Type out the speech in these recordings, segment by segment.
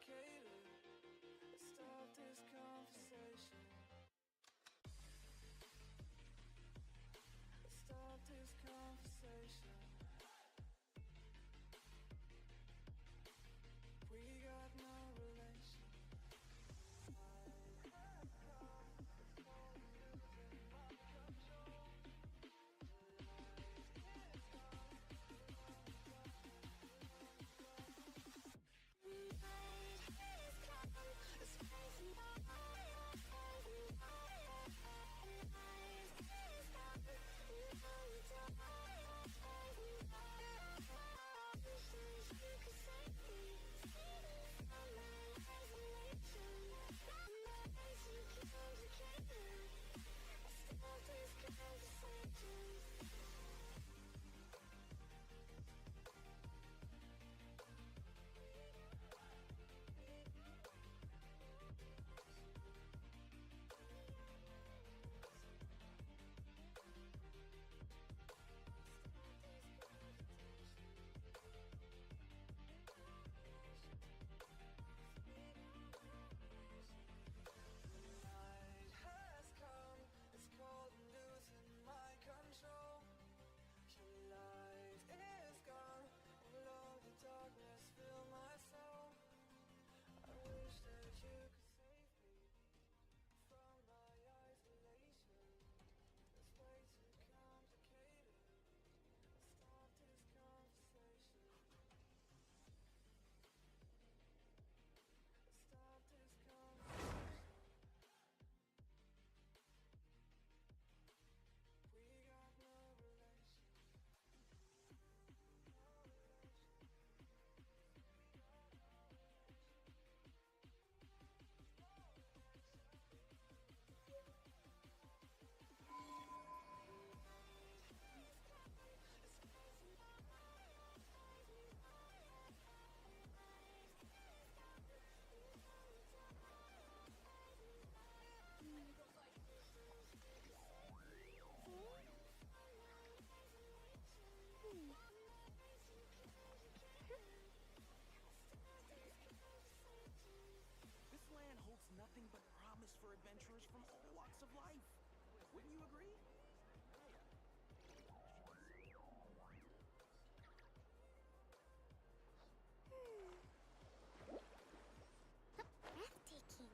complicated. Let's start this conversation. Let's start this conversation. We got no relation. This land holds nothing but promise for adventurers from all walks of life. Wouldn't you agree? Breathtaking.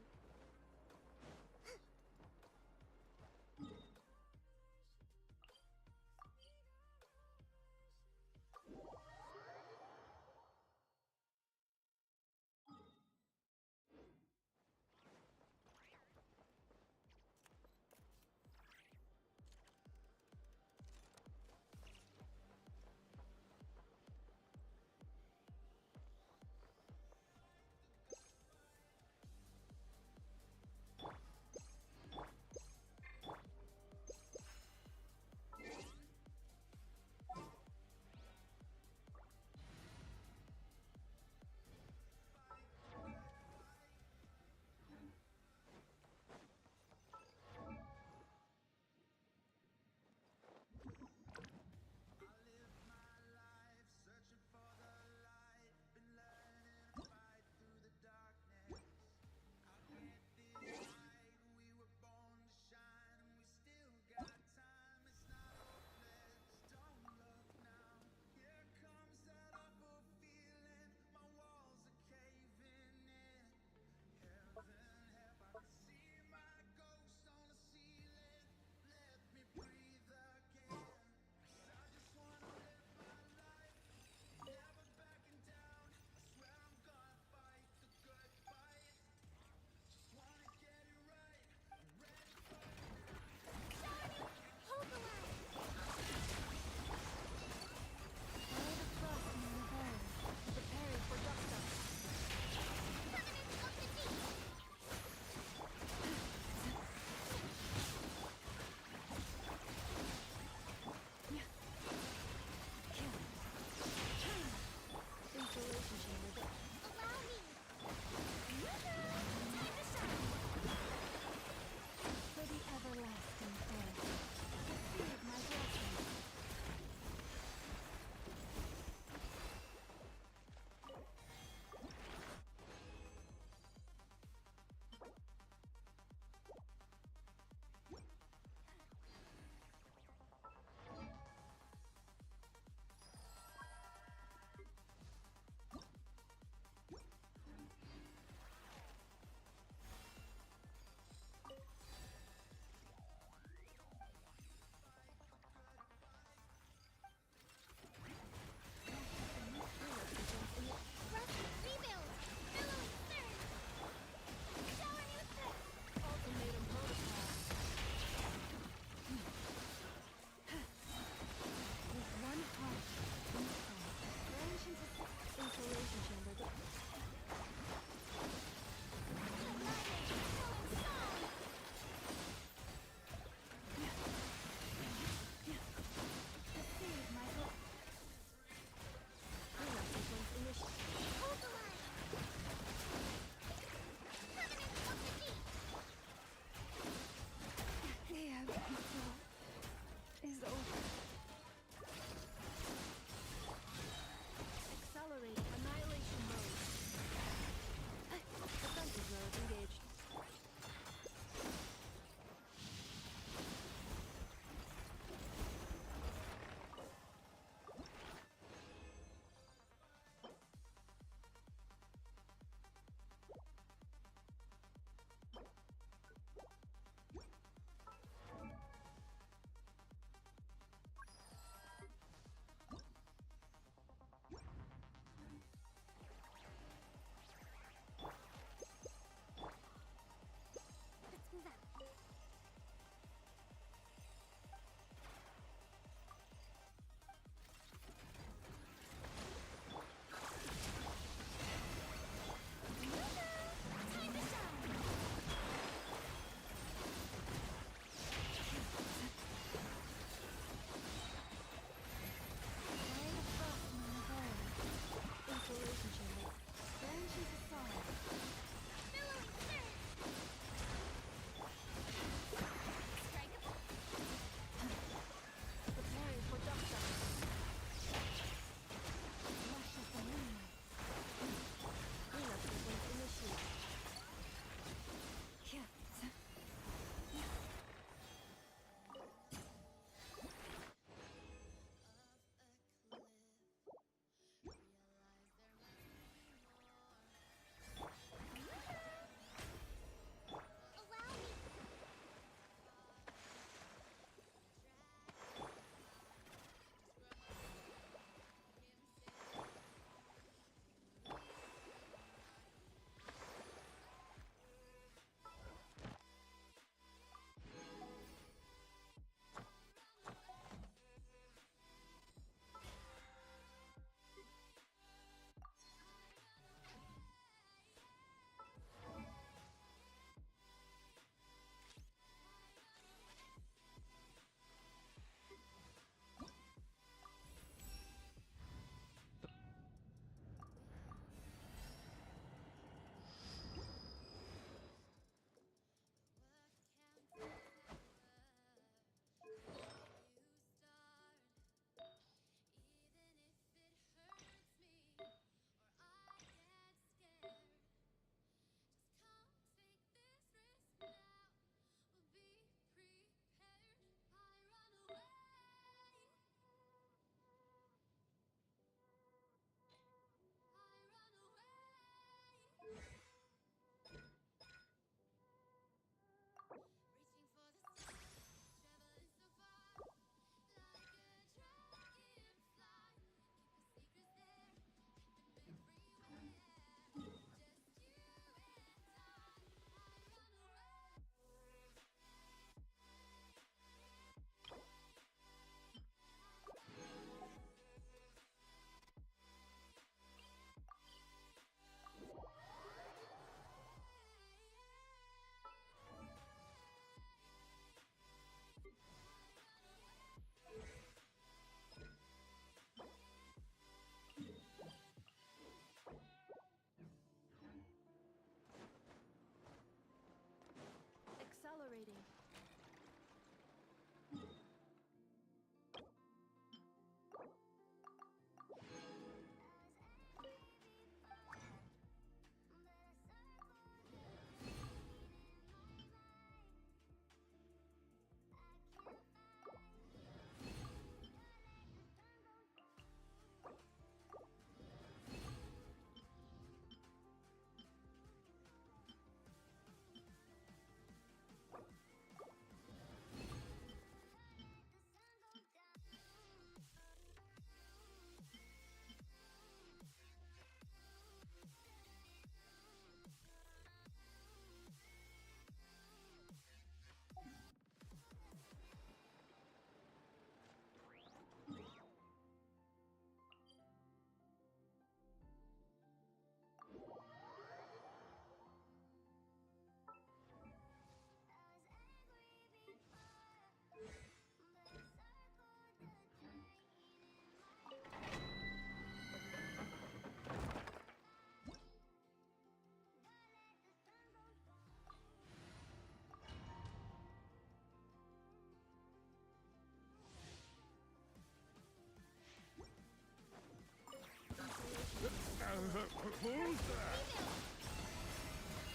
Who's that?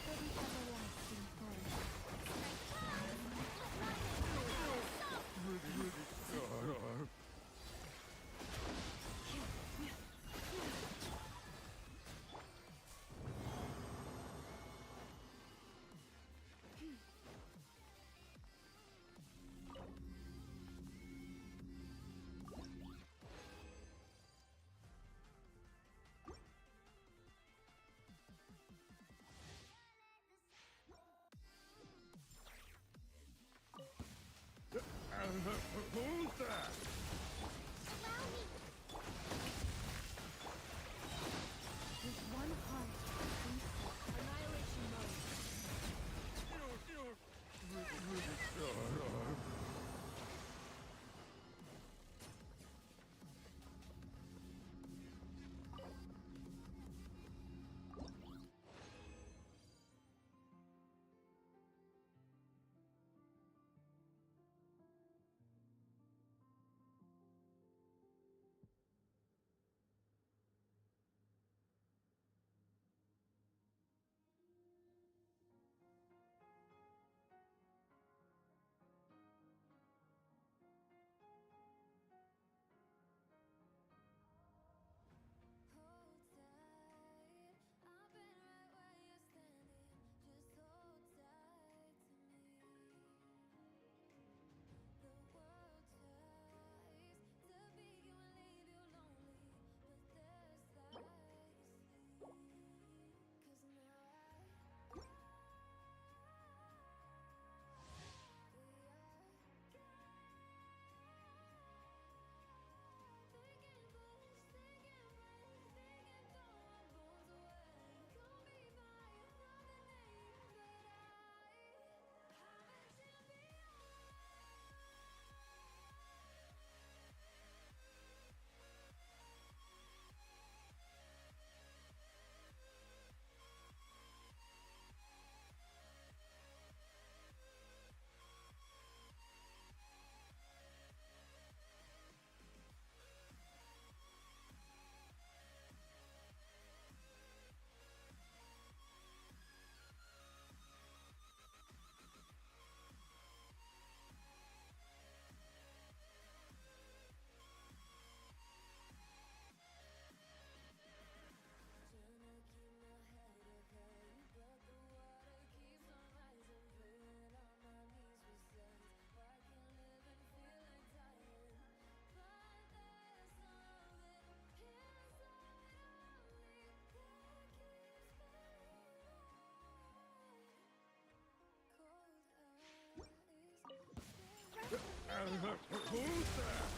For the everlasting foe. Who's that? Allow me! With one heart, annihilation mode. Hold tight, I've been right where you're standing. Just hold tight to me. The world tries to beat you and leave you lonely, but there's light you see. 'Cause now trying to keep my head up high, but the water keeps on rising, praying on my knees for signs. I can live and feel like dying, but there's something inside of me that keeps me alive. Cold eyes, Who's that?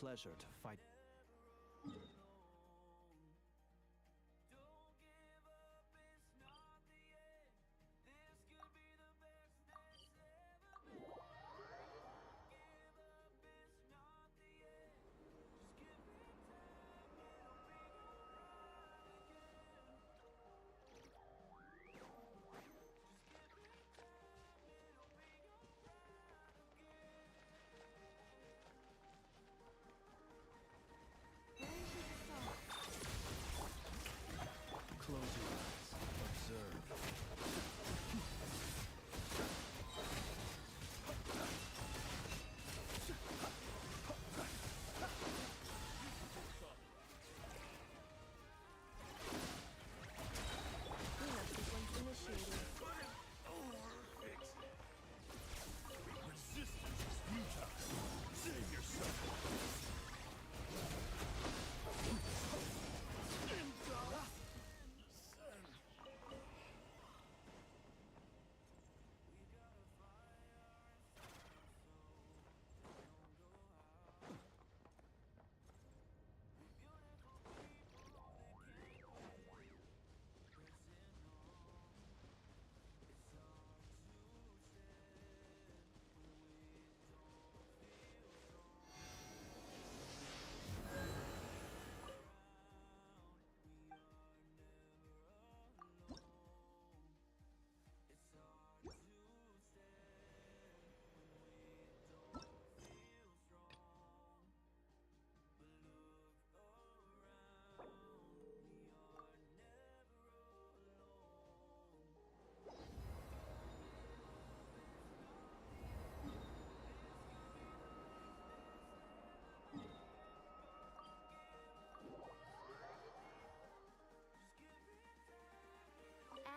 pleasure to fight. Close your eyes. Observe. Cleanup sequence initiated. Resistance is futile. Save yourself.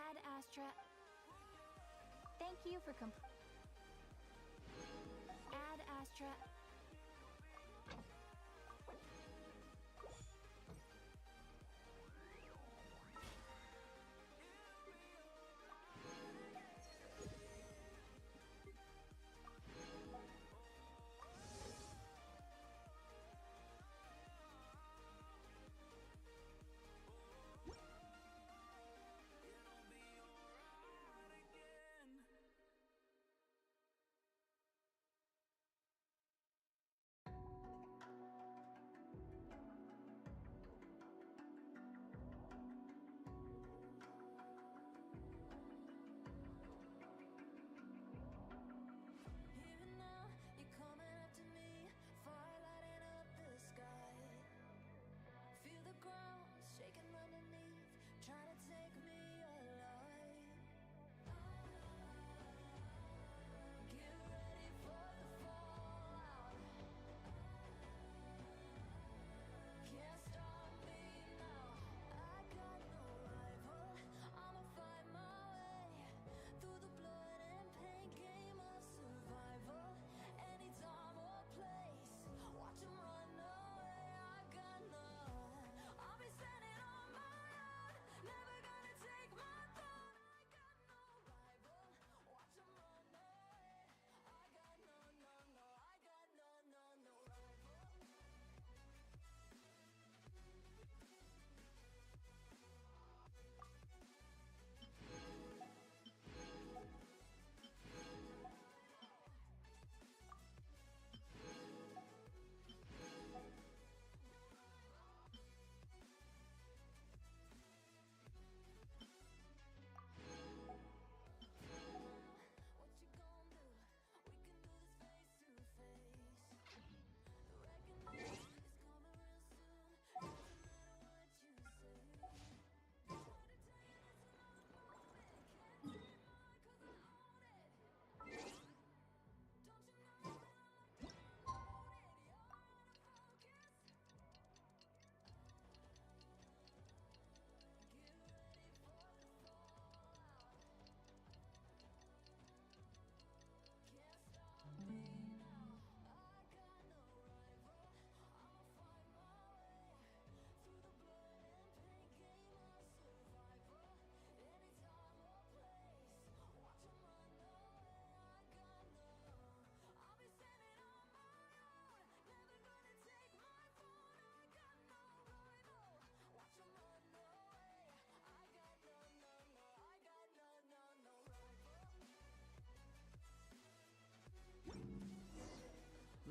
Ad Astra. Thank you for Ad Astra.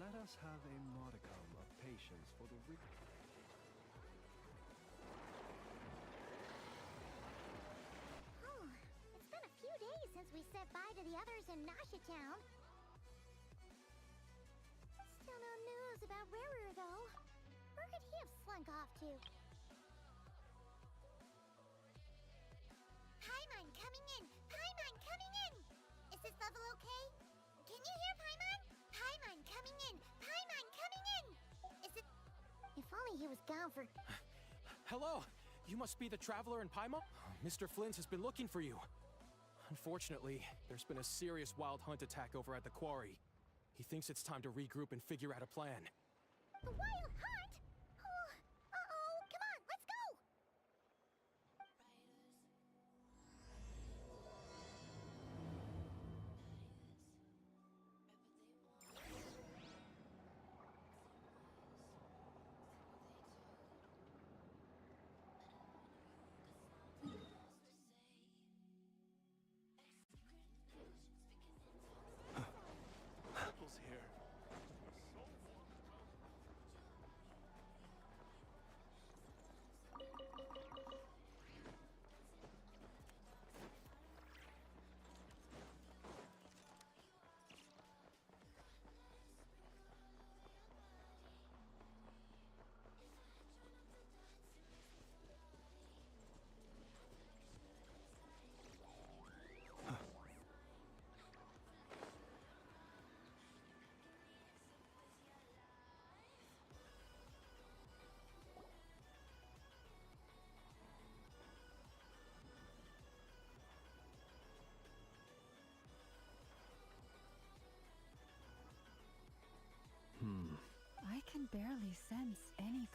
Let us have a modicum of patience for the Oh, it's been a few days since we said bye to the others in Nasha Town. Still no news about Rarer, though. Where could he have slunk off to? Paimon coming in! Paimon coming in! Is this level okay? Can you hear Paimon? Paimon coming in! Paimon coming in! Is it... If only he was gone for... Hello! You must be the traveler in Paimon? Mr. Flint has been looking for you. Unfortunately, there's been a serious wild hunt attack over at the quarry. He thinks it's time to regroup and figure out a plan. The wild hunt? Oh, uh-oh! Come on, let's go! Uncle's here. I can barely sense any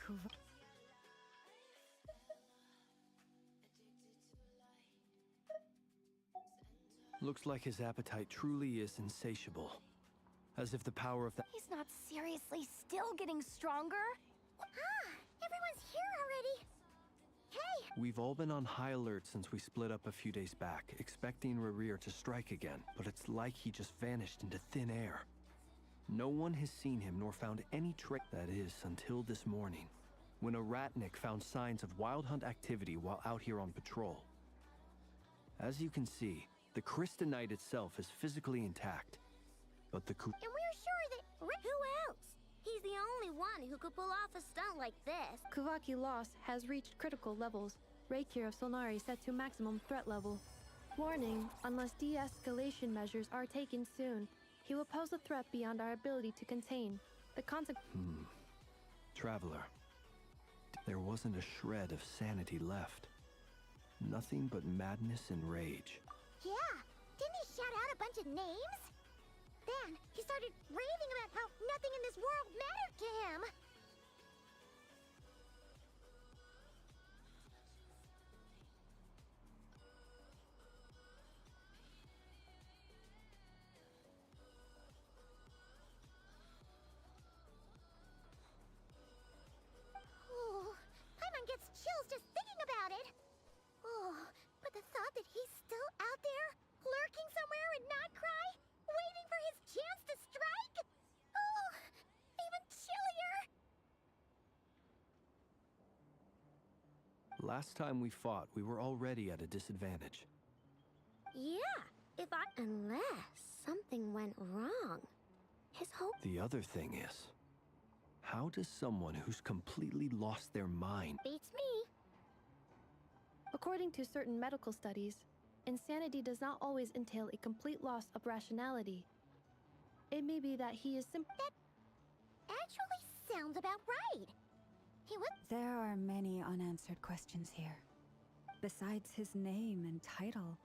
Looks like his appetite truly is insatiable. As if the power of the... He's not seriously still getting stronger? Ah, everyone's here already. Hey, We've all been on high alert since we split up a few days back, expecting Rarir to strike again, but it's like he just vanished into thin air. No one has seen him nor found any trace. That is, until this morning, when a ratnik found signs of wild hunt activity while out here on patrol. As you can see, the Crystonite itself is physically intact, but the and we're sure that... Who else? He's the only one who could pull off a stunt like this. Kuvaki loss has reached critical levels. Reiki of Solnari set to maximum threat level. Warning, unless de-escalation measures are taken soon, he will pose a threat beyond our ability to contain. The consequence... Traveler, there wasn't a shred of sanity left. Nothing but madness and rage. Yeah, didn't he shout out a bunch of names? Then he started raving about how nothing in this world mattered to him. Oh, Paimon gets chills just thinking about it. Oh, but the thought that he's still out there, lurking somewhere in Notcry, waiting for his chance to strike? Oh, even chillier. Last time we fought, we were already at a disadvantage. Yeah, unless something went wrong. His whole... The other thing is, how does someone who's completely lost their mind... Beats me. According to certain medical studies, insanity does not always entail a complete loss of rationality. It may be that he is simply... That actually sounds about right. He would... There are many unanswered questions here. Besides his name and title,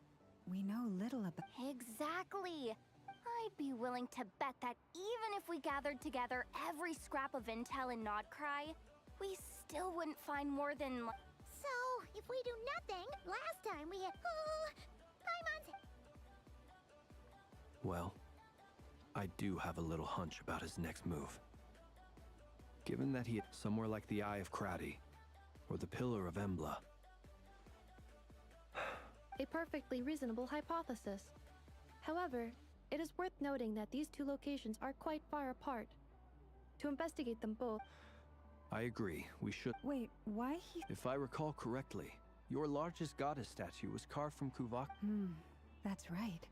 we know little about... Exactly. I'd be willing to bet that even if we gathered together every scrap of intel in Nodcry, we still wouldn't find more than... So, if we do nothing, last time we had... Oh, Paimon's... Well, I do have a little hunch about his next move. Given that he is somewhere like the Eye of Krati, or the Pillar of Embla. A perfectly reasonable hypothesis. However, it is worth noting that these two locations are quite far apart. to investigate them both. I agree. We should. Wait, why he... If I recall correctly, your largest goddess statue was carved from Kuvak. That's right.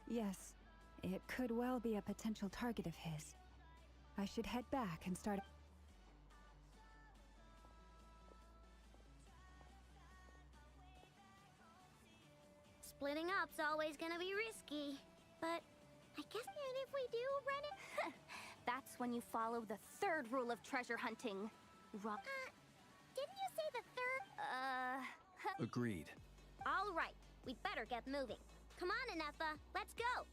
Yes, it could well be a potential target of his. I should head back and start... Splitting up's always gonna be risky. But I guess and if we do run it... That's when you follow the third rule of treasure hunting. Didn't you say the third? Agreed. All right, we'd better get moving. Come on, Anefa, let's go.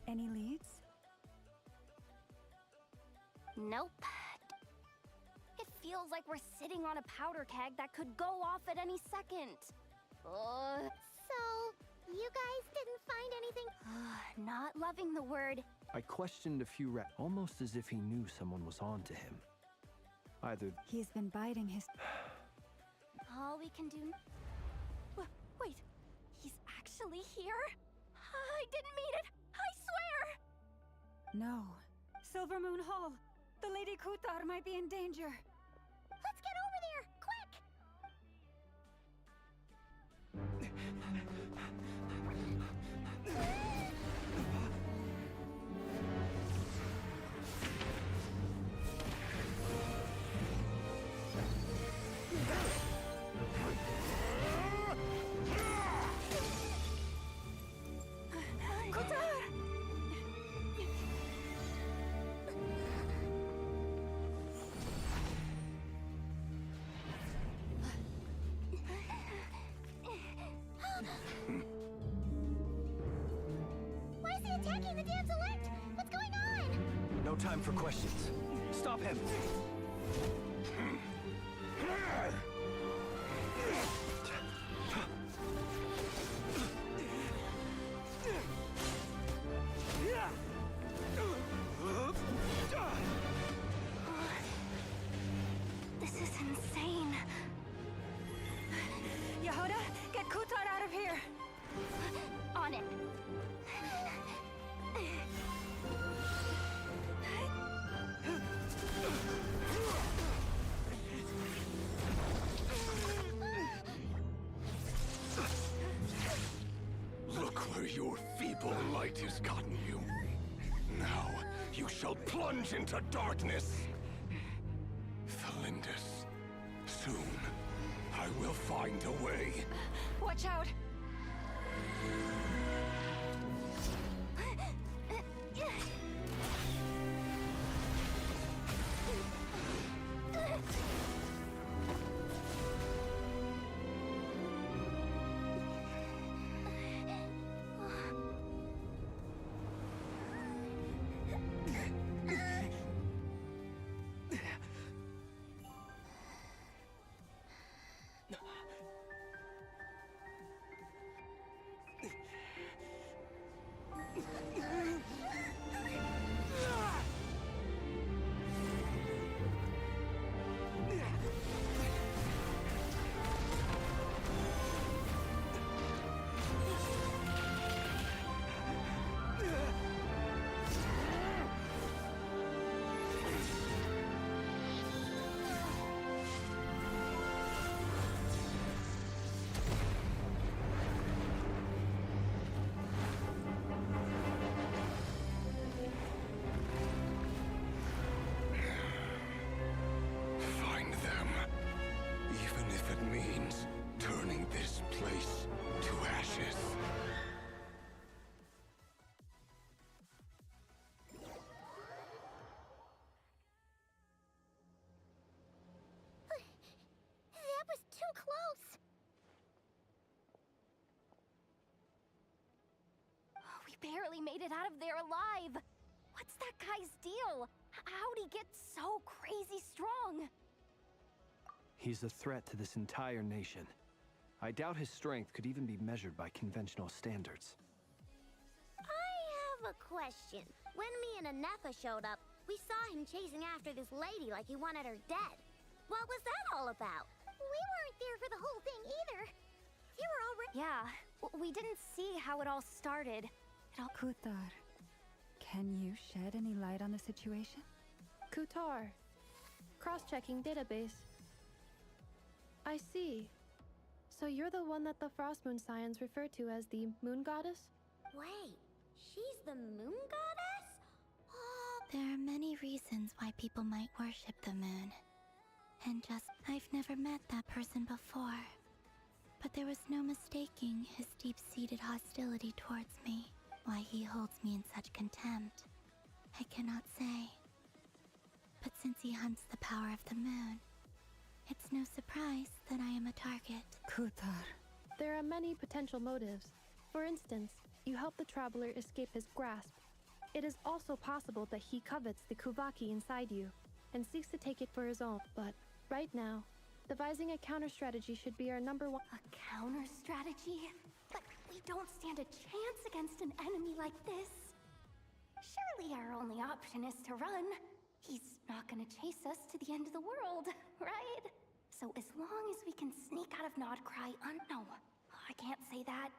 Any leads? Nope. It feels like we're sitting on a powder keg that could go off at any second. So, you guys didn't find anything? Not loving the word. I questioned a few almost as if he knew someone was on to him. Either... He's been biding his... All we can do... Wait, he's actually here? I didn't mean it! I swear! No. Silver Moon Hall. The Lady Kutar might be in danger. Let's get over there, quick! Why is he attacking the damselette? What's going on? No time for questions. Stop him! This is insane. Yehuda, get Kutar out of here! On it. Look where your feeble light has gotten you. Now you shall plunge into darkness. Felindus, soon I will find a way. Watch out! That was too close. We barely made it out of there alive. What's that guy's deal? How'd he get so crazy strong? He's a threat to this entire nation. I doubt his strength could even be measured by conventional standards. I have a question. When me and Anefa showed up, we saw him chasing after this lady like he wanted her dead. What was that all about? We weren't there for the whole thing either. You were already— Yeah, we didn't see how it all started. Kuthar, can you shed any light on the situation? Kutar. Cross-checking database. I see. So you're the one that the Frost Moon Scions refer to as the Moon Goddess? Wait, she's the moon goddess? Oh, There are many reasons why people might worship the moon. I've never met that person before. But there was no mistaking his deep-seated hostility towards me. Why he holds me in such contempt, I cannot say. But since he hunts the power of the moon, it's no surprise that I am a target. Kuthar. There are many potential motives. For instance, you help the traveler escape his grasp. It is also possible that he covets the Kuvaki inside you and seeks to take it for his own. But right now, devising a counter-strategy should be our number one. A counter strategy? But we don't stand a chance against an enemy like this. Surely our only option is to run. He's not gonna chase us to the end of the world, right? So as long as we can sneak out of Nodcry no, I can't say that.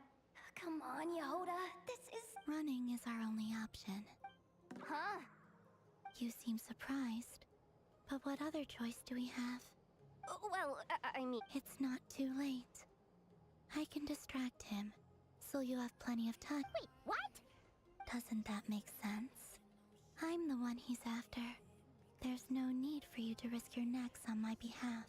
Come on, Yehoda, this is— Running is our only option. Huh? You seem surprised. But what other choice do we have? Well, I mean— It's not too late. I can distract him, so you have plenty of time. wait, what? Doesn't that make sense? I'm the one he's after. There's no need for you to risk your necks on my behalf.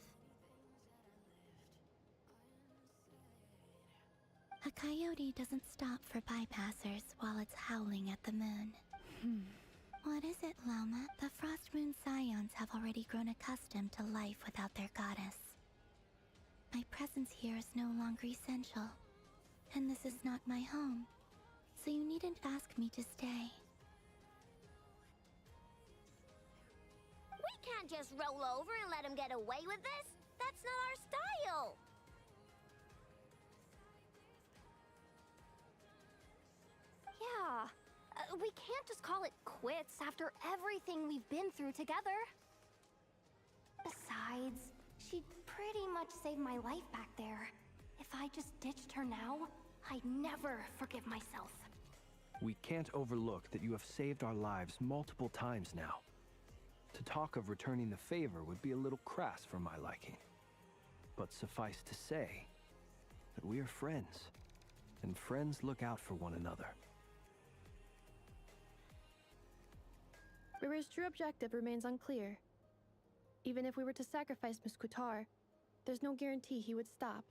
A coyote doesn't stop for bypassers while it's howling at the moon. What is it, Loma? The Frost Moon Scions have already grown accustomed to life without their goddess. My presence here is no longer essential, and this is not my home, so you needn't ask me to stay. We can't just roll over and let him get away with this. That's not our style. Yeah. We can't just call it quits after everything we've been through together. Besides, she pretty much saved my life back there. If I just ditched her now, I'd never forgive myself. We can't overlook that you have saved our lives multiple times now. To talk of returning the favor would be a little crass for my liking. But suffice to say that we are friends, and friends look out for one another. Rira's true objective remains unclear. Even if we were to sacrifice Miss Kutar, there's no guarantee he would stop.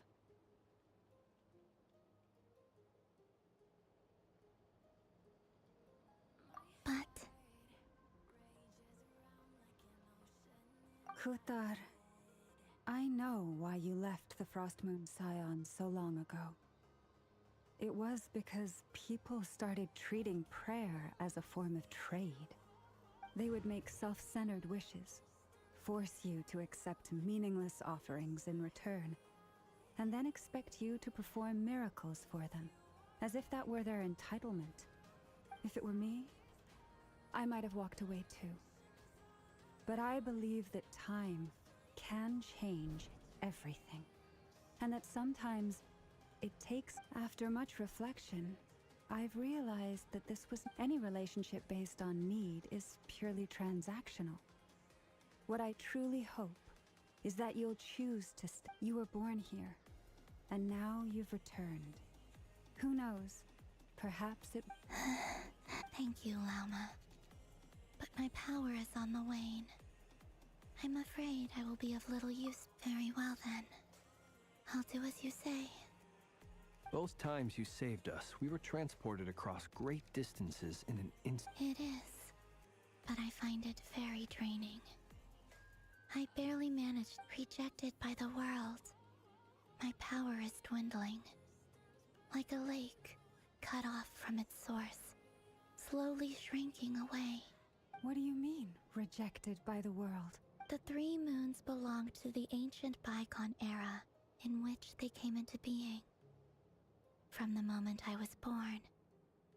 But Kuthar, I know why you left the Frost Moon Scions so long ago. It was because people started treating prayer as a form of trade. They would make self-centered wishes, force you to accept meaningless offerings in return, and then expect you to perform miracles for them, as if that were their entitlement. If it were me, I might have walked away too. But I believe that time can change everything, and that sometimes it takes— After much reflection, I've realized that any relationship based on need is purely transactional. What I truly hope is that you'll choose to You were born here, and now you've returned. Who knows? Perhaps it— thank you, Lauma. But my power is on the wane. I'm afraid I will be of little use. Very well then. I'll do as you say. Both times you saved us, we were transported across great distances in an instant. It is, but I find it very draining. I barely managed, rejected by the world, My power is dwindling. Like a lake, cut off from its source, slowly shrinking away. What do you mean, rejected by the world? The 3 moons belonged to the ancient bygone era in which they came into being. From the moment I was born,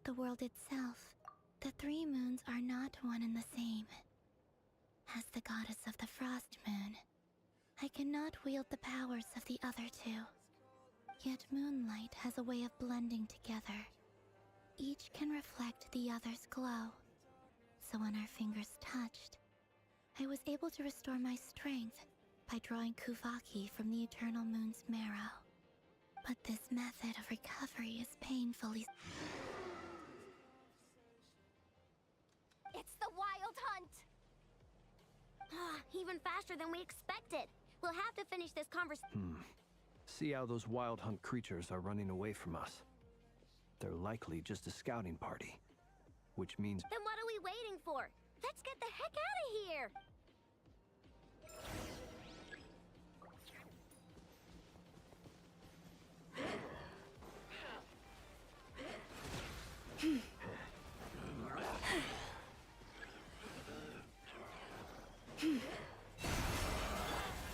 the world itself, the 3 moons are not one and the same. As the goddess of the Frost Moon, I cannot wield the powers of the other 2. Yet moonlight has a way of blending together. Each can reflect the other's glow. So when our fingers touched, I was able to restore my strength by drawing Kuvaki from the Eternal Moon's marrow. But this method of recovery is painfully... It's the Wild Hunt! Even faster than we expected. We'll have to finish this conversation. See how those Wild Hunt creatures are running away from us. They're likely just a scouting party. Which means... Then what are we waiting for? Let's get the heck out of here!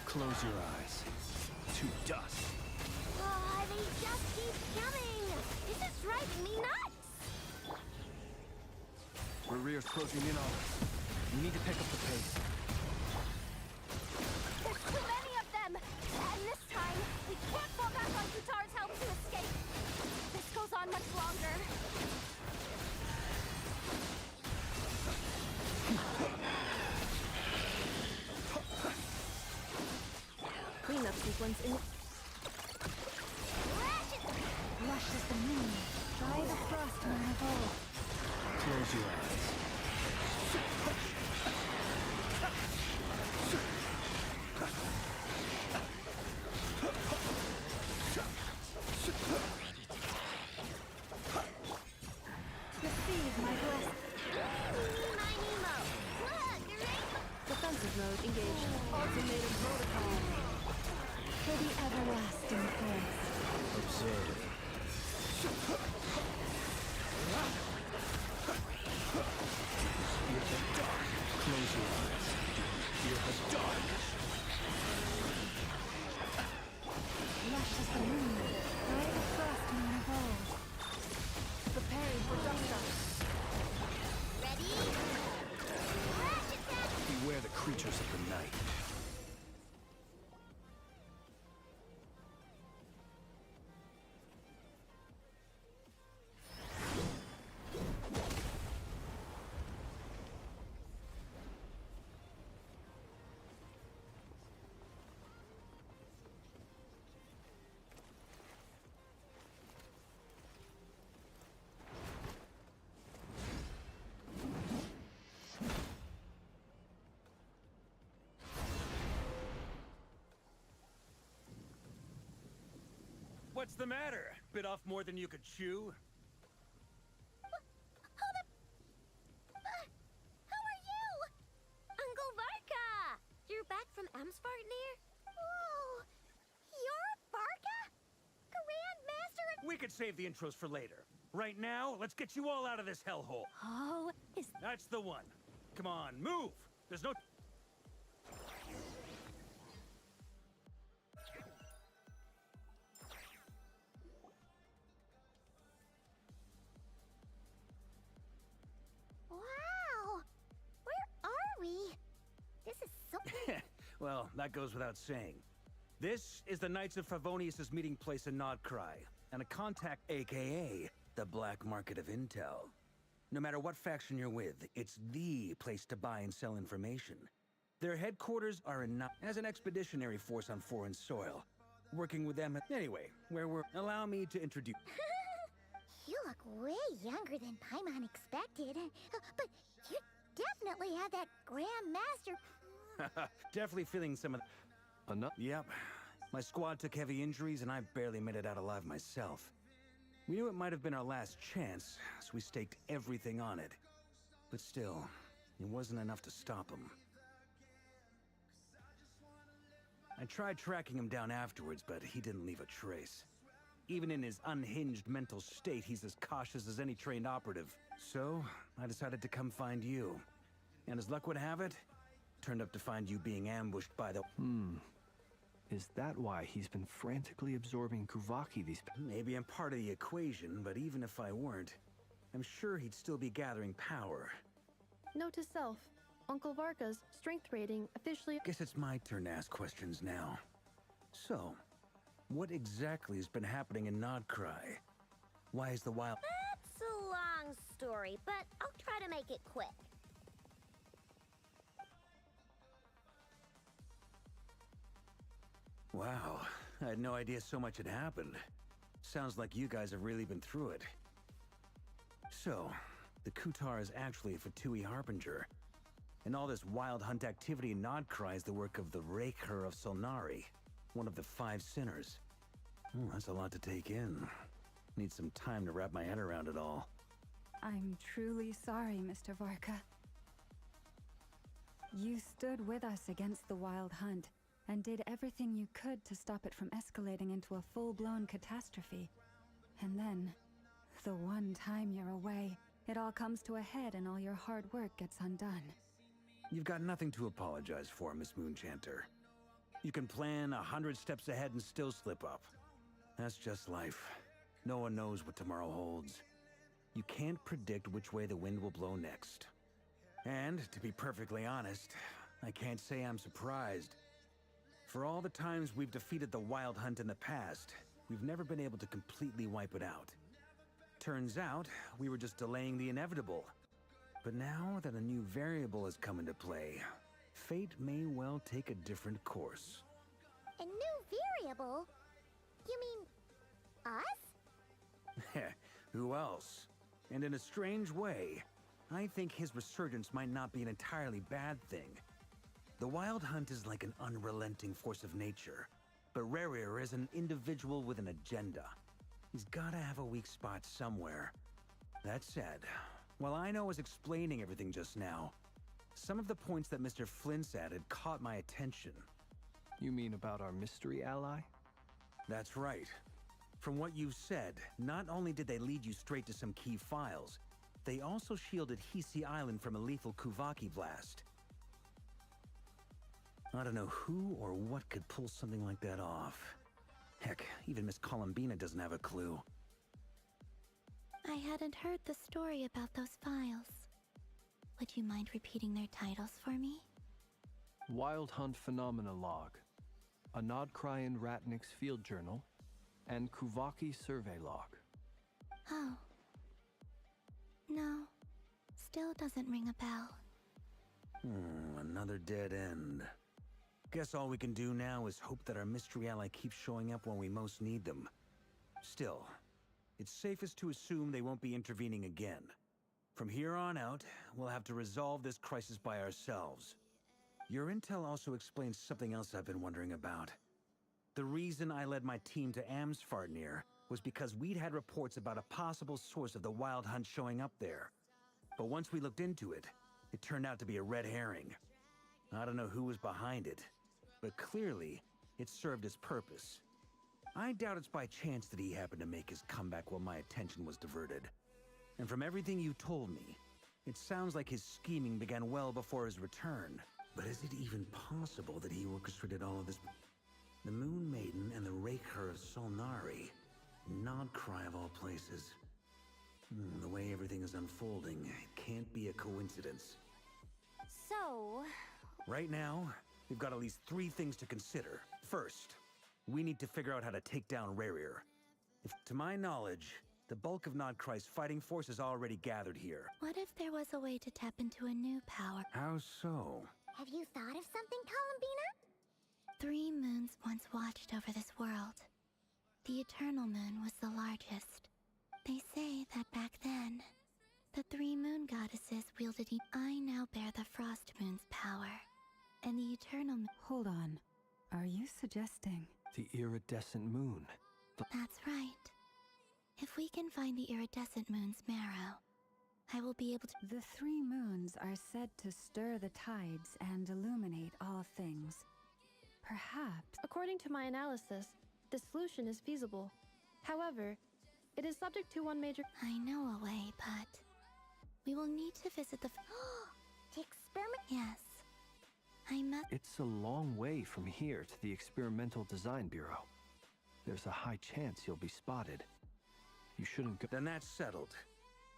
Close your eyes. To dust. They just keep coming! This is driving me nuts! Rear's closing in on us. We need to pick up the pace. There's too many of them! And this time, we can't fall back on Kutar's help to escape! If this goes on much longer... Cleanup sequence in... Lush as the moon, by the frost moon of old. Close your eyes. Receive my blessing. My Nemo! Look, the rainbow! Defensive mode engaged. Ultimatum protocol. For the everlasting forest. Observe. Fear the dark. Close your eyes. Fear the dark. Lush as the moon, by the frost moon of old. Preparing for dust. Ready? Flash attack! Beware the creatures of the night. What's the matter? Bit off more than you could chew? Hold up! How are you? Uncle Varka! You're back from Amsvartnir? Whoa! You're Varka? Grand Master of... We could save the intros for later. Right now, let's get you all out of this hellhole. Oh, is That's the one. Come on, move! There's no... Wow! Where are we? This is so... Well, that goes without saying. This is the Knights of Favonius' meeting place in Nodcry, and a contact, aka the black market of intel. No matter what faction you're with, it's the place to buy and sell information. Their headquarters are in as an expeditionary force on foreign soil. Working with them anyway, where we're... Allow me to introduce... You look way younger than Paimon expected. But you definitely have that Grand Master... Definitely feeling some of... Enough? Yep. My squad took heavy injuries and I barely made it out alive myself. We knew it might have been our last chance, so we staked everything on it. But still, it wasn't enough to stop them. I tried tracking him down afterwards, but he didn't leave a trace. Even in his unhinged mental state, he's as cautious as any trained operative. So, I decided to come find you. And as luck would have it, turned up to find you being ambushed by the... Is that why he's been frantically absorbing Kuvaki these... Maybe I'm part of the equation, but even if I weren't, I'm sure he'd still be gathering power. Note to self, Uncle Varka's strength rating officially... Guess it's my turn to ask questions now. So, what exactly has been happening in Nodcry? Why is the wild... That's a long story, but I'll try to make it quick. Wow, I had no idea so much had happened. Sounds like you guys have really been through it. So, the Kutar is actually a Fatui Harbinger. And all this wild hunt activity in Nodcry is the work of the Raker of Solnari, one of the 5 sinners. That's a lot to take in. Need some time to wrap my head around it all. I'm truly sorry, Mr. Varka. You stood with us against the Wild Hunt, and did everything you could to stop it from escalating into a full-blown catastrophe. And then, the one time you're away, it all comes to a head and all your hard work gets undone. You've got nothing to apologize for, Miss Moonchanter. You can plan 100 steps ahead and still slip up. That's just life. No one knows what tomorrow holds. You can't predict which way the wind will blow next. And, to be perfectly honest, I can't say I'm surprised. For all the times we've defeated the Wild Hunt in the past, we've never been able to completely wipe it out. Turns out, we were just delaying the inevitable. But now that a new variable has come into play, fate may well take a different course. A new variable? You mean... us? Who else? And in a strange way, I think his resurgence might not be an entirely bad thing. The Wild Hunt is like an unrelenting force of nature, but Rerir is an individual with an agenda. He's gotta have a weak spot somewhere. That said, while I was explaining everything just now, some of the points that Mr. Flint's added caught my attention. You mean about our mystery ally? That's right. From what you've said, not only did they lead you straight to some key files, they also shielded Hisi Island from a lethal Kuvaki blast. I don't know who or what could pull something like that off. Heck, even Miss Columbina doesn't have a clue. I hadn't heard the story about those files. Would you mind repeating their titles for me? Wild Hunt Phenomena Log, a Nodcryan Ratnik's Field Journal, and Kuvaki Survey Log. Oh. No. Still doesn't ring a bell. Another dead end. Guess all we can do now is hope that our mystery ally keeps showing up when we most need them. Still, it's safest to assume they won't be intervening again. From here on out, we'll have to resolve this crisis by ourselves. Your intel also explains something else I've been wondering about. The reason I led my team to Amsfarnir was because we'd had reports about a possible source of the Wild Hunt showing up there. But once we looked into it, it turned out to be a red herring. I don't know who was behind it, but clearly, it served its purpose. I doubt it's by chance that he happened to make his comeback while my attention was diverted. And from everything you told me, it sounds like his scheming began well before his return. But is it even possible that he orchestrated all of this? The Moon Maiden and the Raker of Solnari. Nodcry of all places. The way everything is unfolding, it can't be a coincidence. So... Right now, we've got at least 3 things to consider. First, we need to figure out how to take down Rerir. If, to my knowledge, the bulk of Nodcry's fighting force is already gathered here. What if there was a way to tap into a new power? How so? Have you thought of something, Columbina? 3 moons once watched over this world. The Eternal Moon was the largest. They say that back then, the 3 moon goddesses wielded I now bear the Frost Moon's power, and the Eternal Moon... Hold on. Are you suggesting... The iridescent moon. That's right. If we can find the iridescent moon's marrow, I will be able to... The 3 moons are said to stir the tides and illuminate all things. Perhaps. According to my analysis, the solution is feasible. However, it is subject to one major. I know a way, but we will need to visit the Experiment? Yes. I must. It's a long way from here to the Experimental Design Bureau. There's a high chance you'll be spotted. You shouldn't go. Then that's settled.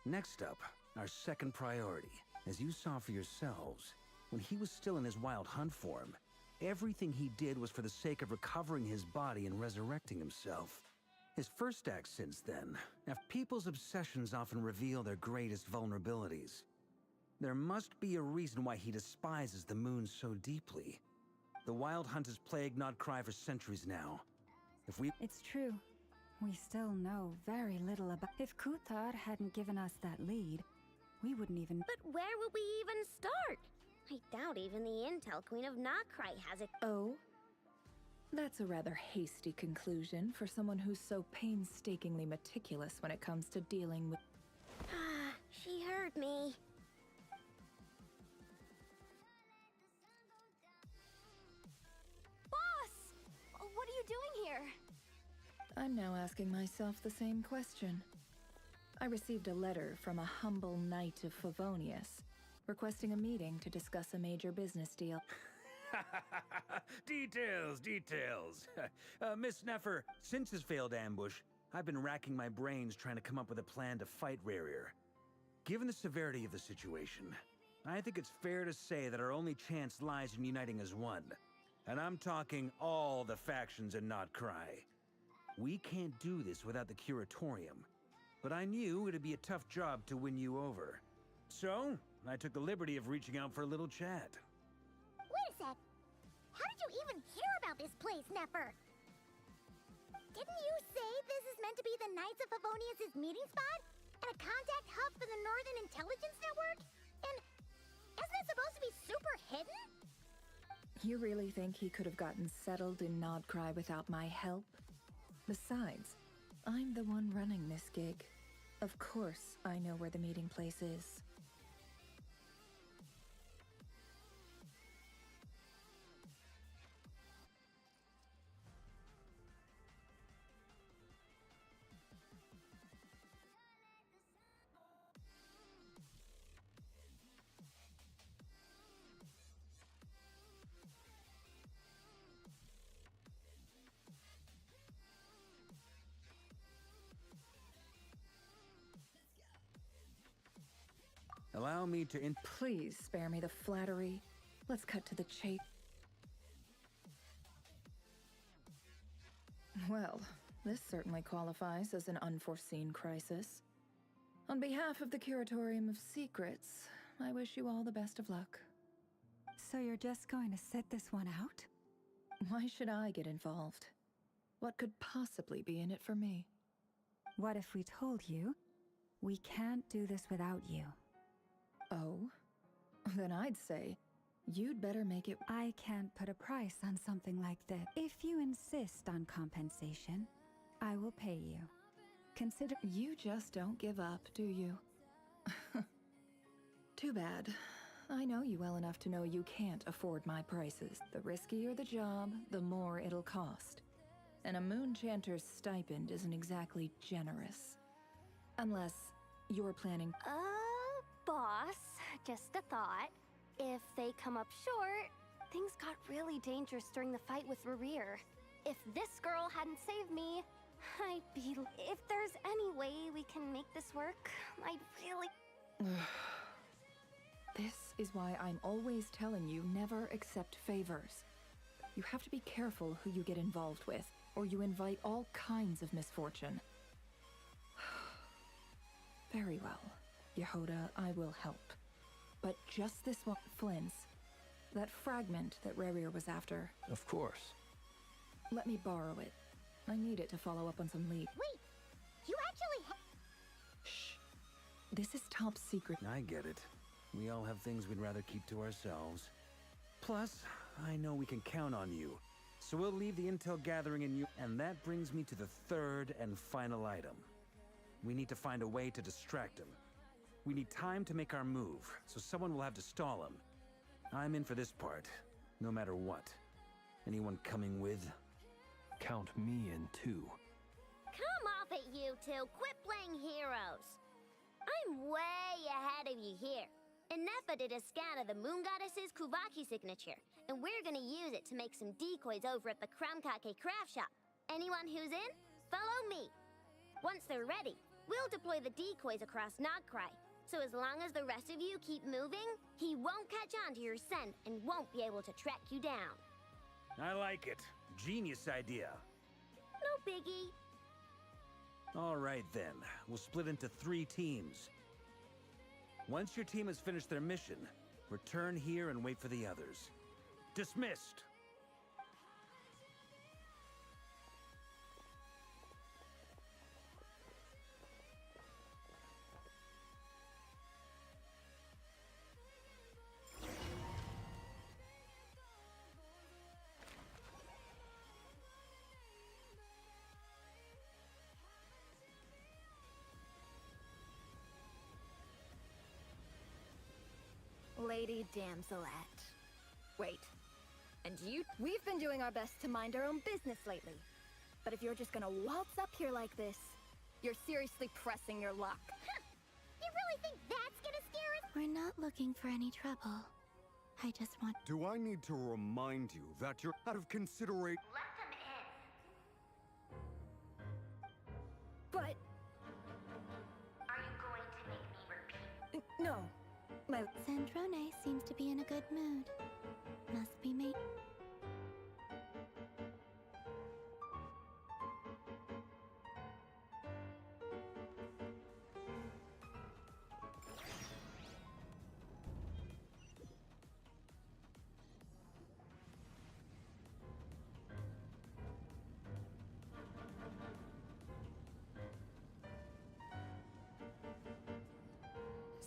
Next up, our second priority. As you saw for yourselves, when he was still in his wild hunt form, everything he did was for the sake of recovering his body and resurrecting himself. His first act since then, people's obsessions often reveal their greatest vulnerabilities. There must be a reason why he despises the moon so deeply. The Wild Hunt has plagued Nodcry for centuries now. It's true. We still know very little about. If Kuthar hadn't given us that lead, we wouldn't even. But where would we even start? I doubt even the Intel Queen of Nodcry has it. Oh? That's a rather hasty conclusion for someone who's so painstakingly meticulous when it comes to dealing with. She heard me. Boss! What are you doing here? I'm now asking myself the same question. I received a letter from a humble knight of Favonius, requesting a meeting to discuss a major business deal. Details. Miss Neffer, since his failed ambush, I've been racking my brains trying to come up with a plan to fight Rarier. Given the severity of the situation, I think it's fair to say that our only chance lies in uniting as one. And I'm talking all the factions in Nodcry. We can't do this without the Curatorium, but I knew it'd be a tough job to win you over. So, I took the liberty of reaching out for a little chat. Wait a sec. How did you even hear about this place, Neffer? Didn't you say this is meant to be the Knights of Favonius' meeting spot? And a contact hub for the Northern Intelligence Network? And isn't it supposed to be super hidden? You really think he could have gotten settled in Nodcry without my help? Besides, I'm the one running this gig. Of course I know where the meeting place is. Allow me to Please spare me the flattery. Let's cut to the chase. Well, this certainly qualifies as an unforeseen crisis. On behalf of the Curatorium of Secrets, I wish you all the best of luck. So you're just going to sit this one out? Why should I get involved? What could possibly be in it for me? What if we told you we can't do this without you? Oh? Then I'd say, you'd better make it. I can't put a price on something like this. If you insist on compensation, I will pay you. Consider. You just don't give up, do you? Too bad. I know you well enough to know you can't afford my prices. The riskier the job, the more it'll cost. And a Moonchanter's stipend isn't exactly generous. Unless you're planning. Boss, just a thought. If they come up short, things got really dangerous during the fight with Rarier. If this girl hadn't saved me, I'd be... If there's any way we can make this work, I'd really... This is why I'm always telling you never accept favors. You have to be careful who you get involved with, or you invite all kinds of misfortune. Very well. Yehoda, I will help. But just this one, Flynn's. That fragment that Rarier was after. Of course. Let me borrow it. I need it to follow up on some leads. Wait, you actually Shh. This is top secret. I get it. We all have things we'd rather keep to ourselves. Plus, I know we can count on you. So we'll leave the intel gathering in you. And that brings me to the third and final item. We need to find a way to distract him. We need time to make our move, so someone will have to stall him. I'm in for this part, no matter what. Anyone coming with? Count me in too. Come off it, you two. Quit playing heroes. I'm way ahead of you here. Nefa did a scan of the Moon Goddess's Kuvaki signature, and we're gonna use it to make some decoys over at the Krumkake craft shop. Anyone who's in, follow me. Once they're ready, we'll deploy the decoys across Nogcry. So as long as the rest of you keep moving, he won't catch on to your scent and won't be able to track you down. I like it. Genius idea. No biggie. All right then, we'll split into 3 teams. Once your team has finished their mission, return here and wait for the others. Dismissed! Lady Damselette. Wait. And you? We've been doing our best to mind our own business lately. But if you're just gonna waltz up here like this, you're seriously pressing your luck. Huh. You really think that's gonna scare us? We're not looking for any trouble. I just want... Do I need to remind you that you're out of consideration? Let them in. But... Are you going to make me repeat? No. My... Sandrone seems to be in a good mood. Must be me.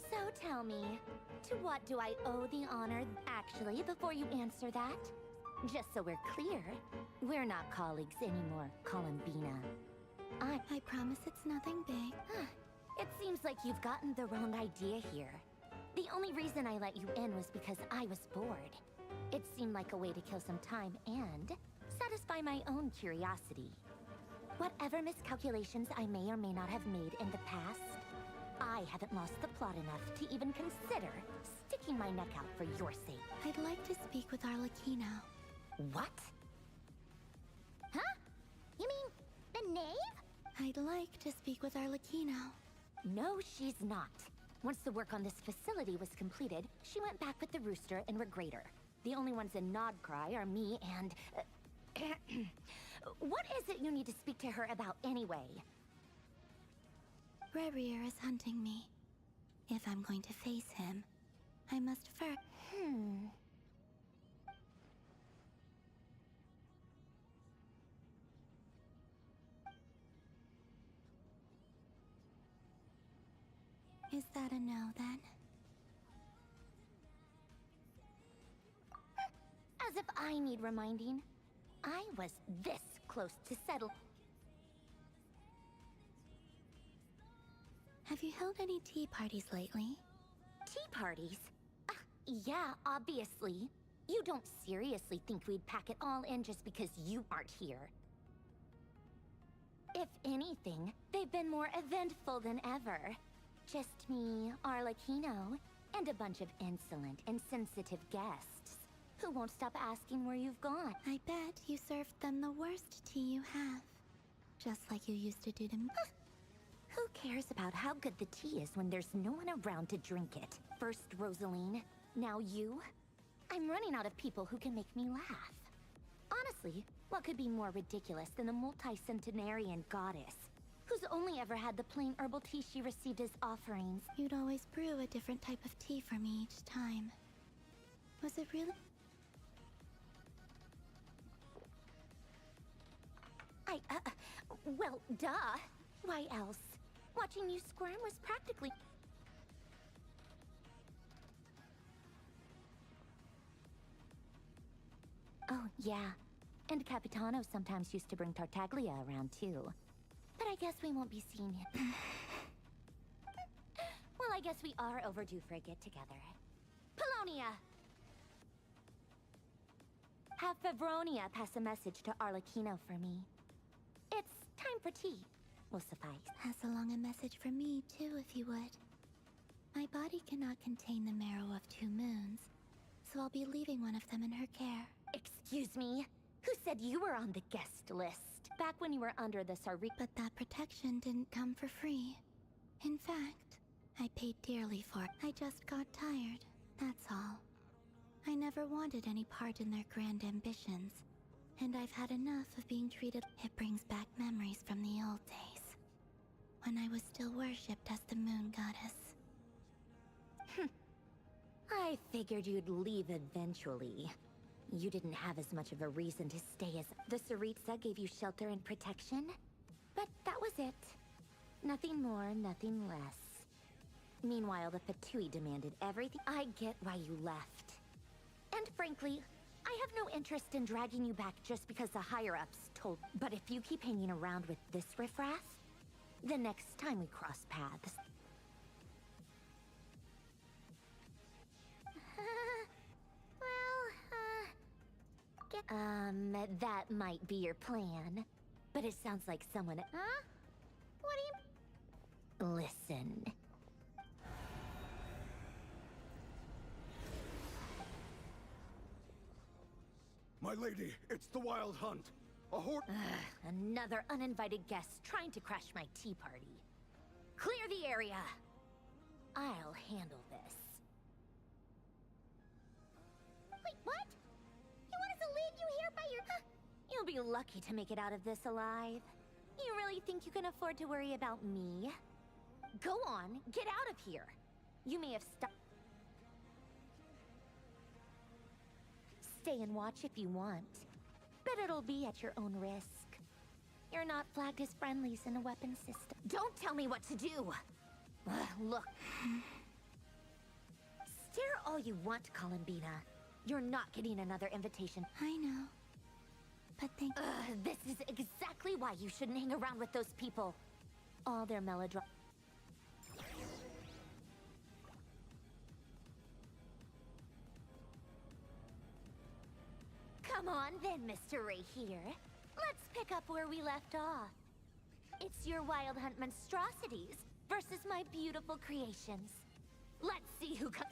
So tell me, to what do I owe the honor? Actually, before you answer that, just so we're clear, we're not colleagues anymore, Columbina. I promise it's nothing big. It seems like you've gotten the wrong idea here. The only reason I let you in was because I was bored. It seemed like a way to kill some time and satisfy my own curiosity. Whatever miscalculations I may or may not have made in the past, I haven't lost the plot enough to even consider sticking my neck out for your sake. I'd like to speak with Arlecchino. What? Huh? You mean the knave? I'd like to speak with Arlecchino. No, she's not. Once the work on this facility was completed, she went back with the Rooster and Regrator. The only ones in Nodcry are me and... what is it you need to speak to her about anyway? Rerir is hunting me. If I'm going to face him, I must first... Is that a no, then? As if I need reminding. I was this close to settle. Have you held any tea parties lately? Tea parties? Yeah, obviously. You don't seriously think we'd pack it all in just because you aren't here. If anything, they've been more eventful than ever. Just me, Arlecchino, and a bunch of insolent and sensitive guests who won't stop asking where you've gone. I bet you served them the worst tea you have. Just like you used to do to me. Who cares about how good the tea is when there's no one around to drink it? First Rosaline, now you? I'm running out of people who can make me laugh. Honestly, what could be more ridiculous than a multi-centenarian goddess who's only ever had the plain herbal tea she received as offerings? You'd always brew a different type of tea for me each time. Was it really? Well, duh. Why else? Watching you squirm was practically... Oh, yeah. And Capitano sometimes used to bring Tartaglia around, too. But I guess we won't be seeing him. Well, I guess we are overdue for a get-together. Polonia! Have Favronia pass a message to Arlecchino for me. It's time for tea. Will suffice. Pass along a message for me, too, if you would. My body cannot contain the marrow of 2 moons, so I'll be leaving one of them in her care. Excuse me? Who said you were on the guest list? Back when you were under the Sari- But that protection didn't come for free. In fact, I paid dearly for it. I just got tired, that's all. I never wanted any part in their grand ambitions, and I've had enough of being treated. It brings back memories from the old days, when I was still worshipped as the moon goddess. I figured you'd leave eventually. You didn't have as much of a reason to stay as the Tsaritsa gave you shelter and protection. But that was it. Nothing more, nothing less. Meanwhile, the Fatui demanded everything. I get why you left. And frankly, I have no interest in dragging you back just because the higher-ups told. But if you keep hanging around with this riffraff, the next time we cross paths... that might be your plan. But it sounds like someone... Huh? What do you... Listen. My lady, it's the Wild Hunt. A horde... Another uninvited guest trying to crash my tea party. Clear the area. I'll handle this. Wait, what? You want us to leave you here by your... You'll be lucky to make it out of this alive. You really think you can afford to worry about me? Go on, get out of here. You may have stopped. Stay and watch if you want, but it'll be at your own risk. You're not flagged as friendlies in a weapon system. Don't tell me what to do! Look. Stare all you want, Columbina. You're not getting another invitation. I know. But thank... This is exactly why you shouldn't hang around with those people. All their melodrama. Come on then, Mr. Ray here. Let's pick up where we left off. It's your Wild Hunt monstrosities versus my beautiful creations. Let's see who comes.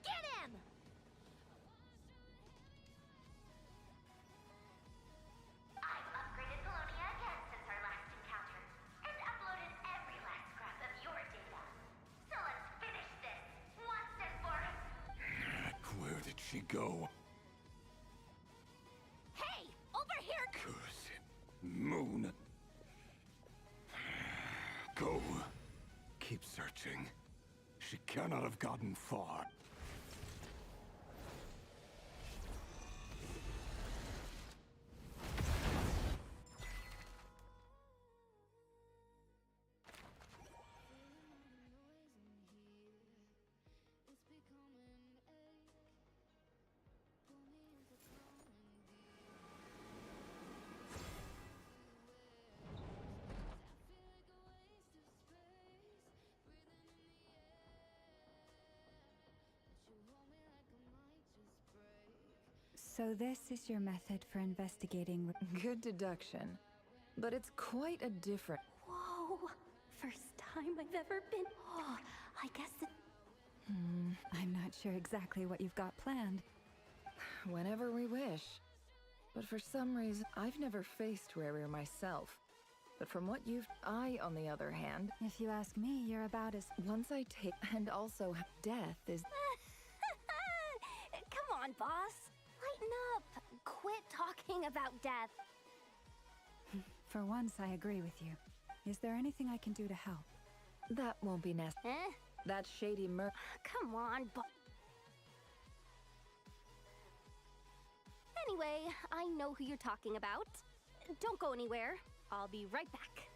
get him! I've upgraded Colonia again since our last encounter, and uploaded every last scrap of your data. So let's finish this, once and for all. Where did she go? Hey! Over here! Curse it. Moon. Go. Keep searching. She cannot have gotten far. So this is your method for investigating. Good deduction. But it's quite a different... Whoa! First time I've ever been. Oh, I guess it. I'm not sure exactly what you've got planned. Whenever we wish. But for some reason, I've never faced Rerir myself. But from what you've... I, on the other hand... If you ask me, you're about as... Once I take... And also, death is... Come on, boss. Lighten up. Quit talking about death. For once, I agree with you. Is there anything I can do to help? That won't be necessary. Eh? That shady Come on, Anyway, I know who you're talking about. Don't go anywhere. I'll be right back.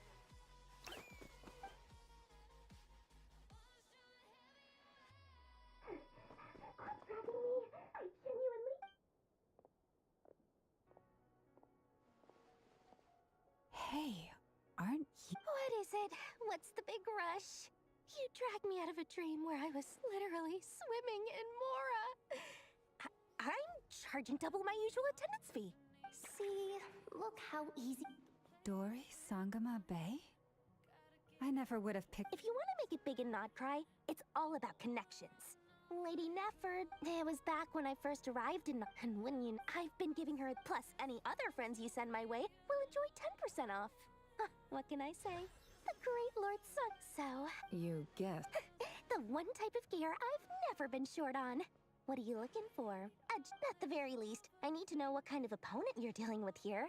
Hey, aren't you... What is it? What's the big rush? You dragged me out of a dream where I was literally swimming in Mora. I'm charging double my usual attendance fee. See, look how easy. Dori Sangama Bay? I never would have picked... If you want to make it big and not cry, it's all about connections. Lady Nefford, it was back when I first arrived in... And when you... I've been giving her, plus any other friends you send my way, will enjoy 10% off. What can I say? The great Lord Sun. So... You guess. The one type of gear I've never been short on. What are you looking for? At the very least, I need to know what kind of opponent you're dealing with here.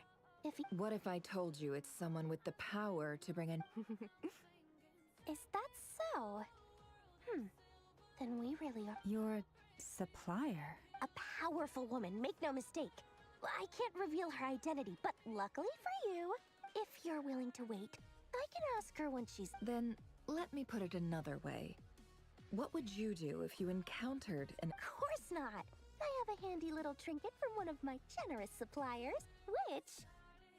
What if I told you it's someone with the power to bring in... Is that so? Then we really are... Your supplier? A powerful woman, make no mistake. I can't reveal her identity, but luckily for you, if you're willing to wait, I can ask her when she's... Then, let me put it another way. What would you do if you encountered an... Of course not! I have a handy little trinket from one of my generous suppliers, which...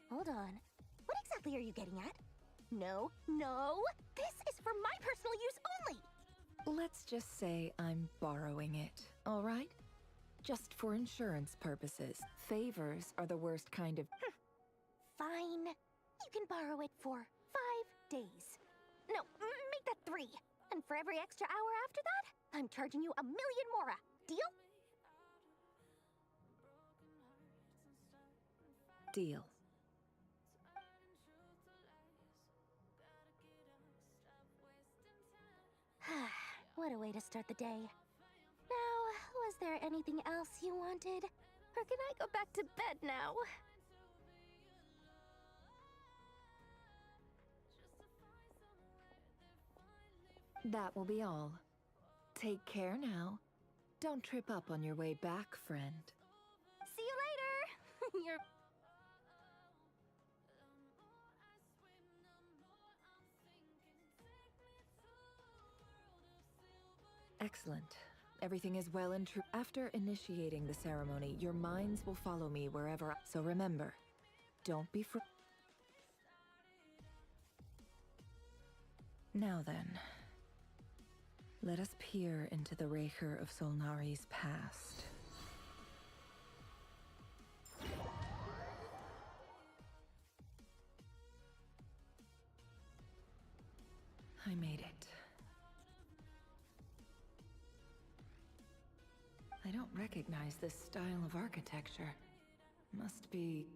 Hold on. What exactly are you getting at? No, no! This is for my personal use only! Let's just say I'm borrowing it, all right? Just for insurance purposes. Favors are the worst kind of... Fine. You can borrow it for 5 days. No, make that 3. And for every extra hour after that, I'm charging you 1 million mora. Deal? Deal. What a way to start the day. Now, was there anything else you wanted? Or can I go back to bed now? That will be all. Take care now. Don't trip up on your way back, friend. See you later! You're... Excellent. Everything is well and true. After initiating the ceremony, your minds will follow me wherever So remember, don't be Now then, let us peer into the Raker of Solnari's past. I made it. recognize this style of architecture. Must be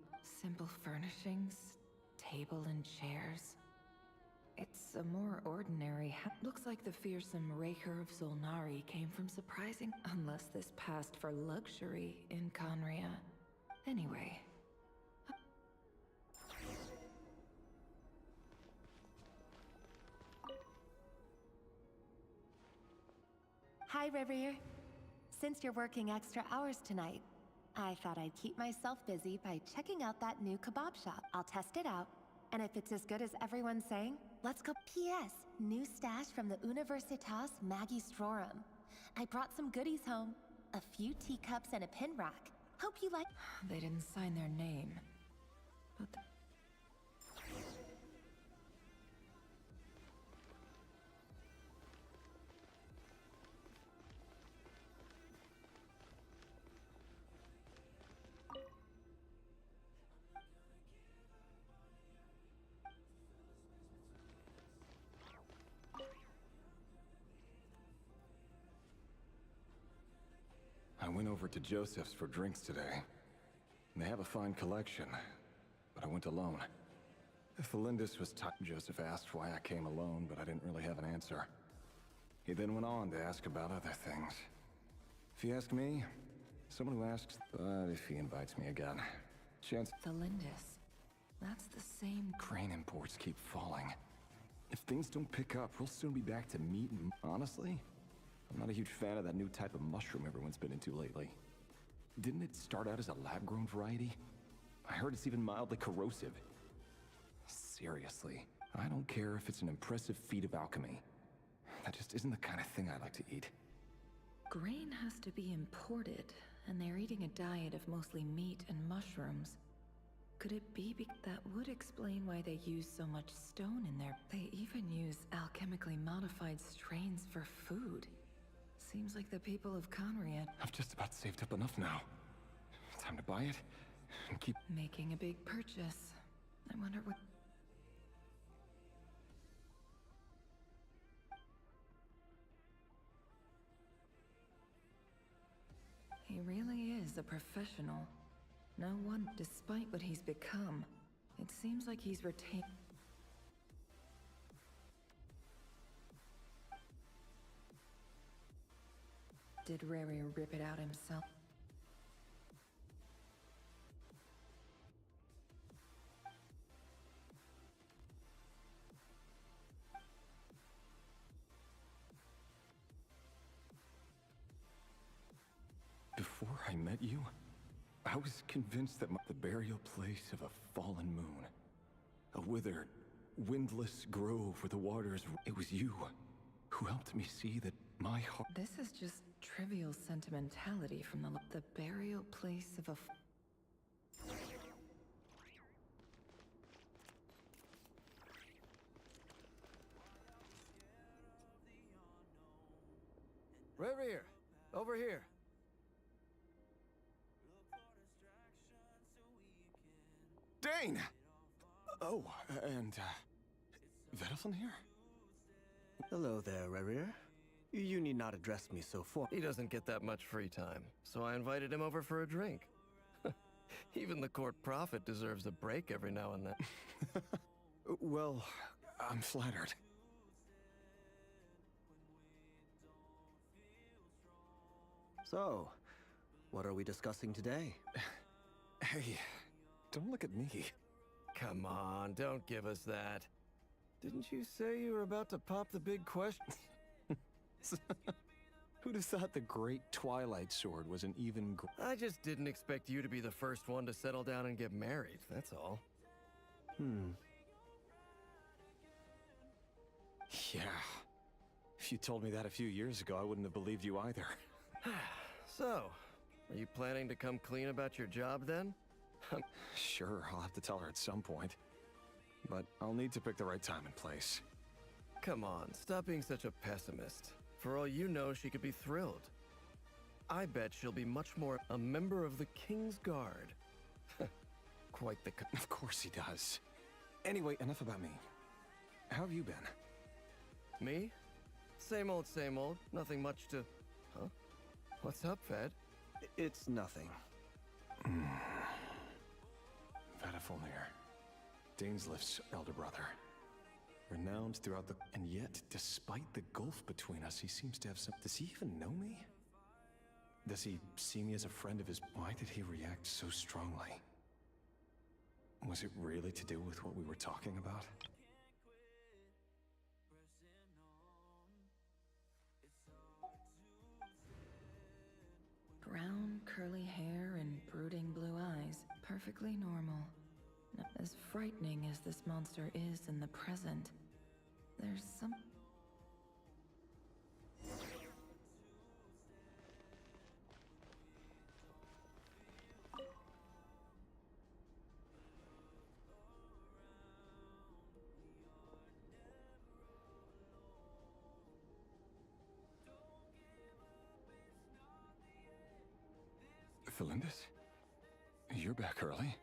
simple furnishings, table and chairs. It's a more ordinary looks like the fearsome Raker of Zolnari came from surprising, unless this passed for luxury in Conria. Anyway. Hi, Rivier. Since you're working extra hours tonight, I thought I'd keep myself busy by checking out that new kebab shop. I'll test it out, and if it's as good as everyone's saying, let's go. P.S. New stash from the Universitas Magistrorum. I brought some goodies home. A few teacups and a pin rack. Hope you like. They didn't sign their name. But I went over to Joseph's for drinks today. They have a fine collection, but I went alone. Felindus was Joseph asked why I came alone, but I didn't really have an answer. He then went on to ask about other things. If you ask me, someone who asks, but if he invites me again, chance... Felindus. That's the same... Grain imports keep falling. If things don't pick up, we'll soon be back to meat and... Honestly, I'm not a huge fan of that new type of mushroom everyone's been into lately. Didn't it start out as a lab-grown variety? I heard it's even mildly corrosive. Seriously, I don't care if it's an impressive feat of alchemy. That just isn't the kind of thing I like to eat. Grain has to be imported, and they're eating a diet of mostly meat and mushrooms. Could it be that would explain why they use so much stone in there? They even use alchemically modified strains for food. Seems like the people of Conria... I've just about saved up enough now. Time to buy it and keep... Making a big purchase. I wonder what... He really is a professional. No one, despite what he's become, it seems like he's retained... Did Rary rip it out himself? Before I met you, I was convinced that the burial place of a fallen moon. A withered, windless grove where the waters... It was you who helped me see that my heart... This is just trivial sentimentality from the burial place of a... Reverie, over here. Dane! Oh, and, Vedaflin here? Hello there, Rerir. You need not address me so He doesn't get that much free time, so I invited him over for a drink. Even the court prophet deserves a break every now and then. Well, I'm flattered. So, what are we discussing today? Hey, don't look at me. Come on, don't give us that. Didn't you say you were about to pop the big question? Who'd have thought the great Twilight Sword was an even... I just didn't expect you to be the first one to settle down and get married, that's all. Yeah. If you told me that a few years ago, I wouldn't have believed you either. So, are you planning to come clean about your job then? Sure, I'll have to tell her at some point. But I'll need to pick the right time and place. Come on, stop being such a pessimist. For all you know, she could be thrilled. I bet she'll be much more a member of the King's Guard. Quite the... Of course he does. Anyway, enough about me. How have you been? Me? Same old, same old. Nothing much to... Huh? What's up, Fed? It's nothing. Vedifulnir, Dainslift's elder brother. Renowned throughout the... And yet, despite the gulf between us, he seems to have some... Does he even know me? Does he see me as a friend of his... Why did he react so strongly? Was it really to do with what we were talking about? Brown, curly hair and brooding blue eyes. Perfectly normal. As frightening as this monster is in the present, there's some... Felindis? You're back early?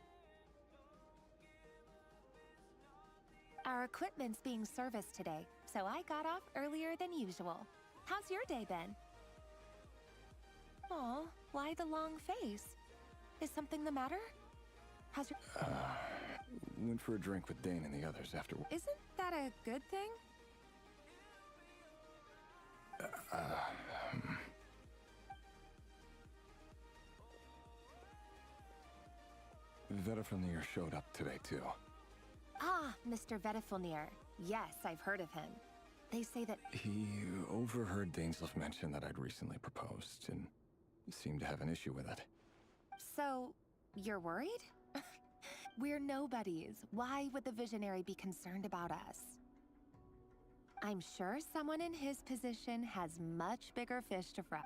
Our equipment's being serviced today, so I got off earlier than usual. How's your day been? Aw, why the long face? Is something the matter? How's your... Went for a drink with Dane and the others after... Isn't that a good thing? Vedifulnir showed up today, too. Ah, Mr. Vedifulnir. Yes, I've heard of him. They say that... He overheard Dainslift mention that I'd recently proposed, and seemed to have an issue with it. So, you're worried? We're nobodies. Why would the Visionary be concerned about us? I'm sure someone in his position has much bigger fish to fry.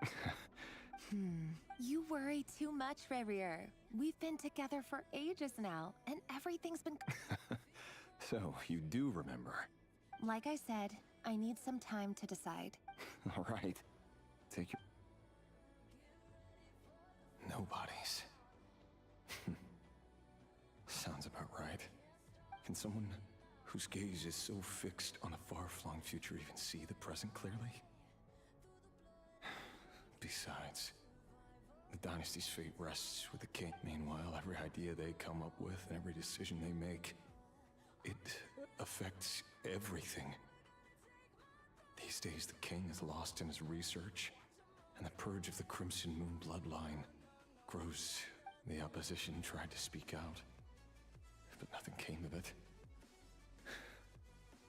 You worry too much, Rerir. We've been together for ages now, and everything's been... So, you do remember? Like I said, I need some time to decide. All right. Take your... Nobodies. Sounds about right. Can someone whose gaze is so fixed on a far-flung future even see the present clearly? Besides, the dynasty's fate rests with the king. Meanwhile, every idea they come up with and every decision they make, it affects everything. These days, the king is lost in his research, and the purge of the Crimson Moon bloodline grows. The opposition tried to speak out, but nothing came of it.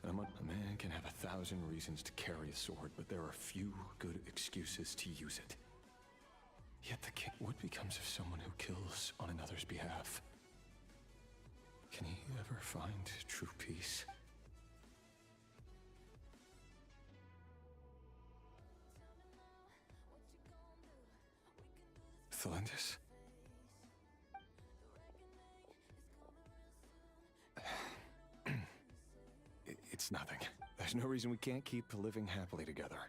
A man can have 1,000 reasons to carry a sword, but there are few good excuses to use it. Yet the king... What becomes of someone who kills on another's behalf? Can he ever find true peace? Felindis? It's nothing. There's no reason we can't keep living happily together,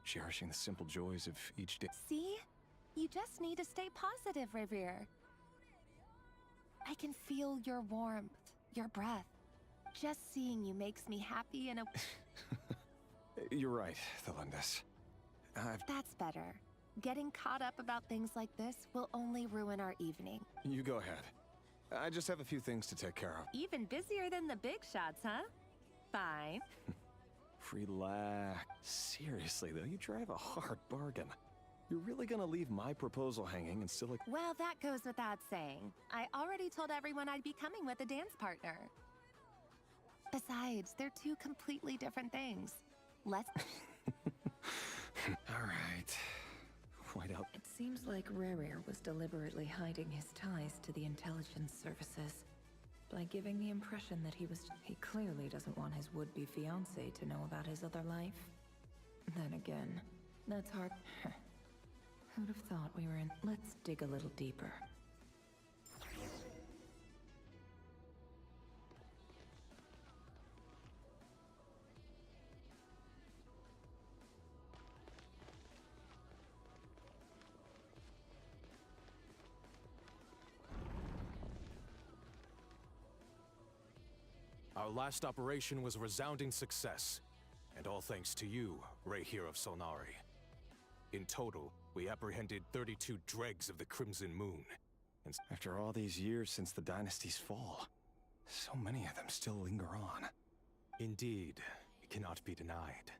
cherishing the simple joys of each day. See? You just need to stay positive, Rerir. I can feel your warmth, your breath. Just seeing you makes me happy in a... You're right, Felindis. That's better. Getting caught up about things like this will only ruin our evening. You go ahead. I just have a few things to take care of. Even busier than the big shots, huh? Fine. Relax. Seriously, though, you drive a hard bargain. You're really gonna leave my proposal hanging and still... Well, that goes without saying. I already told everyone I'd be coming with a dance partner. Besides, they're two completely different things. Let's... All right. White out. It seems like Rerir was deliberately hiding his ties to the intelligence services. By giving the impression that he clearly doesn't want his would-be fiancé to know about his other life. Then again, that's hard. Who'd have thought we were in... Let's dig a little deeper. Our last operation was a resounding success, and all thanks to you, Rayhir of Solnari. In total, We apprehended 32 dregs of the Crimson Moon. And After all these years since the dynasty's fall, so many of them still linger on. indeed, it cannot be denied.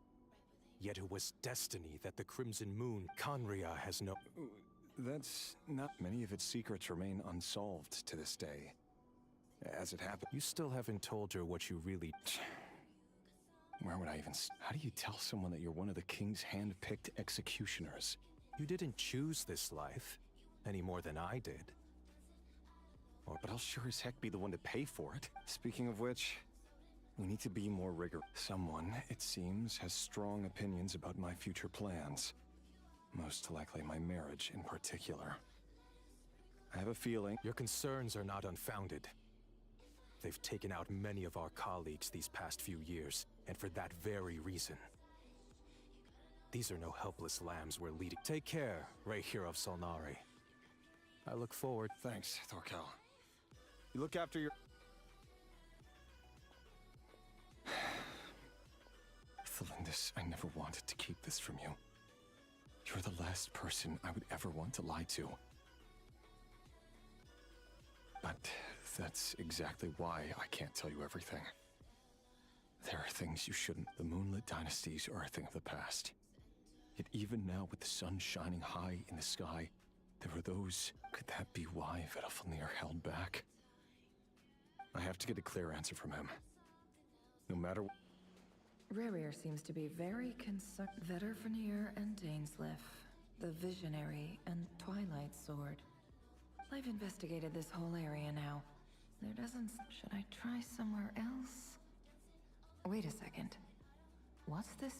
Yet it was destiny that the Crimson Moon, Conria, has no... That's not... Many of its secrets remain unsolved to this day. As it happened... You still haven't told her what you really... Where would I even... How do you tell someone that you're one of the king's hand-picked executioners? You didn't choose this life, any more than I did. But I'll sure as heck be the one to pay for it. Speaking of which, we need to be more rigorous. Someone, it seems, has strong opinions about my future plans. Most likely my marriage in particular. I have a feeling... Your concerns are not unfounded. They've taken out many of our colleagues these past few years, and for that very reason. These are no helpless lambs we're leading. Take care, Rayhir of Solnari. I look forward... Thanks, Thorkel. You look after your... Felindus, I never wanted to keep this from you. You're the last person I would ever want to lie to. But that's exactly why I can't tell you everything. There are things you shouldn't. The Moonlit Dynasties are a thing of the past. Yet even now, with the sun shining high in the sky, there are those... Could that be why Vedalfnir held back? I have to get a clear answer from him. No matter... Rerir seems to be very concerned. Vedalfnir and Dainsleif, the Visionary and Twilight Sword. I've investigated this whole area now. There doesn't... Should I try somewhere else? Wait a second. What's this?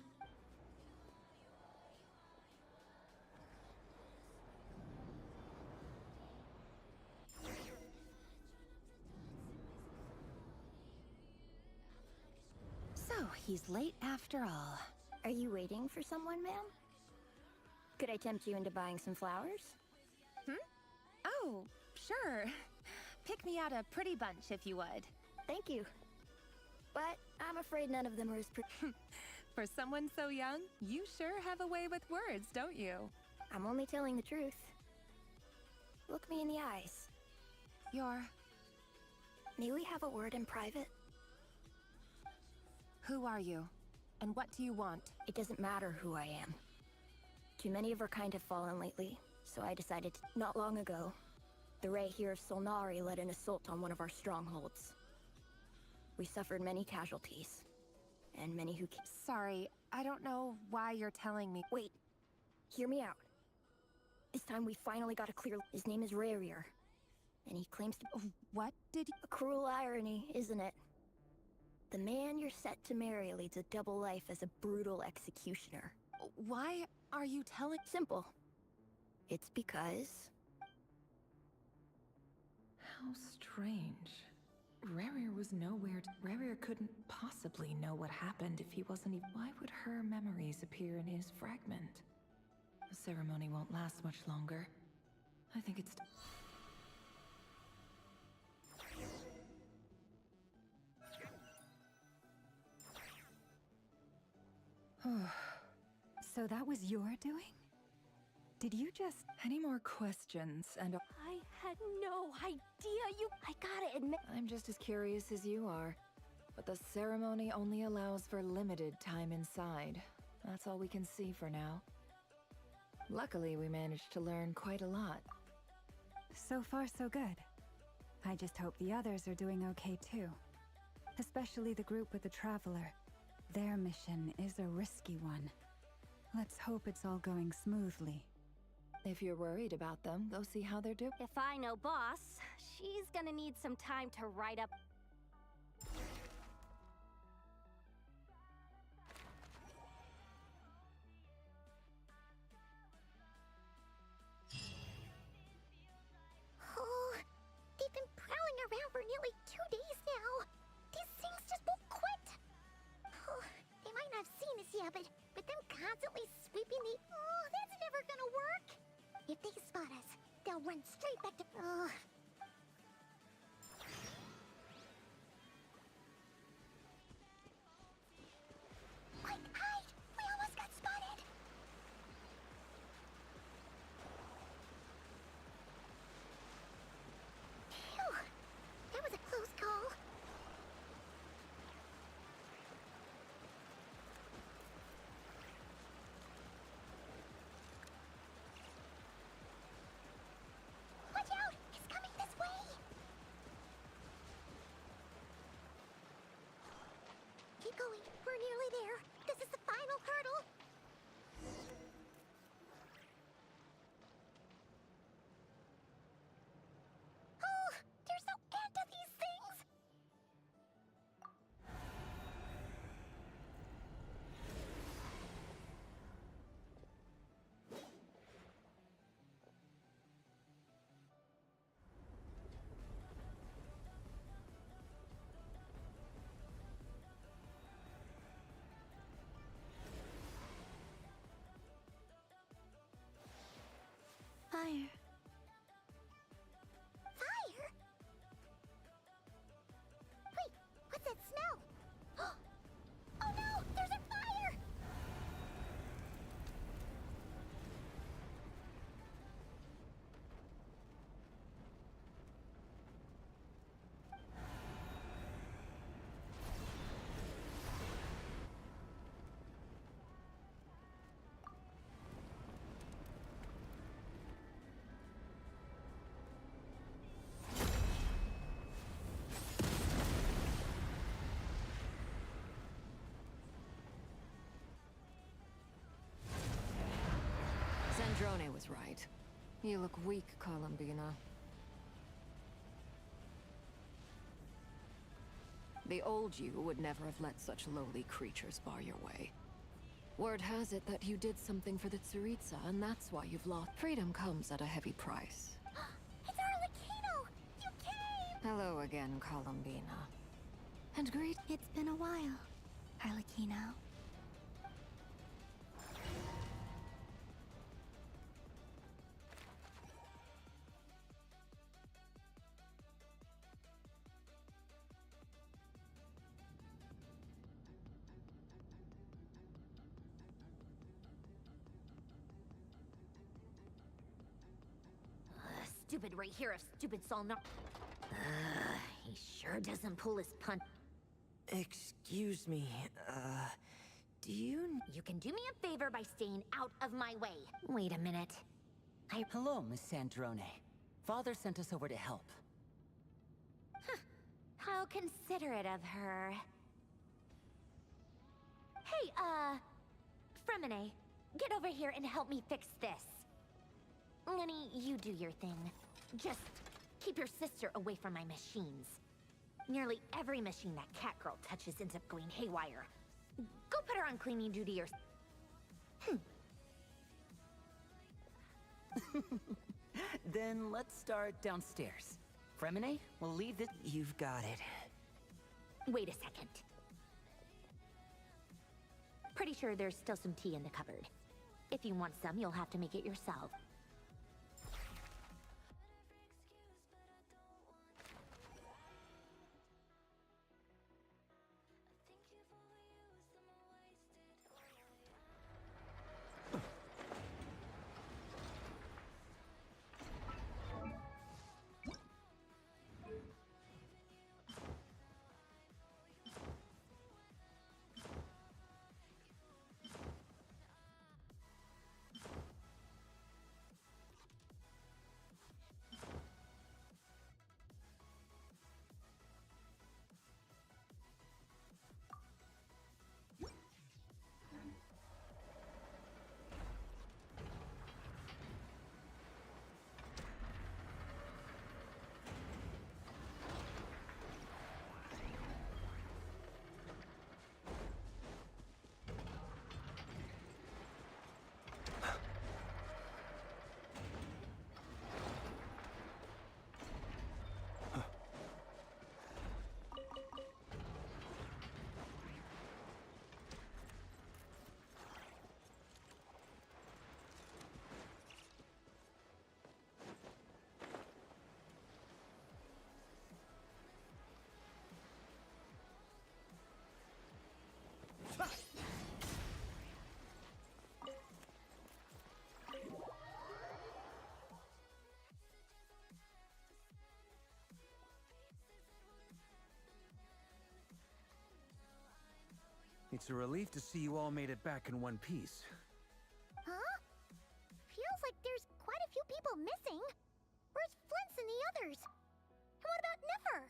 So, he's late after all. Are you waiting for someone, ma'am? Could I tempt you into buying some flowers? Oh, sure. Pick me out a pretty bunch if you would. Thank you. But I'm afraid none of them are as pretty. For someone so young, you sure have a way with words, don't you? I'm only telling the truth. Look me in the eyes. May we have a word in private? Who are you? And what do you want? It doesn't matter who I am. Too many of our kind have fallen lately, so I decided to... Not long ago, the Rayhir of Solnari led an assault on one of our strongholds. We suffered many casualties, and many who... Sorry, I don't know why you're telling me. Wait, hear me out. This time we finally got a clear... His name is Rayhir, and he claims to... What did... A cruel irony, isn't it? The man you're set to marry leads a double life as a brutal executioner. Why are you telling... Simple. It's because... How strange. Rerir was nowhere to... Rerir couldn't possibly know what happened if he wasn't even... Why would her memories appear in his fragment? The ceremony won't last much longer. I think it's... So that was your doing? Did you just... Any more questions and... I had no idea you... I gotta admit... I'm just as curious as you are. But the ceremony only allows for limited time inside. That's all we can see for now. Luckily, we managed to learn quite a lot. So far, so good. I just hope the others are doing okay too. Especially the group with the Traveler. Their mission is a risky one. Let's hope it's all going smoothly. If you're worried about them, go see how they're doing. If I know Boss, she's gonna need some time to write up... Oh, they've been prowling around for nearly 2 days now. These things just won't quit. Oh, they might not have seen us yet, but them constantly sweeping the... Oh, that's never gonna work. If they spot us, they'll run straight back to... Oh. Sandrone was right. You look weak, Columbina. The old you would never have let such lowly creatures bar your way. Word has it that you did something for the Tsaritsa, and that's why you've lost. Freedom comes at a heavy price. It's Arlecchino! You came! Hello again, Columbina. And greet. It's been a while, Arlecchino. Stupid right here if stupid Solnar. He sure doesn't pull his punch. Excuse me, do you... You can do me a favor by staying out of my way. Wait a minute. Hello, Miss Sandrone. Father sent us over to help. Huh. How considerate of her. Hey, Fremine, get over here and help me fix this. Lenny, you do your thing. Just keep your sister away from my machines. Nearly every machine that Catgirl touches ends up going haywire. Go put her on cleaning duty or... Then let's start downstairs. Fremine, we'll leave this... You've got it. Wait a second. Pretty sure there's still some tea in the cupboard. If you want some, you'll have to make it yourself. It's a relief to see you all made it back in one piece. Huh? Feels like there's quite a few people missing. Where's Flint's and the others? And what about Niffer?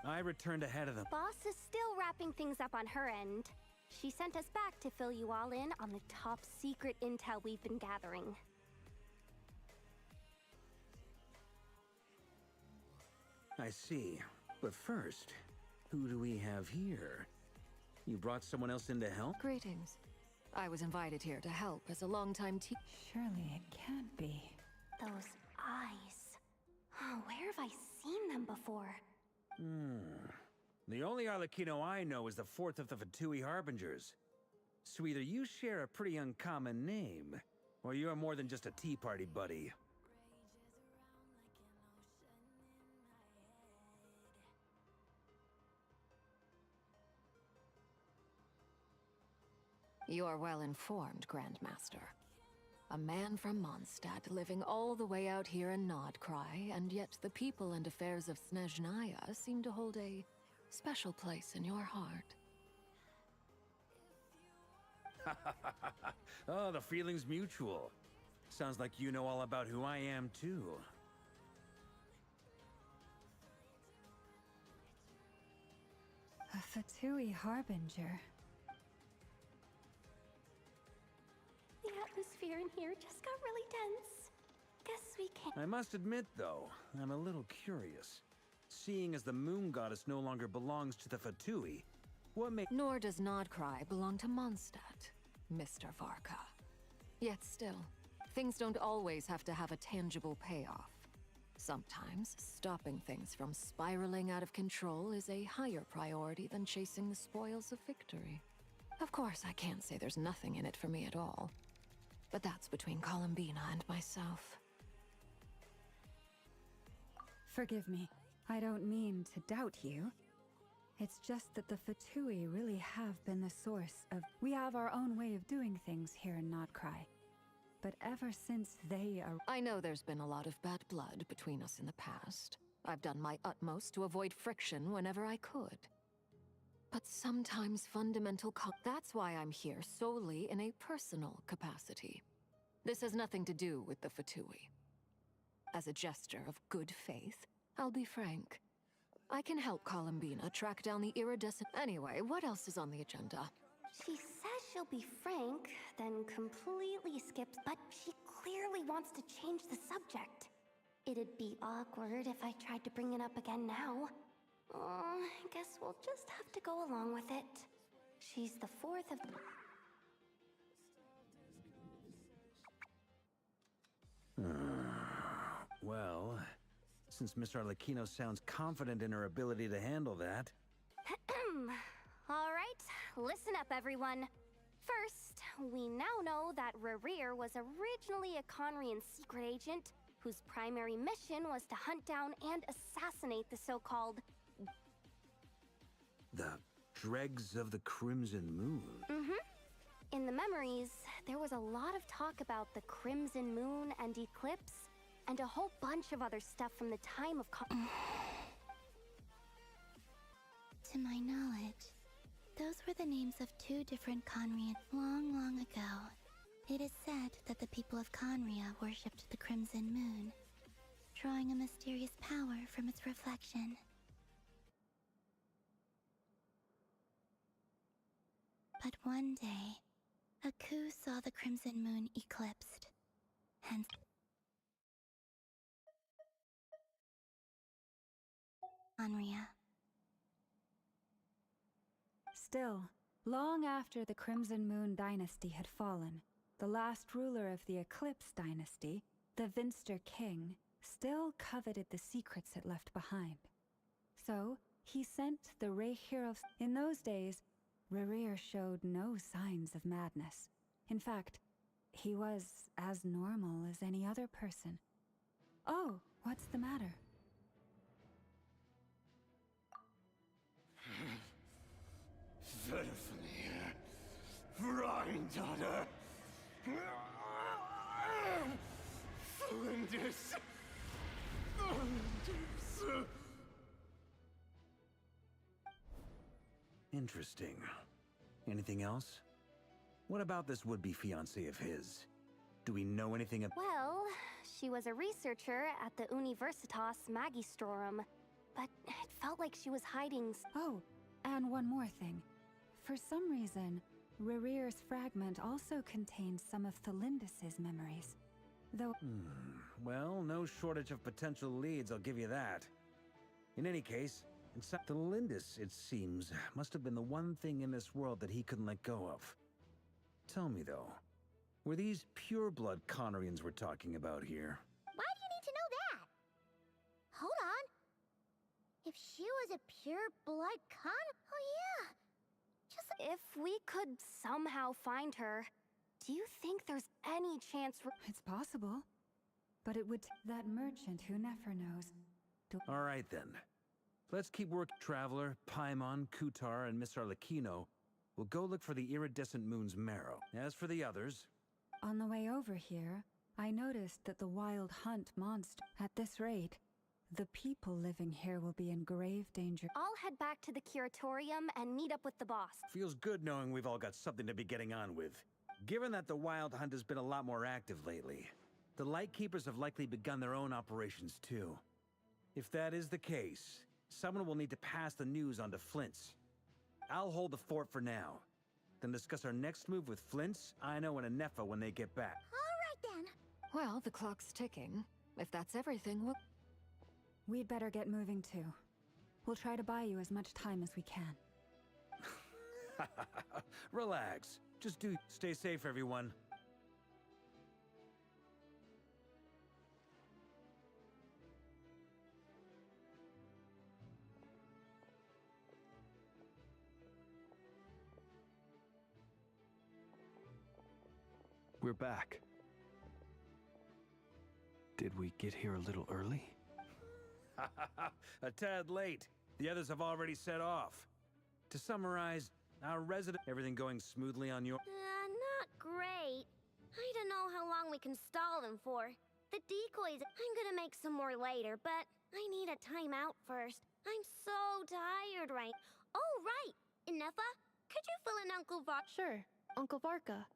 I returned ahead of them. Boss is still wrapping things up on her end. She sent us back to fill you all in on the top secret intel we've been gathering. I see. But first, who do we have here? You brought someone else in to help? Greetings. I was invited here to help as a longtime teacher. Surely it can't be. Those eyes. Oh, where have I seen them before? The only Arlecchino I know is the fourth of the Fatui Harbingers. So either you share a pretty uncommon name, or you're more than just a tea party buddy. You are well informed, Grandmaster. A man from Mondstadt living all the way out here in Nodcry, and yet the people and affairs of Snezhnaya seem to hold a special place in your heart. Oh, the feeling's mutual. Sounds like you know all about who I am, too. A Fatui Harbinger. The atmosphere in here just got really tense. Guess we can't. I must admit, though, I'm a little curious. Seeing as the moon goddess no longer belongs to the Fatui, what makes— Nor does Nodcry belong to Mondstadt, Mr. Varka. Yet still, things don't always have to have a tangible payoff. Sometimes, stopping things from spiraling out of control is a higher priority than chasing the spoils of victory. Of course, I can't say there's nothing in it for me at all. But that's between Columbina and myself. Forgive me. I don't mean to doubt you. It's just that the Fatui really have been the source of— We have our own way of doing things here in Nodcry. But ever since they are— I know there's been a lot of bad blood between us in the past. I've done my utmost to avoid friction whenever I could. But sometimes fundamental that's why I'm here solely in a personal capacity. This has nothing to do with the Fatui. As a gesture of good faith, I'll be frank. I can help Columbina track down the iridescent— Anyway, what else is on the agenda? She says she'll be frank, then completely skips, but she clearly wants to change the subject. It'd be awkward if I tried to bring it up again now. I guess we'll just have to go along with it. She's the fourth of— Well, since Miss Arlecchino sounds confident in her ability to handle that— All right, listen up, everyone. First, we now know that Rerir was originally a Conrian secret agent whose primary mission was to hunt down and assassinate the so-called— the dregs of the Crimson Moon. In the memories, there was a lot of talk about the Crimson Moon and Eclipse, and a whole bunch of other stuff from the time of To my knowledge, those were the names of two different Conrian. Long, long ago, it is said that the people of Conria worshipped the Crimson Moon, drawing a mysterious power from its reflection. But one day, a coup saw the Crimson Moon eclipsed, hence Conria. Still, long after the Crimson Moon dynasty had fallen, the last ruler of the Eclipse dynasty, the Vinster King, still coveted the secrets it left behind. So, he sent the Reikir of— In those days, Rerir showed no signs of madness. In fact, he was as normal as any other person. Oh, what's the matter? Verfnir, Freindaughter, Flinders. Interesting. Anything else? What about this would-be fiancé of his? Do we know anything about— Well, she was a researcher at the Universitas Magistrorum, but it felt like she was hiding. Oh, and one more thing. For some reason, Rerear's fragment also contains some of Thelindis' memories. Though... Well, no shortage of potential leads, I'll give you that. In any case, inside Thelindis, it seems, must have been the one thing in this world that he couldn't let go of. Tell me, though, were these pure-blood Connorians we're talking about here? Why do you need to know that? Hold on. If she was a pure-blood oh yeah. If we could somehow find her, do you think there's any chance... It's possible. But it would... That merchant who never knows. All right, then. Let's keep working. Traveler, Paimon, Kutar, and Miss Arlecchino will go look for the iridescent moon's marrow. As for the others... On the way over here, I noticed that the Wild Hunt monster... At this rate, the people living here will be in grave danger. I'll head back to the curatorium and meet up with the boss. Feels good knowing we've all got something to be getting on with. Given that the Wild Hunt has been a lot more active lately, the Lightkeepers have likely begun their own operations too. If that is the case, someone will need to pass the news on to Flint's. I'll hold the fort for now, then discuss our next move with Flint's, Ino, and Anefa when they get back. All right then. Well, the clock's ticking. If that's everything, We'd better get moving too. We'll try to buy you as much time as we can. Relax. Just stay safe, everyone. We're back. Did we get here a little early? A tad late. The others have already set off. To summarize, our resident... Everything going smoothly on your... Not great. I don't know how long we can stall them for. The decoys... I'm gonna make some more later, but I need a timeout first. I'm so tired right... Oh, right! Anefa, could you fill in Uncle Varka? Sure, Uncle Varka.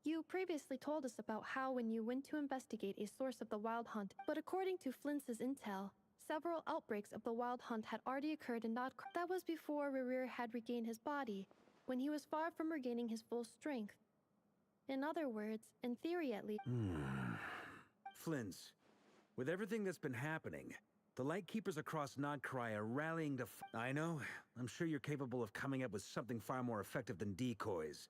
You previously told us about how when you went to investigate a source of the Wild Hunt, but according to Flint's intel, several outbreaks of the Wild Hunt had already occurred in Notcroft. That was before Rerear had regained his body, when he was far from regaining his full strength. In other words, in theory at least... Flint's, with everything that's been happening, the Lightkeepers across Nodcry are rallying to... I know, I'm sure you're capable of coming up with something far more effective than decoys.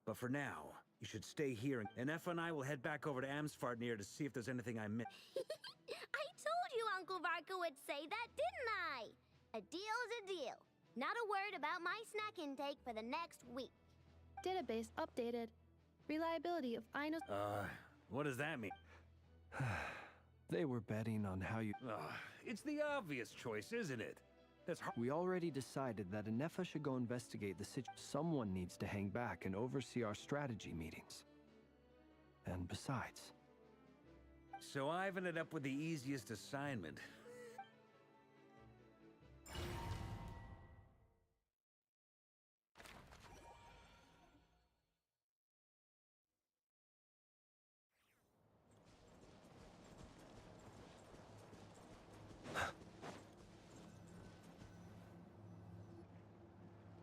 But for now, you should stay here, and Anefa and I will head back over to Amsfartnir to see if there's anything I missed. I told you Uncle Varka would say that, didn't I? A deal is a deal. Not a word about my snack intake for the next week. Database updated. Reliability of Ino's... What does that mean? They were betting on how you... It's the obvious choice, isn't it? That's hard. We already decided that Anefa should go investigate the situation. Someone needs to hang back and oversee our strategy meetings. And besides... So I've ended up with the easiest assignment.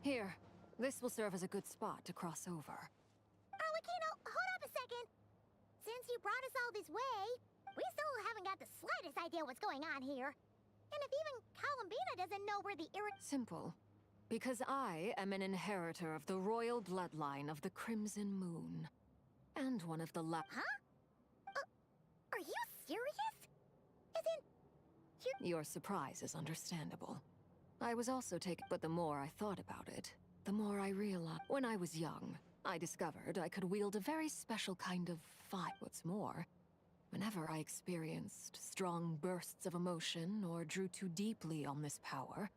Here, this will serve as a good spot to cross over. Arlecchino, hold up a second. Since you brought us all this way, we still haven't got the slightest idea what's going on here. And if even Columbina doesn't know where the Simple. Because I am an inheritor of the royal bloodline of the Crimson Moon. And one of the Huh? Are you serious? As in... Your surprise is understandable. I was also taken, but the more I thought about it, the more I realized. When I was young, I discovered I could wield a very special kind of fire. What's more, whenever I experienced strong bursts of emotion or drew too deeply on this power...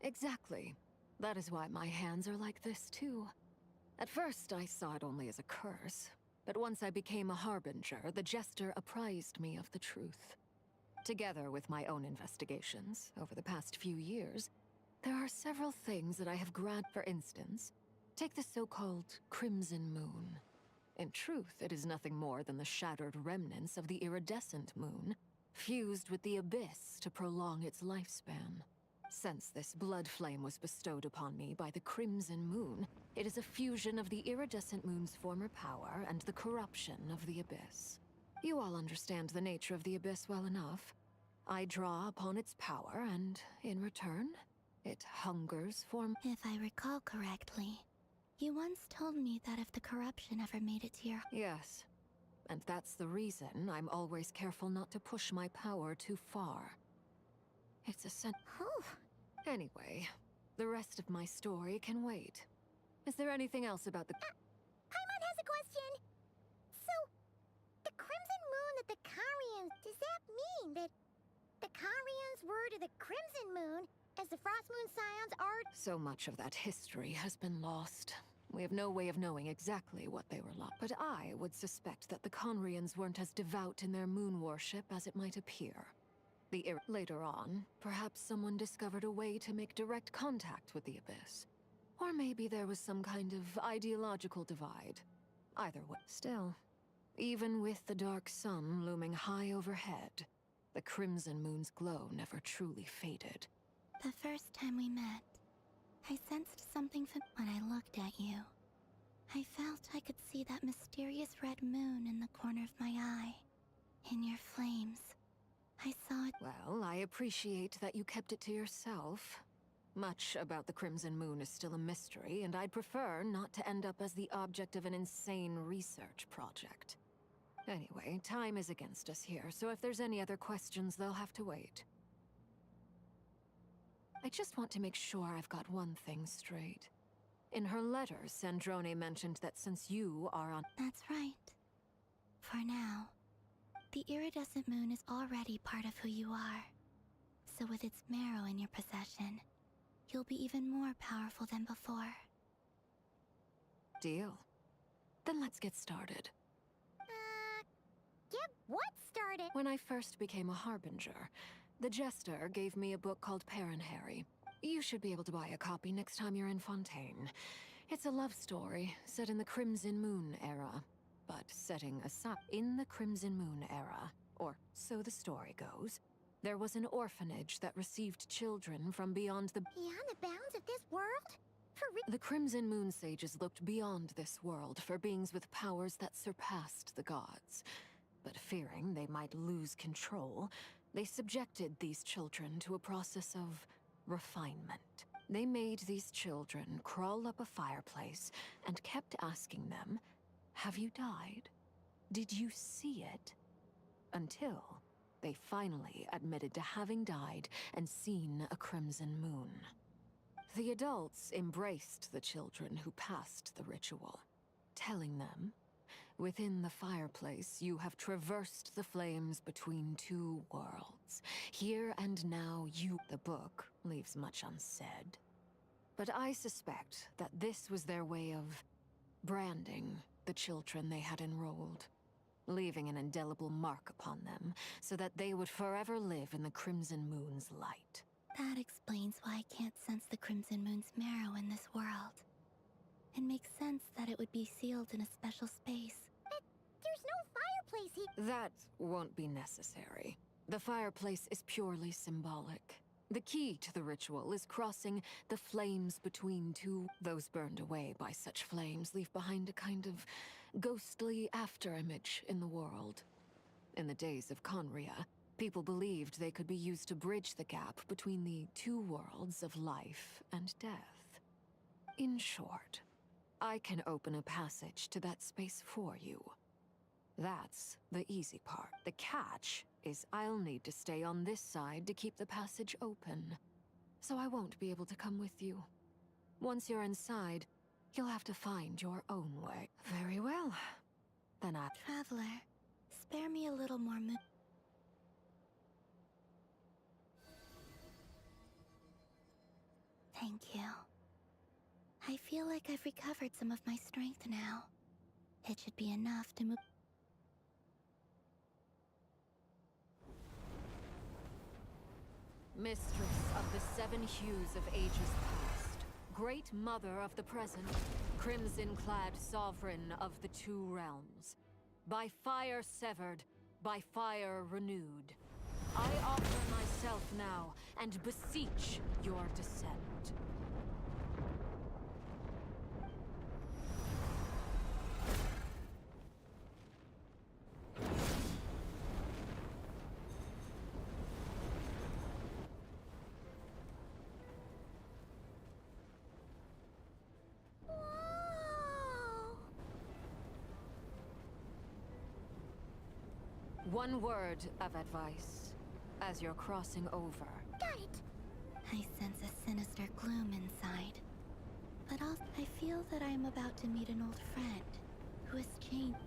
Exactly. That is why my hands are like this too. At first, I saw it only as a curse, but once I became a harbinger, the jester apprised me of the truth. Together with my own investigations, over the past few years, there are several things that I have granted. For instance, take the so-called Crimson Moon. In truth, it is nothing more than the shattered remnants of the iridescent moon, fused with the abyss to prolong its lifespan. Since this blood flame was bestowed upon me by the Crimson Moon, it is a fusion of the iridescent moon's former power and the corruption of the Abyss. You all understand the nature of the Abyss well enough. I draw upon its power, and in return, it hungers for m- If I recall correctly, you once told me that if the corruption ever made it to your... Yes. And that's the reason I'm always careful not to push my power too far. It's a sen- Anyway, the rest of my story can wait. Is there anything else about the... Paimon has a question. So, the Crimson Moon that the Karians... Does that mean that the Karians were to the Crimson Moon as the Frost Moon Scions are... So much of that history has been lost. We have no way of knowing exactly what they were like. But I would suspect that the Conrians weren't as devout in their moon worship as it might appear. Later on, perhaps someone discovered a way to make direct contact with the Abyss. Or maybe there was some kind of ideological divide. Either way. Still, even with the dark sun looming high overhead, the Crimson Moon's glow never truly faded. The first time we met, I sensed something when I looked at you. I felt I could see that mysterious red moon in the corner of my eye. In your flames. I saw it. Well, I appreciate that you kept it to yourself. Much about the Crimson Moon is still a mystery, and I'd prefer not to end up as the object of an insane research project. Anyway, time is against us here, so if there's any other questions, they'll have to wait. I just want to make sure I've got one thing straight. In her letters, Sandrone mentioned that since you are on... That's right. For now, the iridescent moon is already part of who you are. So with its marrow in your possession, you'll be even more powerful than before. Deal. Then let's get started. Get what started? When I first became a Harbinger, the Jester gave me a book called Harry. You should be able to buy a copy next time you're in Fontaine. It's a love story set in the Crimson Moon era. But setting aside, in the Crimson Moon era, or so the story goes, there was an orphanage that received children from beyond the... Beyond the bounds of this world? The Crimson Moon Sages looked beyond this world for beings with powers that surpassed the gods. But fearing they might lose control, they subjected these children to a process of refinement. They made these children crawl up a fireplace and kept asking them, "Have you died? Did you see it?" Until they finally admitted to having died and seen a crimson moon. The adults embraced the children who passed the ritual, telling them, "Within the fireplace, you have traversed the flames between two worlds. Here and now, you..." The book leaves much unsaid. But I suspect that this was their way of branding the children they had enrolled, leaving an indelible mark upon them so that they would forever live in the Crimson Moon's light. That explains why I can't sense the Crimson Moon's marrow in this world. It makes sense that it would be sealed in a special space. But there's no fireplace here. That won't be necessary. The fireplace is purely symbolic. The key to the ritual is crossing the flames between two. Those burned away by such flames leave behind a kind of ghostly afterimage in the world. In the days of Conria, people believed they could be used to bridge the gap between the two worlds of life and death. In short, I can open a passage to that space for you. That's the easy part. The catch is I'll need to stay on this side to keep the passage open. So I won't be able to come with you. Once you're inside, you'll have to find your own way. Very well. Then I... Traveler, spare me a little more moon. Thank you. I feel like I've recovered some of my strength now. It should be enough to move... Mistress of the seven hues of ages past, great mother of the present, crimson-clad sovereign of the two realms, by fire severed, by fire renewed, I offer myself yourself now and beseech your descent. One word of advice as you're crossing over. Got it. I sense a sinister gloom inside. But also, I feel that I am about to meet an old friend who has changed.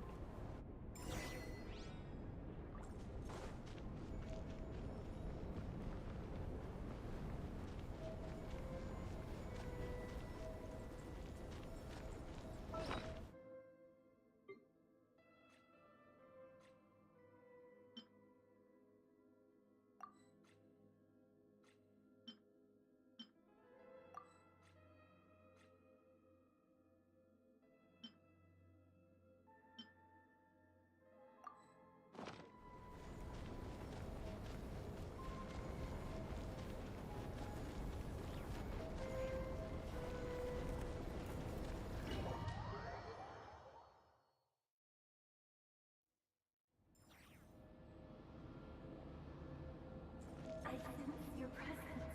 I sense your presence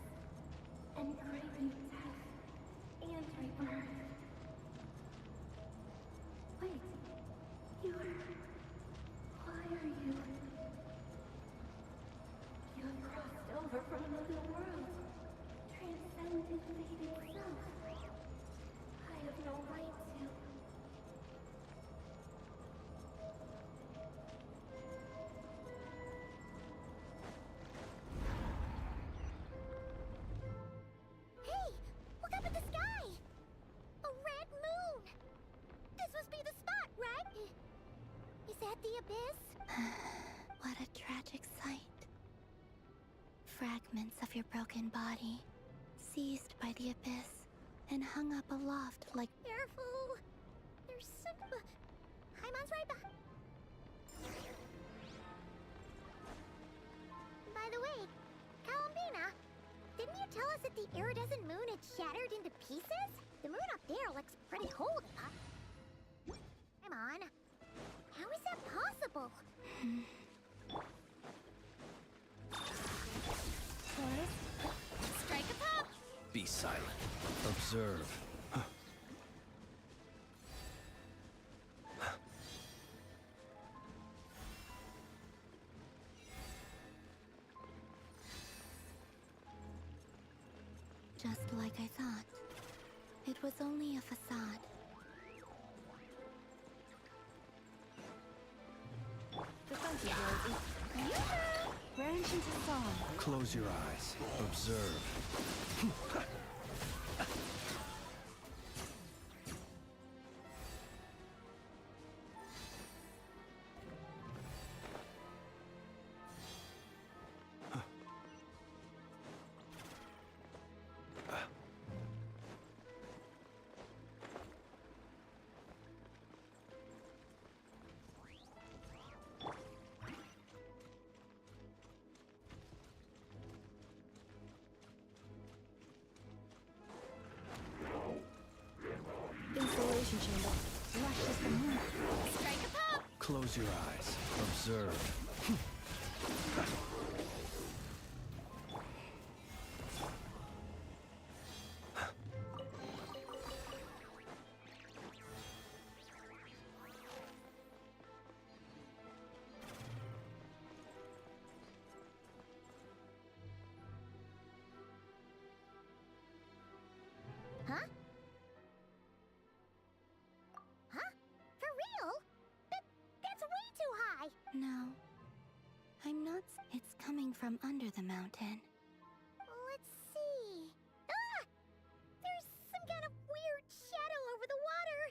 and craving death and rebirth. Wait, why are you? You have crossed over from another world, transcended fate itself. I have no right to. Hey, look up at the sky! A red moon! This must be the spot, right? Is that the abyss? What a tragic sight. Fragments of your broken body, seized by the abyss, and hung up aloft like... Careful! There's some... Paimon's right behind... By the way, Columbina, didn't you tell us that the iridescent moon had shattered into pieces? The moon up there looks pretty holy, huh? Paimon, how is that possible? Strike a pop! Be silent. Observe. Just like I thought. It was only a facade. The funky boy is... Branch into song. Close your eyes. Observe. Insulation chamber. Lush as the moon. Strike a pop! Close your eyes. Observe. Huh? Huh? For real? That's way too high! No. I'm not... It's coming from under the mountain. Let's see... Ah! There's some kind of weird shadow over the water!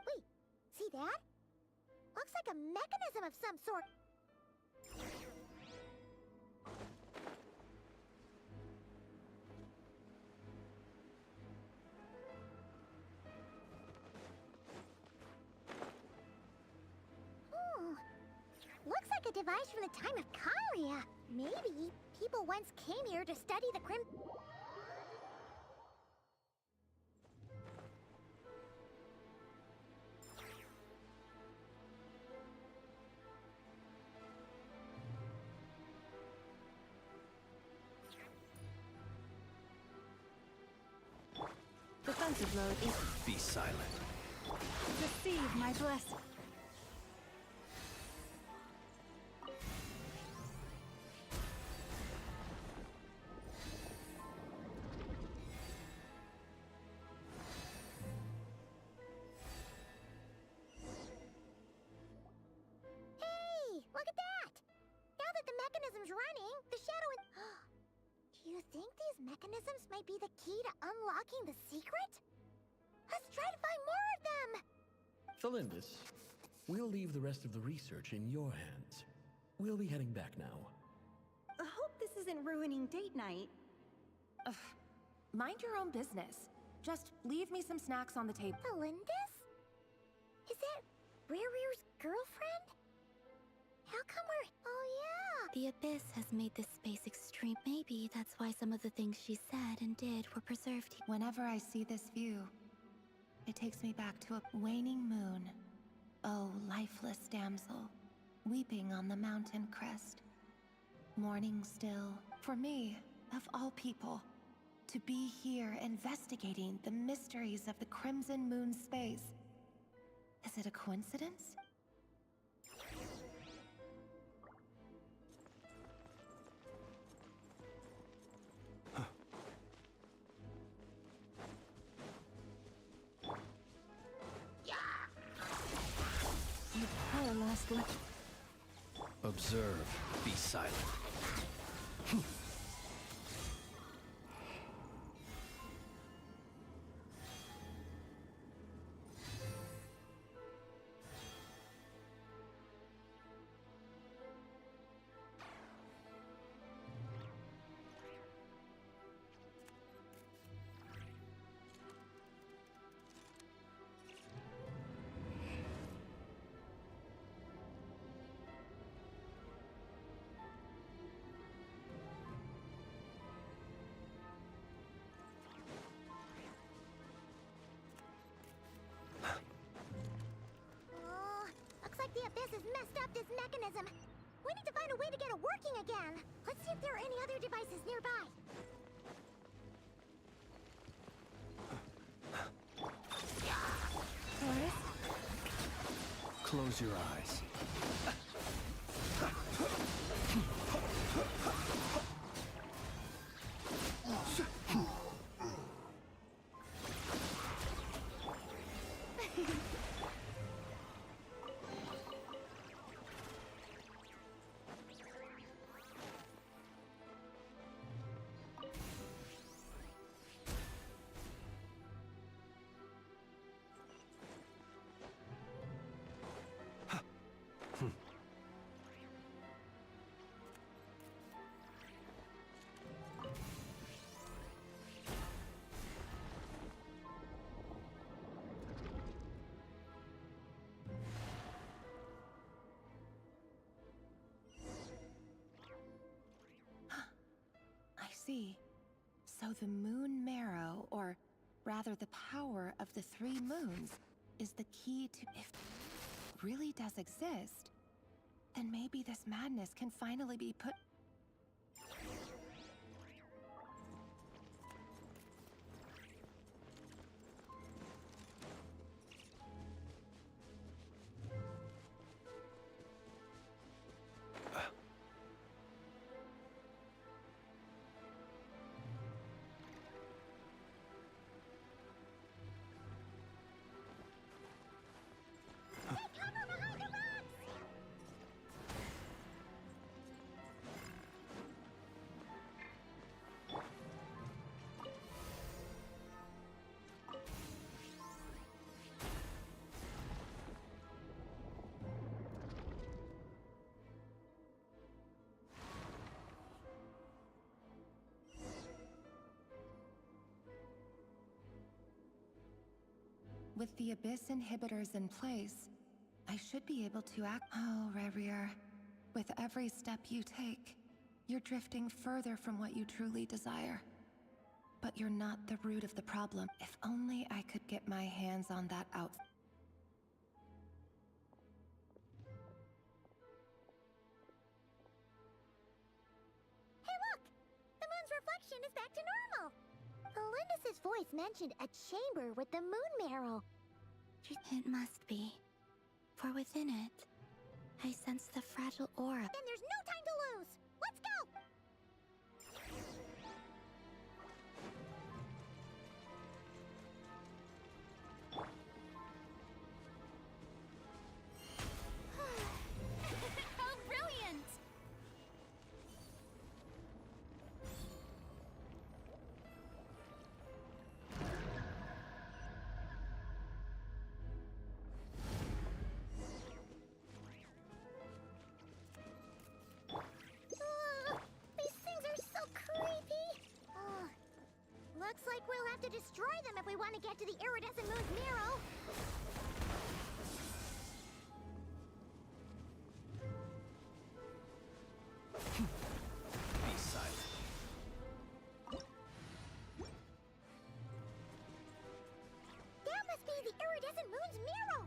Wait, see that? Looks like a mechanism of some sort. Looks like a device from the time of Kalia. Maybe people once came here to study the Crim... Defensive mode is... Be silent. Receive my blessing. Hey, look at that! Now that the mechanism's running, the shadow and... Do you think these mechanisms might be the key to unlocking the secret? Let's try to find more of them! Felindis, we'll leave the rest of the research in your hands. We'll be heading back now. I hope this isn't ruining date night. Ugh. Mind your own business. Just leave me some snacks on the table. Felindis? Is that Rear's girlfriend? How come we're... Oh, yeah! The Abyss has made this space extreme. Maybe that's why some of the things she said and did were preserved. Whenever I see this view, it takes me back to a waning moon. Oh, lifeless damsel, weeping on the mountain crest. Mourning still, for me, of all people, to be here investigating the mysteries of the Crimson Moon space. Is it a coincidence? Our last lecture. Observe. Be silent. The Abyss has messed up this mechanism. We need to find a way to get it working again. Let's see if there are any other devices nearby. Doris? Close your eyes. So the moon marrow, or rather the power of the 3 moons, is the key to... If it really does exist, then maybe this madness can finally be put... With the Abyss inhibitors in place, I should be able to act... Oh, Revier. With every step you take, you're You're drifting further from what you truly desire. But you're not the root of the problem. If only I could get my hands on that outfit. Hey look! The moon's reflection is back to normal! Felindus's voice mentioned a chamber with the moon marrow. It must be. For within it, I sense the fragile aura. Then there's no time to lose! Let's go! How brilliant! These things are so creepy! Looks like we'll have to destroy them if we want to get to the iridescent moon's marrow. Be silent. That must be the iridescent moon's marrow!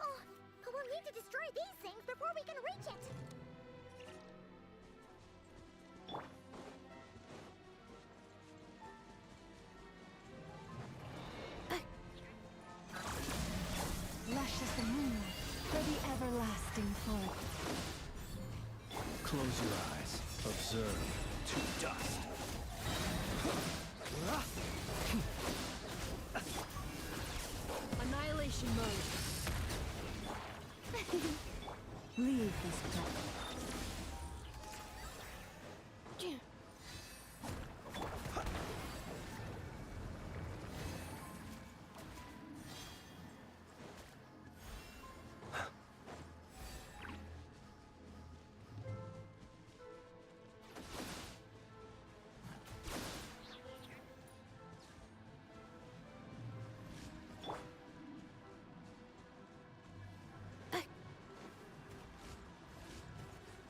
Oh, but we'll need to destroy these things before we can reach it! Lush as the moonlight for the everlasting forest. Close your eyes. Observe to dust. Annihilation mode. Leave this place.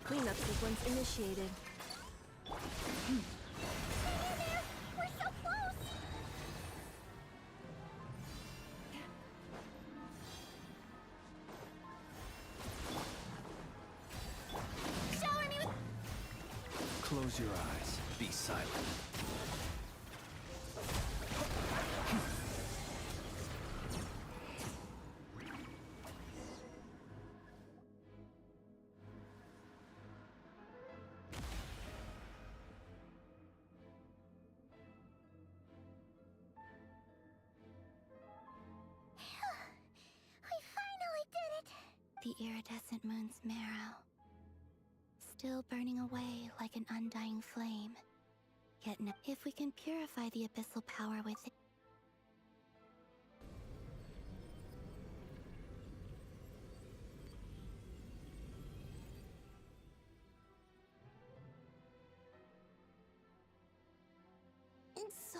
Cleanup sequence initiated. We're so close! Shower me with... Close your eyes. Be silent. We finally did it! The iridescent moon's marrow. Still burning away like an undying flame. Yet if we can purify the abyssal power with it... And so...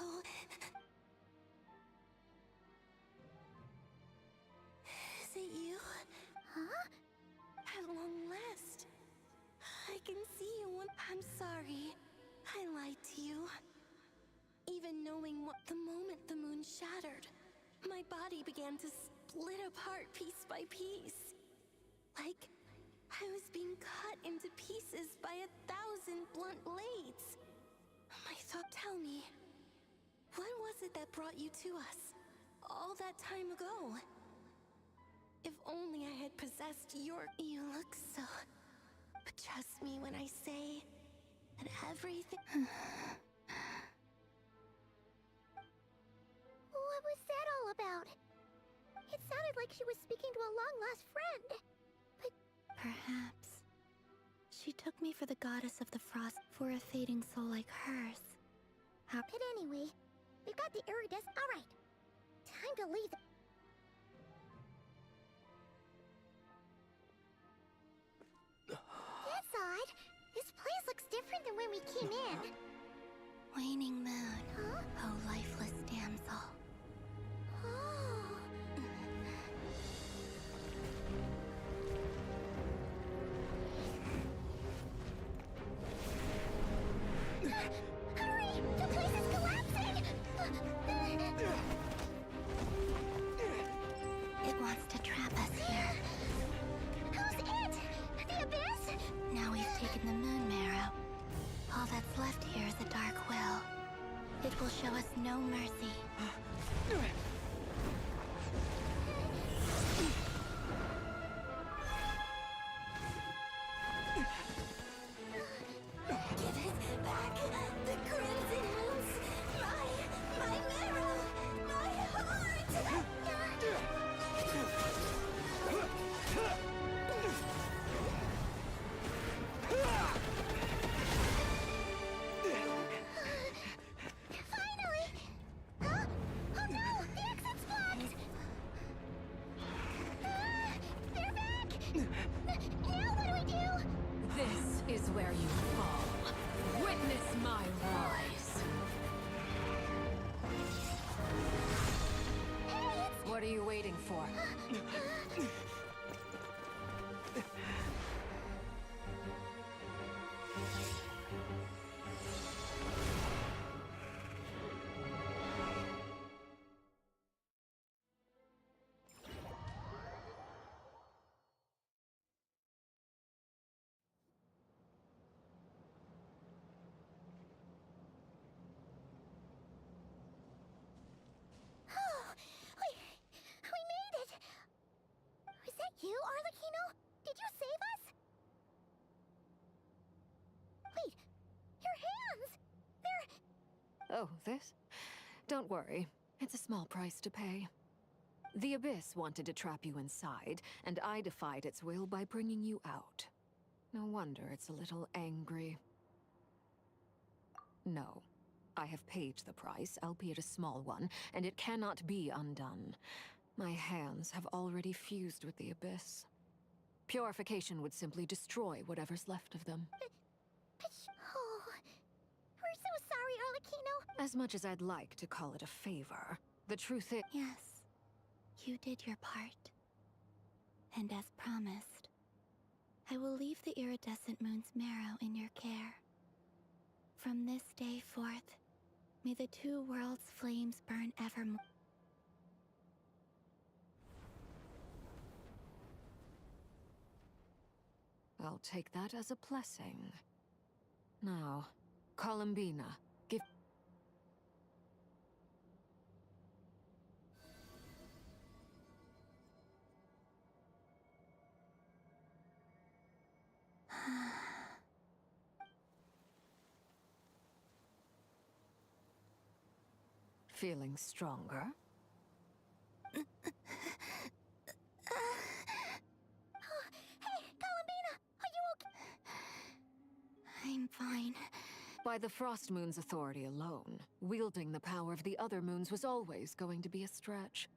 Is it you? Huh? At long last. I can see you when I'm sorry. I lied to you. Even knowing what the moment the moon shattered, my body began to split apart piece by piece. Like I was being cut into pieces by 1,000 blunt blades. My thought, tell me, what was it that brought you to us all that time ago? If only I had possessed your... You look so... But trust me when I say that everything... What was that all about? It sounded like she was speaking to a long-lost friend. But... Perhaps. She took me for the goddess of the frost, for a fading soul like hers. But anyway, we've got the iridescent... Alright. Time to leave. That's odd. This place looks different than when we came in. Waning moon. Huh? Oh, lifeless damsel. Oh. It will show us no mercy. Give it back, the crimson moons, my marrow, my heart. Finally! Huh? Oh no! The exit's blocked! Ah, they're back! Now what do we do? This is where you fall. Witness my rise. What are you waiting for? We made it! Was that you, Arlecchino? Did you save us? Wait, your hands! They're... Oh, this? Don't worry. It's a small price to pay. The Abyss wanted to trap you inside, and I defied its will by bringing you out. No wonder it's a little angry. No. I have paid the price, albeit a small one, and it cannot be undone. My hands have already fused with the Abyss. Purification would simply destroy whatever's left of them. Oh, we're so sorry, Arlecchino. As much as I'd like to call it a favor, the truth is... Yes, you did your part. And as promised, I will leave the iridescent moon's marrow in your care. From this day forth, may the two worlds' flames burn evermore. I'll take that as a blessing. Now, Columbina, give... Feeling stronger? Hey, Columbina! Are you okay? I'm fine. By the Frost Moon's authority alone, wielding the power of the other moons was always going to be a stretch.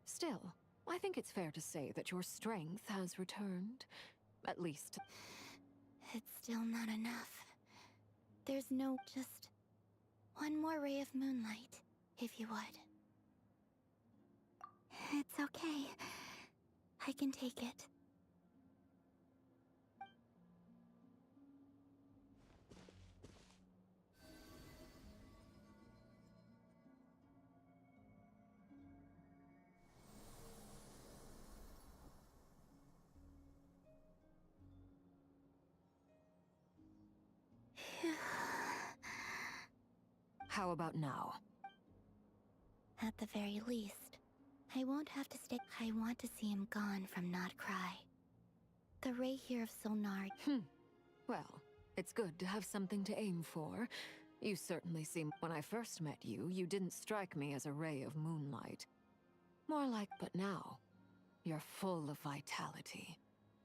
Still, I think it's fair to say that your strength has returned. At least... It's still not enough. There's no... just... one more ray of moonlight, if you would. It's okay. I can take it. How about now? At the very least, I won't have to stay. I want to see him gone from Not Cry. The ray here of Solnari. Well, it's good to have something to aim for. You certainly seem... When I first met you, you didn't strike me as a ray of moonlight. More like... But now, you're full of vitality.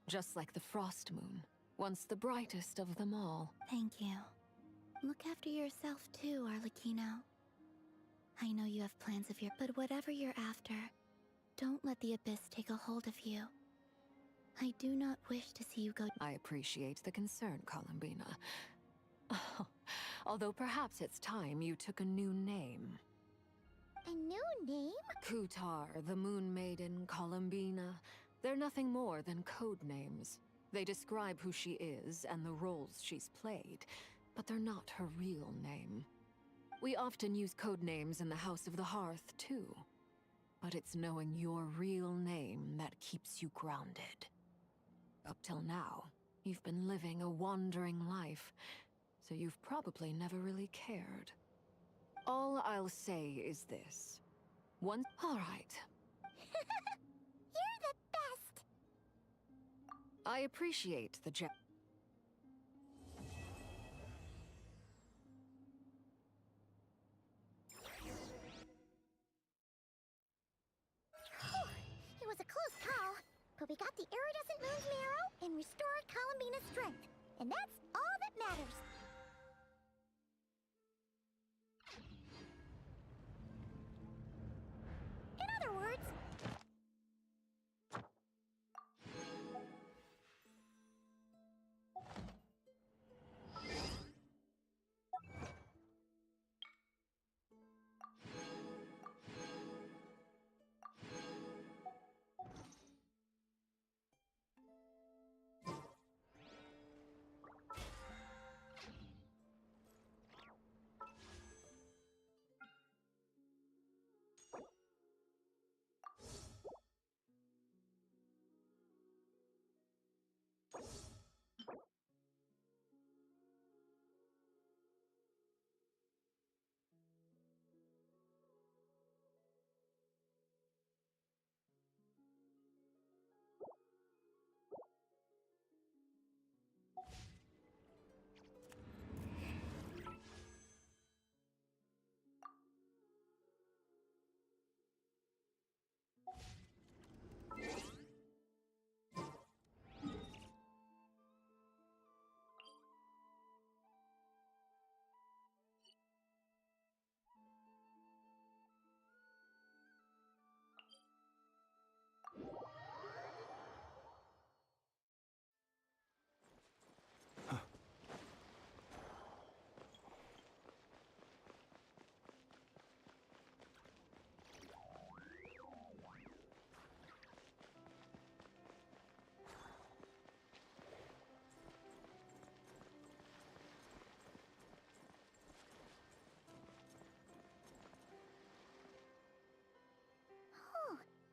Just like the Frost Moon, once the brightest of them all. Thank you. Look after yourself too, Arlecchino. I know you have plans of your... But whatever you're after, don't let the Abyss take a hold of you. I do not wish to see you go... I appreciate the concern, Columbina. Although perhaps it's time you took a new name. A new name? Kutar, the Moon Maiden, Columbina. They're nothing more than code names. They describe who she is and the roles she's played, but they're not her real name. We often use code names in the House of the Hearth, too. But it's knowing your real name that keeps you grounded. Up till now, you've been living a wandering life, so you've probably never really cared. All I'll say is this. All right. You're the best! I appreciate the It was a close call, but we got the iridescent moon's marrow and restored Columbina's strength. And that's all that matters. In other words,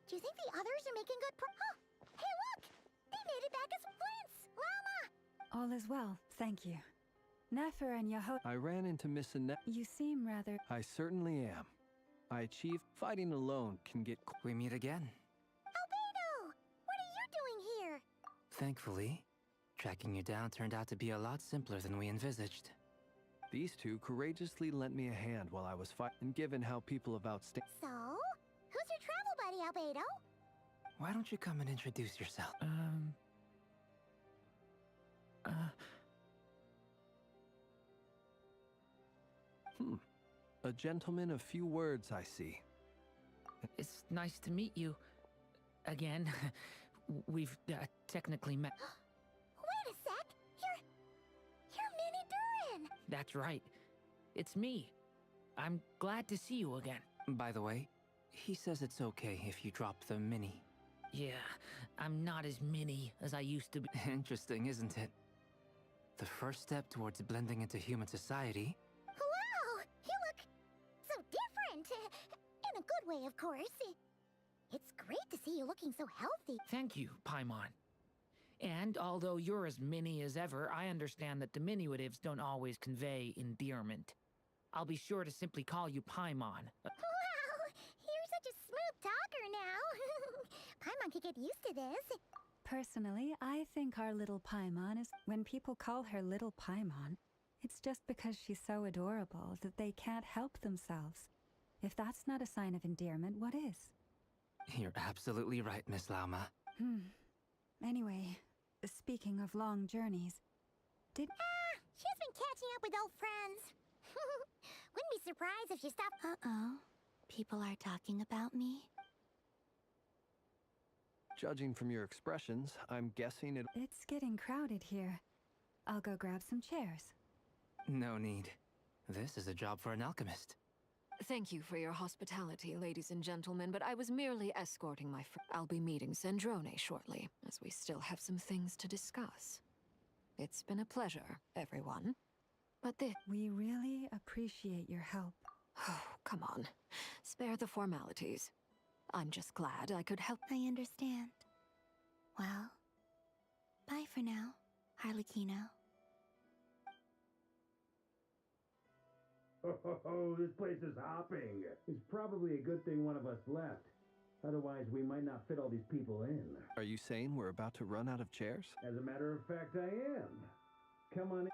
do you think the others are making good Oh, hey look! They made it back as Flints! Llama! All is well, thank you. Nefer and I ran into Miss Annette. You seem rather... I certainly am. I achieved fighting alone can get... We meet again. Albedo! What are you doing here? Thankfully, tracking you down turned out to be a lot simpler than we envisaged. These two courageously lent me a hand while I was fighting, and given how people of outstanding... So? Who's your travel buddy, Albedo? Why don't you come and introduce yourself? A gentleman of few words, I see. It's nice to meet you. Again. We've technically met. Wait a sec! You're Minnie Durin! That's right. It's me. I'm glad to see you again. By the way, he says it's okay if you drop the mini. Yeah, I'm not as mini as I used to be. Interesting, isn't it? The first step towards blending into human society. Wow! You look so different! In a good way, of course. It's great to see you looking so healthy. Thank you, Paimon. And although you're as mini as ever, I understand that diminutives don't always convey endearment. I'll be sure to simply call you Paimon. Wow! You're such a smooth talker now. Paimon could get used to this. Personally, I think our little Paimon is... When people call her little Paimon, it's just because she's so adorable that they can't help themselves. If that's not a sign of endearment, what is? You're absolutely right, Miss Lauma. Anyway, speaking of long journeys, She's been catching up with old friends. Wouldn't be surprised if she stopped. Uh-oh. People are talking about me? Judging from your expressions, I'm guessing it... It's getting crowded here. I'll go grab some chairs. No need. This is a job for an alchemist. Thank you for your hospitality, ladies and gentlemen, but I was merely escorting my friend. I'll be meeting Sandrone shortly, as we still have some things to discuss. It's been a pleasure, everyone. But We really appreciate your help. Oh, come on. Spare the formalities. I'm just glad I could help. I understand. Well, bye for now, Harlequino. Oh, this place is hopping. It's probably a good thing one of us left. Otherwise, we might not fit all these people in. Are you saying we're about to run out of chairs? As a matter of fact, I am. Come on in.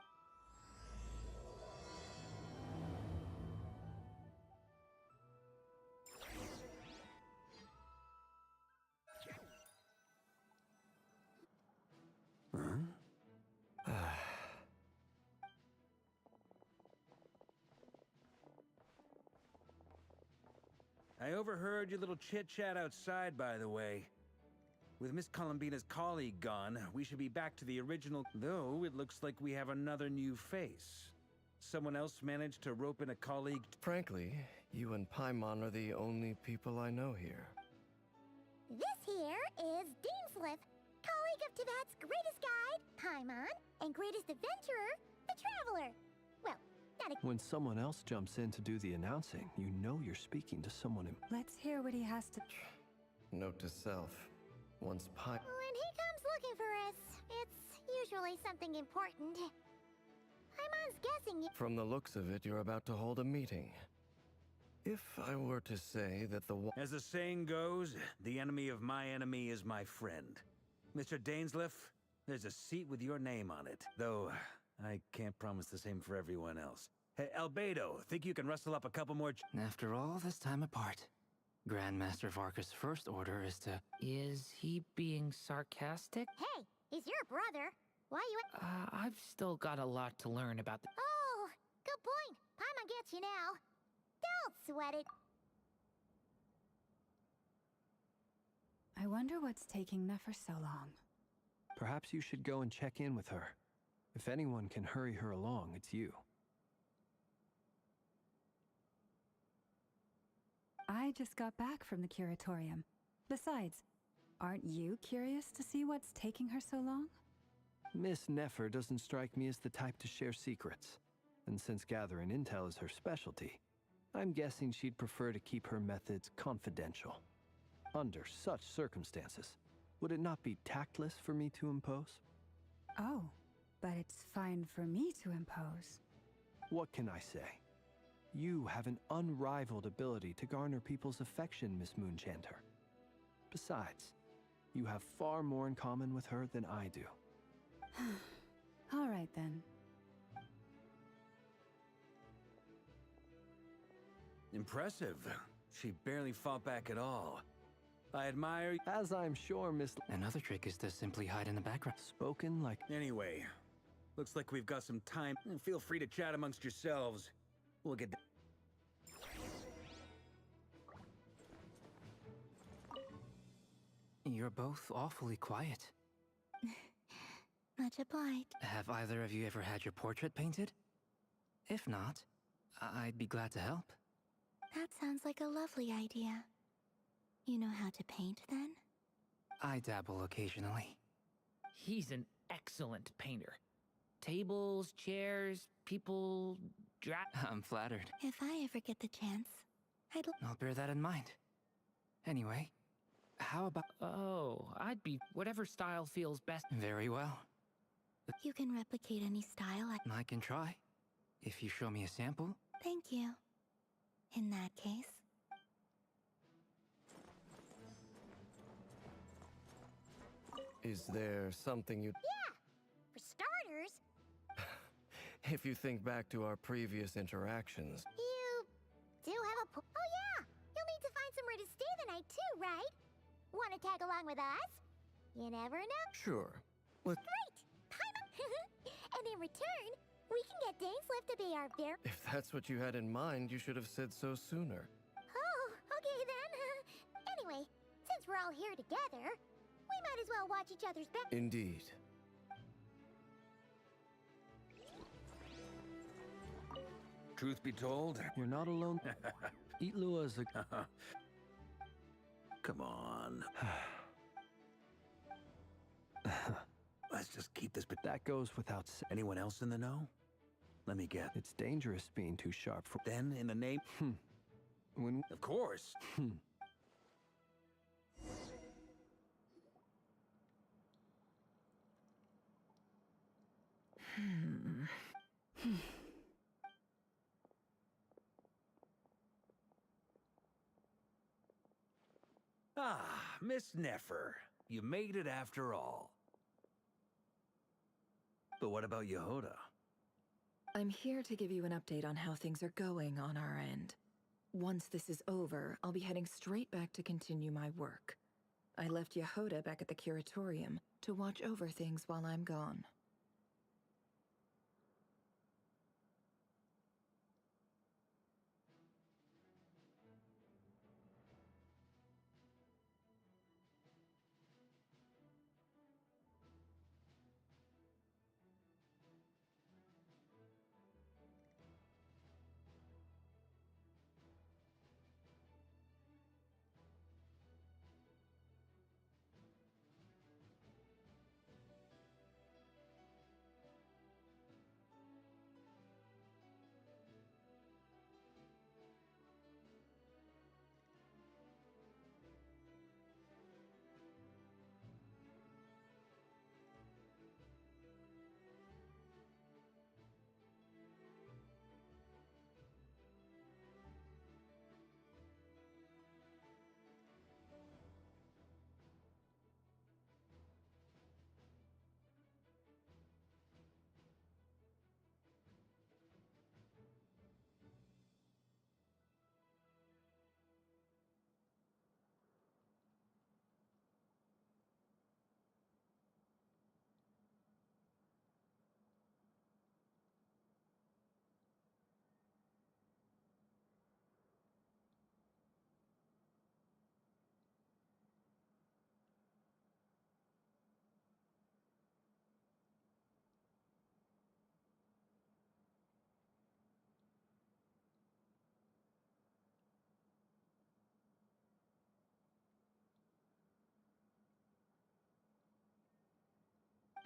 I overheard your little chit-chat outside, by the way. With Miss Columbina's colleague gone, we should be back to the original, though it looks like we have another new face. Someone else managed to rope in a colleague. Frankly, you and Paimon are the only people I know here. This here is Deansliff, colleague of Teyvat's greatest guide, Paimon, and greatest adventurer, the Traveler. Well, not a— When someone else jumps in to do the announcing, you know you're speaking to someone. Let's hear what he has to. Note to self. Once When he comes looking for us, it's usually something important. Paimon's guessing you— From the looks of it, you're about to hold a meeting. If I were to say that As the saying goes, the enemy of my enemy is my friend. Mr. Dainsliff, there's a seat with your name on it. Though, I can't promise the same for everyone else. Hey, Albedo, think you can rustle up a couple more After all this time apart, Grandmaster Varka's first order is to... Is he being sarcastic? Hey, he's your brother. Why you— I've still got a lot to learn about the... Oh, good point. Paimon gets you now. Don't sweat it. I wonder what's taking Nefer so long. Perhaps you should go and check in with her. If anyone can hurry her along, it's you. I just got back from the curatorium. Besides, aren't you curious to see what's taking her so long? Miss Nefer doesn't strike me as the type to share secrets. And since gathering intel is her specialty, I'm guessing she'd prefer to keep her methods confidential. Under such circumstances, would it not be tactless for me to impose? Oh, but it's fine for me to impose. What can I say? You have an unrivaled ability to garner people's affection, Miss Moonchanter. Besides, you have far more in common with her than I do. All right, then. Impressive. She barely fought back at all. I admire... As I'm sure, Miss... Another trick is to simply hide in the background. Spoken like... Anyway, looks like we've got some time. Feel free to chat amongst yourselves. We'll get... You're both awfully quiet. Much obliged. Have either of you ever had your portrait painted? If not, I'd be glad to help. That sounds like a lovely idea. You know how to paint, then? I dabble occasionally. He's an excellent painter. Tables, chairs, people, I'm flattered. If I ever get the chance, I'll bear that in mind. Anyway, how about... Oh, I'd be... whatever style feels best. Very well. You can replicate any style I can try. If you show me a sample. Thank you. In that case... Is there something you... Yeah! For starters, If you think back to our previous interactions... you do have a Oh yeah! You'll need to find somewhere to stay the night too, right? Wanna tag along with us? You never know. Sure. Great! And in return, we can get Dainsliff to be our bear. If that's what you had in mind, you should have said so sooner. Oh, okay then. Anyway, since we're all here together, we might as well watch each other's back. Indeed. Truth be told... You're not alone. Itlua is a... Come on. Let's just keep this... But that goes without... Anyone else in the know? Let me get... It's dangerous being too sharp for... Then, in the name... When... Of course. Ah, Miss Nefer. You made it after all. But what about Yehoda? I'm here to give you an update on how things are going on our end. Once this is over, I'll be heading straight back to continue my work. I left Yehoda back at the Curatorium to watch over things while I'm gone.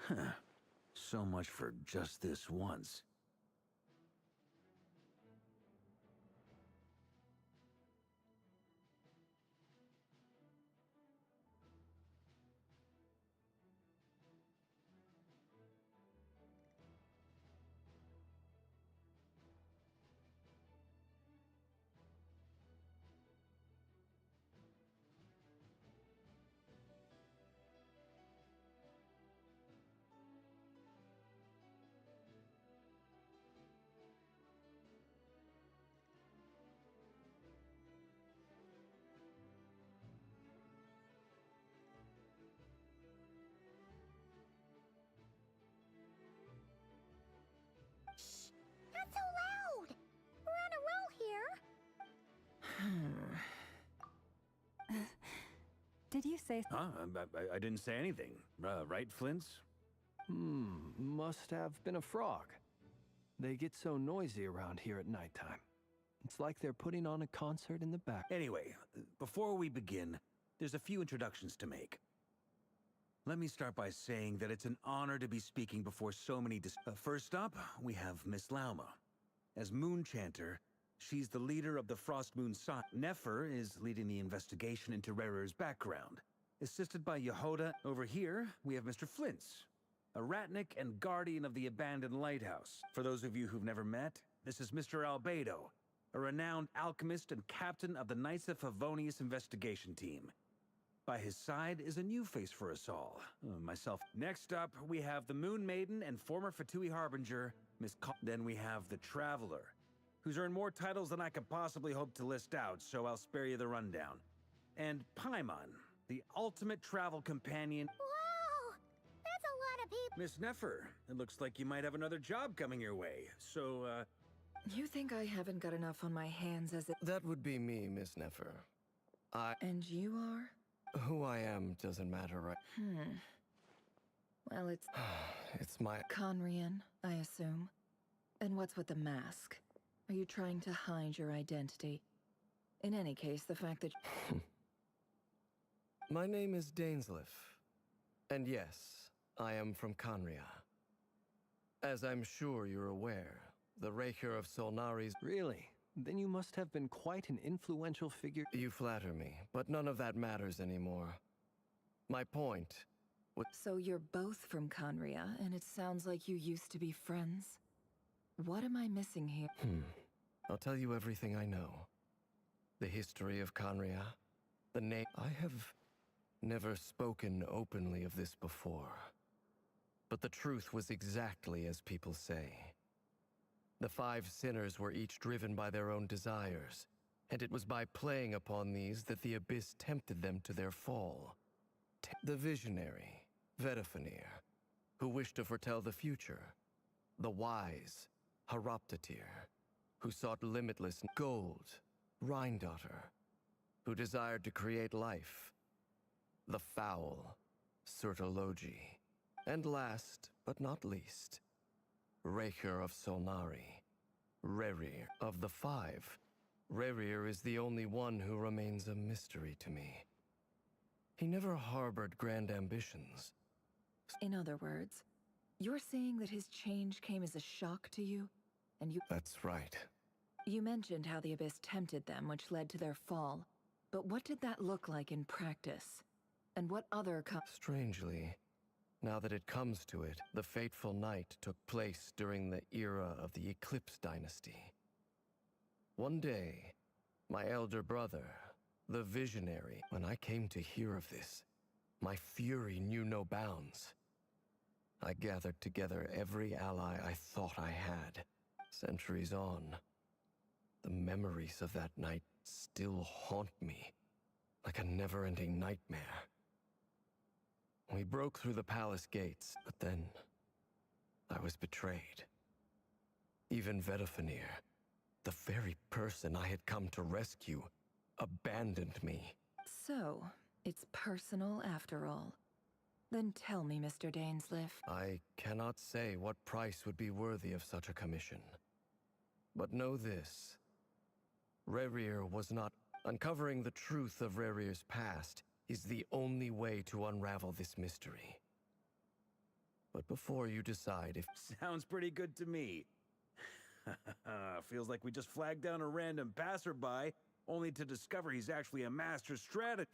Huh. So much for just this once. Not so loud! We're on a roll here! Did you say... Huh? I didn't say anything. Right, Flints? Must have been a frog. They get so noisy around here at nighttime. It's like they're putting on a concert in the back. Anyway, before we begin, there's a few introductions to make. Let me start by saying that it's an honor to be speaking before so many first up, we have Miss Lauma. As Moon Chanter, she's the leader of the Frost Moon Side. Nefer is leading the investigation into Rerer's background. Assisted by Yehoda, over here, we have Mr. Flints, a Ratnik and guardian of the abandoned lighthouse. For those of you who've never met, this is Mr. Albedo, a renowned alchemist and captain of the Knights of Favonius investigation team. By his side is a new face for us all, myself. Next up, we have the Moon Maiden and former Fatui Harbinger, Miss Then we have the Traveler, who's earned more titles than I could possibly hope to list out, so I'll spare you the rundown. And Paimon, the ultimate travel companion. Wow! That's a lot of people! Miss Nefer, it looks like you might have another job coming your way, so, You think I haven't got enough on my hands as it... That would be me, Miss Nefer. And you are? Who I am doesn't matter, right? Well, it's... It's my... Conrian, I assume. And what's with the mask? Are you trying to hide your identity? In any case, the fact that... My name is Dainsleif. And yes, I am from Conria. As I'm sure you're aware, the Raker of Solnari's... Really? Then you must have been quite an influential figure. You flatter me, but none of that matters anymore. My point... So you're both from Conria, and it sounds like you used to be friends? What am I missing here? I'll tell you everything I know. The history of Conria, The name. I have never spoken openly of this before. But the truth was exactly as people say. The 5 sinners were each driven by their own desires, and it was by playing upon these that the Abyss tempted them to their fall. The visionary, Vedafenir, who wished to foretell the future. The wise, Haroptatir, who sought limitless gold, Rhindaughter, who desired to create life. The foul, Surtologi. And last, but not least, Raker of Solnari, Rerir. Of the 5, Rerir is the only one who remains a mystery to me. He never harbored grand ambitions. In other words, you're saying that his change came as a shock to you, and you— That's right. You mentioned how the Abyss tempted them, which led to their fall. But what did that look like in practice? And what other Strangely, now that it comes to it, the fateful night took place during the era of the Eclipse Dynasty. One day, my elder brother, the Visionary, when I came to hear of this, my fury knew no bounds. I gathered together every ally I thought I had. Centuries on, the memories of that night still haunt me, like a never-ending nightmare. We broke through the palace gates, but then I was betrayed. Even Vedafenir, the very person I had come to rescue, abandoned me. So, it's personal after all. Then tell me, Mr. Dainsleif. I cannot say what price would be worthy of such a commission. But know this. Rerir was not— Uncovering the truth of Rerir's past is the only way to unravel this mystery. But before you decide if— Sounds pretty good to me. Feels like we just flagged down a random passerby, only to discover he's actually a master strategist.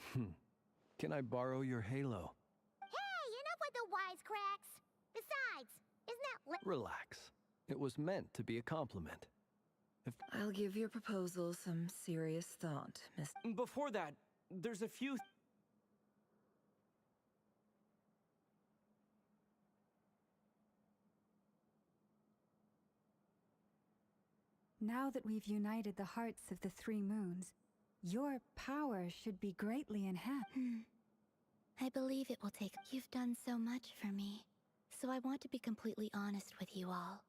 Can I borrow your halo? Hey, enough with the wisecracks! Besides, isn't that Relax. It was meant to be a compliment. I'll give your proposal some serious thought, Miss— Before that, there's a few— Now that we've united the hearts of the 3 moons, your power should be greatly enhanced. I believe it will take— You've done so much for me, so I want to be completely honest with you all.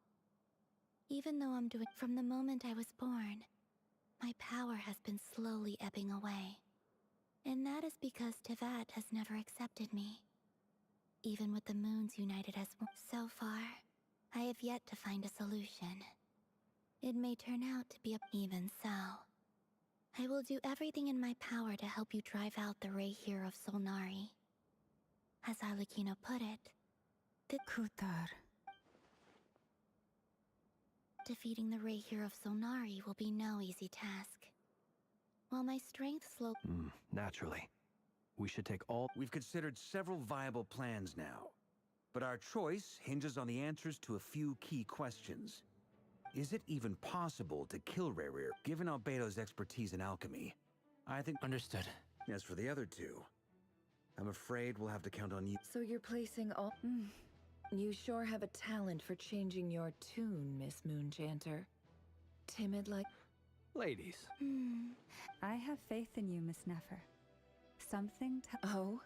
Even though I'm doing— From the moment I was born, my power has been slowly ebbing away. And that is because Tevat has never accepted me. Even with the moons united as one. So far, I have yet to find a solution. It may turn out to be a— Even so, I will do everything in my power to help you drive out the Raher of Solnari. As Arlecchino put it, the Kutar. Defeating the Raher of Solnari will be no easy task. While my strength slow— Naturally. We should take all— We've considered several viable plans now, but our choice hinges on the answers to a few key questions. Is it even possible to kill Rerir, given Albedo's expertise in alchemy? I think— Understood. As for the other 2, I'm afraid we'll have to count on you. So you're placing all— You sure have a talent for changing your tune, Miss Moonchanter. Timid like— Ladies. I have faith in you, Miss Nefer. Something to— Oh?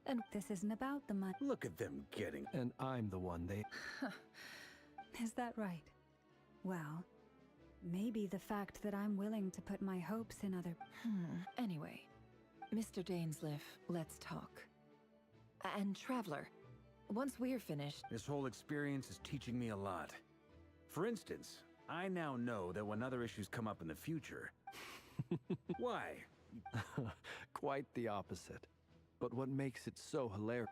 And this isn't about the money. Look at them getting— And I'm the one they— Is that right? Well, maybe the fact that I'm willing to put my hopes in other— Anyway, Mr. Dainsleif, let's talk. And Traveler, once we're finished— This whole experience is teaching me a lot. For instance, I now know that when other issues come up in the future— Why? Quite the opposite. But what makes it so hilarious—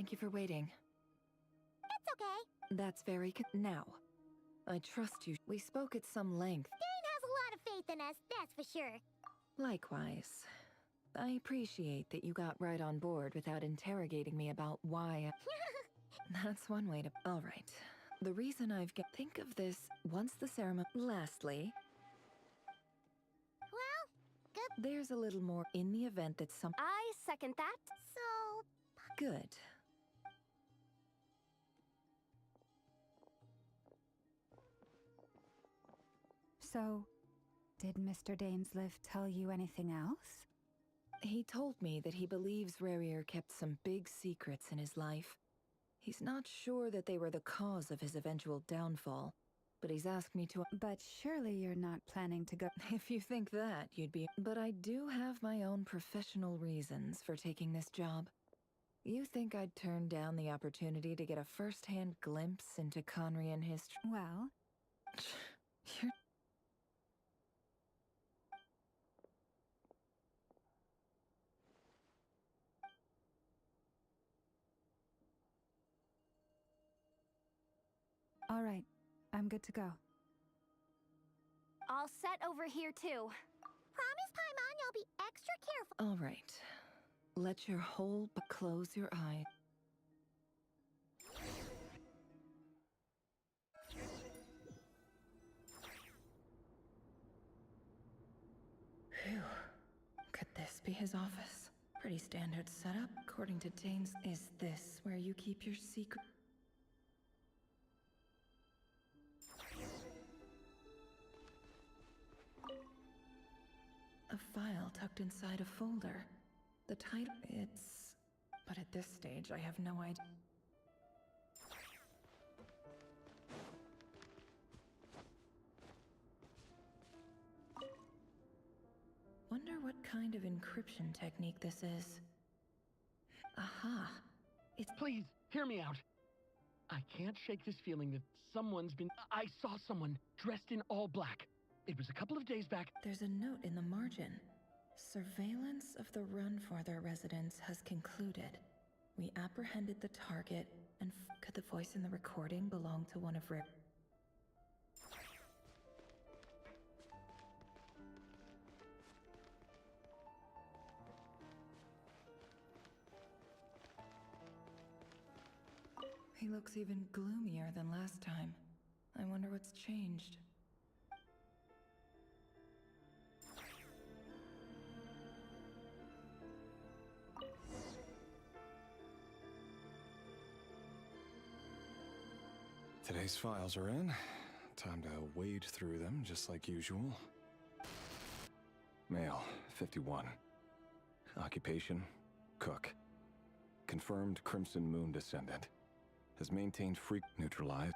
Thank you for waiting. It's okay. That's very now. I trust you. We spoke at some length. Dane has a lot of faith in us, that's for sure. Likewise. I appreciate that you got right on board without interrogating me about why. That's one way to. All right. The reason think of this once the ceremony. Lastly, well, good. There's a little more in the event that some. I second that. So. Good. So, did Mr. Dainsliff tell you anything else? He told me that he believes Rarier kept some big secrets in his life. He's not sure that they were the cause of his eventual downfall, but he's asked me to. But surely you're not planning to go. If you think that, you'd be. But I do have my own professional reasons for taking this job. You think I'd turn down the opportunity to get a first-hand glimpse into Conrian history? Well, you're. all right. I'm good to go. All set over here, too. Promise, Paimon, you'll be extra careful. All right. Let your whole close your eye. Phew. Could this be his office? Pretty standard setup, according to Dane's. Is this where you keep your secret? A file tucked inside a folder. The title, it's... But at this stage, I have no idea. Wonder what kind of encryption technique this is. Aha. It's... Please, hear me out. I can't shake this feeling that someone's been... I saw someone dressed in all black. It was a couple of days back. There's a note in the margin. Surveillance of the Runfather residence has concluded. We apprehended the target, and could the voice in the recording belong to one of Rip? He looks even gloomier than last time. I wonder what's changed. Today's files are in. Time to wade through them, just like usual. Male, 51. Occupation, cook. Confirmed Crimson Moon descendant. Has maintained freak neutralized.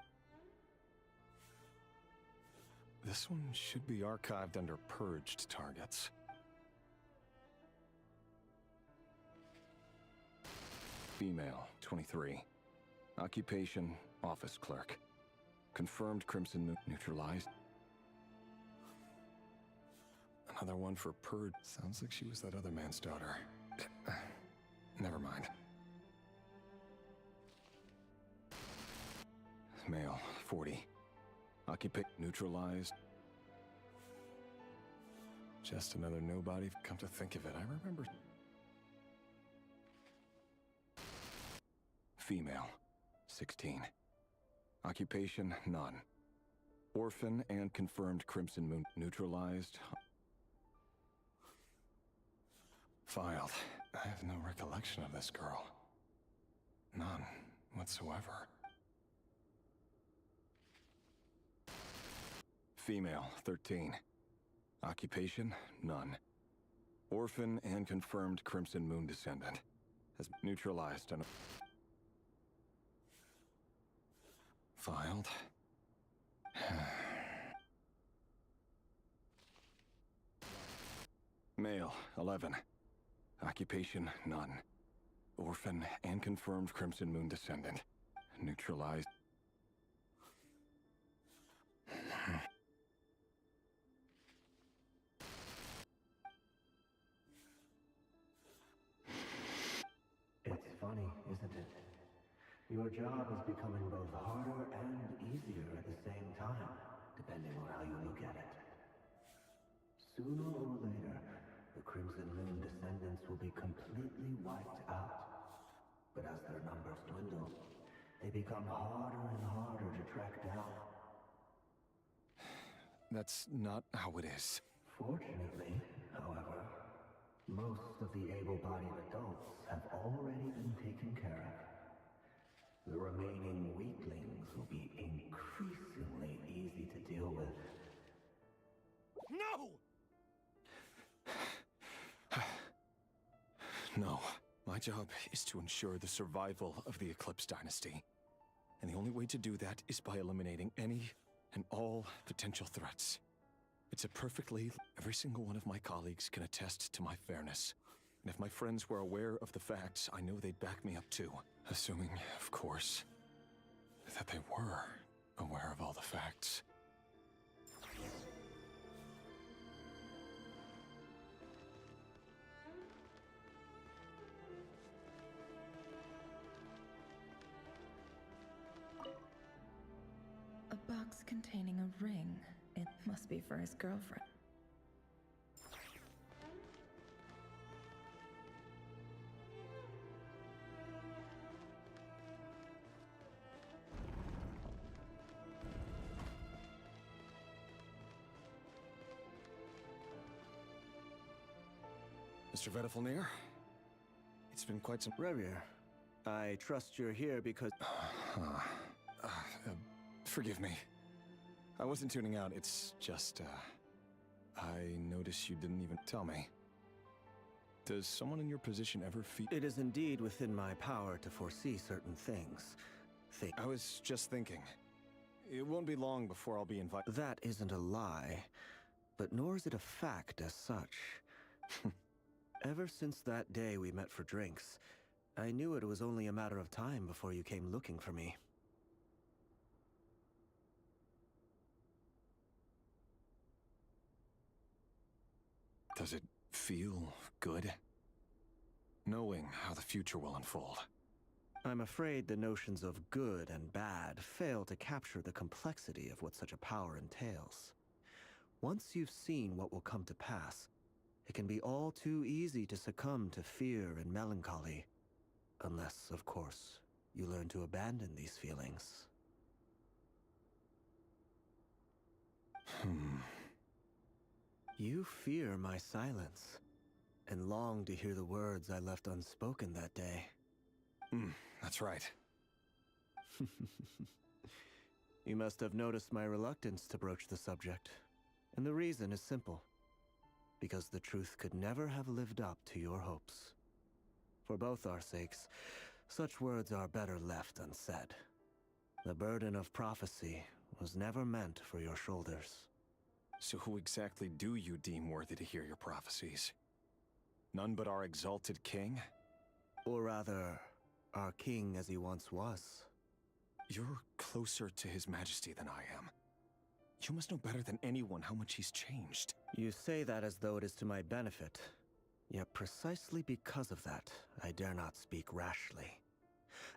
This one should be archived under purged targets. Female, 23. Occupation, office clerk. Confirmed Crimson Moon neutralized. Another one for purge. Sounds like she was that other man's daughter. Never mind. Male, 40. Occupation neutralized. Just another nobody. Come to think of it, I remember. Female, 16. Occupation, none. Orphan and confirmed Crimson Moon neutralized. Filed. I have no recollection of this girl. None whatsoever. Female, 13. Occupation, none. Orphan and confirmed Crimson Moon descendant. Has neutralized and... Filed. Male, 11. Occupation, none. Orphan and confirmed Crimson Moon descendant. Neutralized. It's funny, isn't it? Your job is becoming both harder and easier at the same time, depending on how you look at it. Sooner or later, the Crimson Moon descendants will be completely wiped out. But as their numbers dwindle, they become harder and harder to track down. That's not how it is. Fortunately, however, most of the able-bodied adults have already been taken care of. The remaining weaklings will be increasingly easy to deal with. No! No. My job is to ensure the survival of the Eclipse Dynasty. And the only way to do that is by eliminating any and all potential threats. It's a perfectly... Every single one of my colleagues can attest to my fairness. And if my friends were aware of the facts, I know they'd back me up too. Assuming, of course, that they were aware of all the facts. A box containing a ring. It must be for his girlfriend. Mr. Vedifalnir? It's been quite some... Rerir, I trust you're here because... Forgive me. I wasn't tuning out, it's just, I noticed you didn't even tell me. Does someone in your position ever feel... It is indeed within my power to foresee certain things. I was just thinking. It won't be long before I'll be invited... That isn't a lie, but nor is it a fact as such. Ever since that day we met for drinks, I knew it was only a matter of time before you came looking for me. Does it feel good? Knowing how the future will unfold. I'm afraid the notions of good and bad fail to capture the complexity of what such a power entails. Once you've seen what will come to pass, it can be all too easy to succumb to fear and melancholy. Unless, of course, you learn to abandon these feelings. You fear my silence, and long to hear the words I left unspoken that day. That's right. You must have noticed my reluctance to broach the subject. And the reason is simple. Because the truth could never have lived up to your hopes. For both our sakes, such words are better left unsaid. The burden of prophecy was never meant for your shoulders. So who exactly do you deem worthy to hear your prophecies? None but our exalted king? Or rather, our king as he once was. You're closer to his majesty than I am. You must know better than anyone how much he's changed. You say that as though it is to my benefit. Yet precisely because of that, I dare not speak rashly.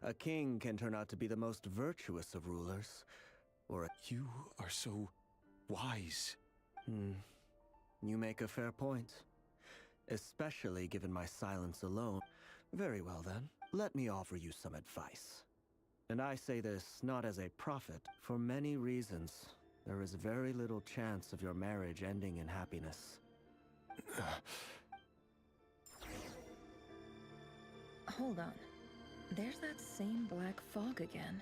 A king can turn out to be the most virtuous of rulers, or You are so wise. You make a fair point. Especially given my silence alone. Very well then, let me offer you some advice. And I say this not as a prophet, for many reasons. There is very little chance of your marriage ending in happiness. Hold on. There's that same black fog again.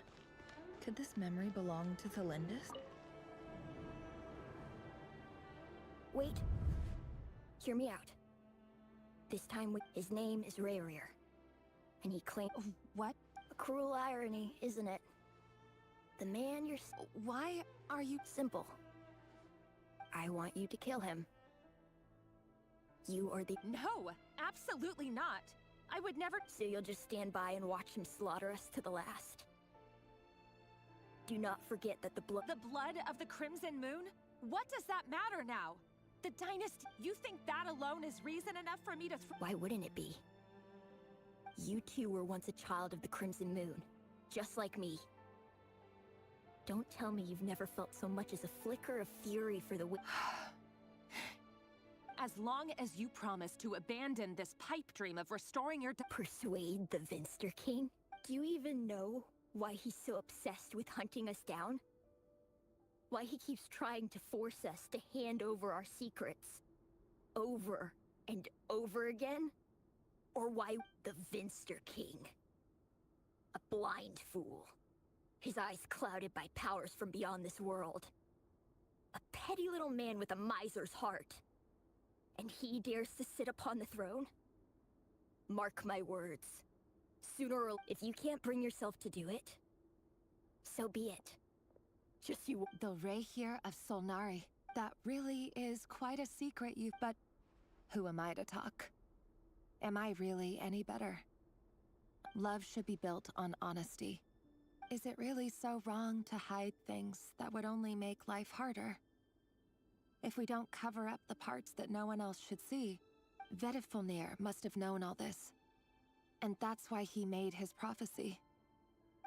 Could this memory belong to Thelindis? Wait. Hear me out. This time, his name is Rerir. And he claimed... What? A cruel irony, isn't it? The man you're... Why are you... Simple. I want you to kill him. You are the... No! Absolutely not! I would never... So you'll just stand by and watch him slaughter us to the last. Do not forget that the blood... The blood of the Crimson Moon? What does that matter now? The dynasty... You think that alone is reason enough for me to... Why wouldn't it be? You two were once a child of the Crimson Moon. just like me. Don't tell me you've never felt so much as a flicker of fury for the As long as you promise to abandon this pipe dream of restoring your... Persuade the Vinster King? Do you even know why he's so obsessed with hunting us down? Why he keeps trying to force us to hand over our secrets over and over again? Or why the Vinster King? A blind fool. His eyes clouded by powers from beyond this world. A petty little man with a miser's heart. And he dares to sit upon the throne? Mark my words. Sooner or later, if you can't bring yourself to do it, so be it. Just you. The Reikir of Solnari. That really is quite a secret but who am I to talk? Am I really any better? Love should be built on honesty. Is it really so wrong to hide things that would only make life harder? If we don't cover up the parts that no one else should see, Vedifulnir must have known all this. And that's why he made his prophecy.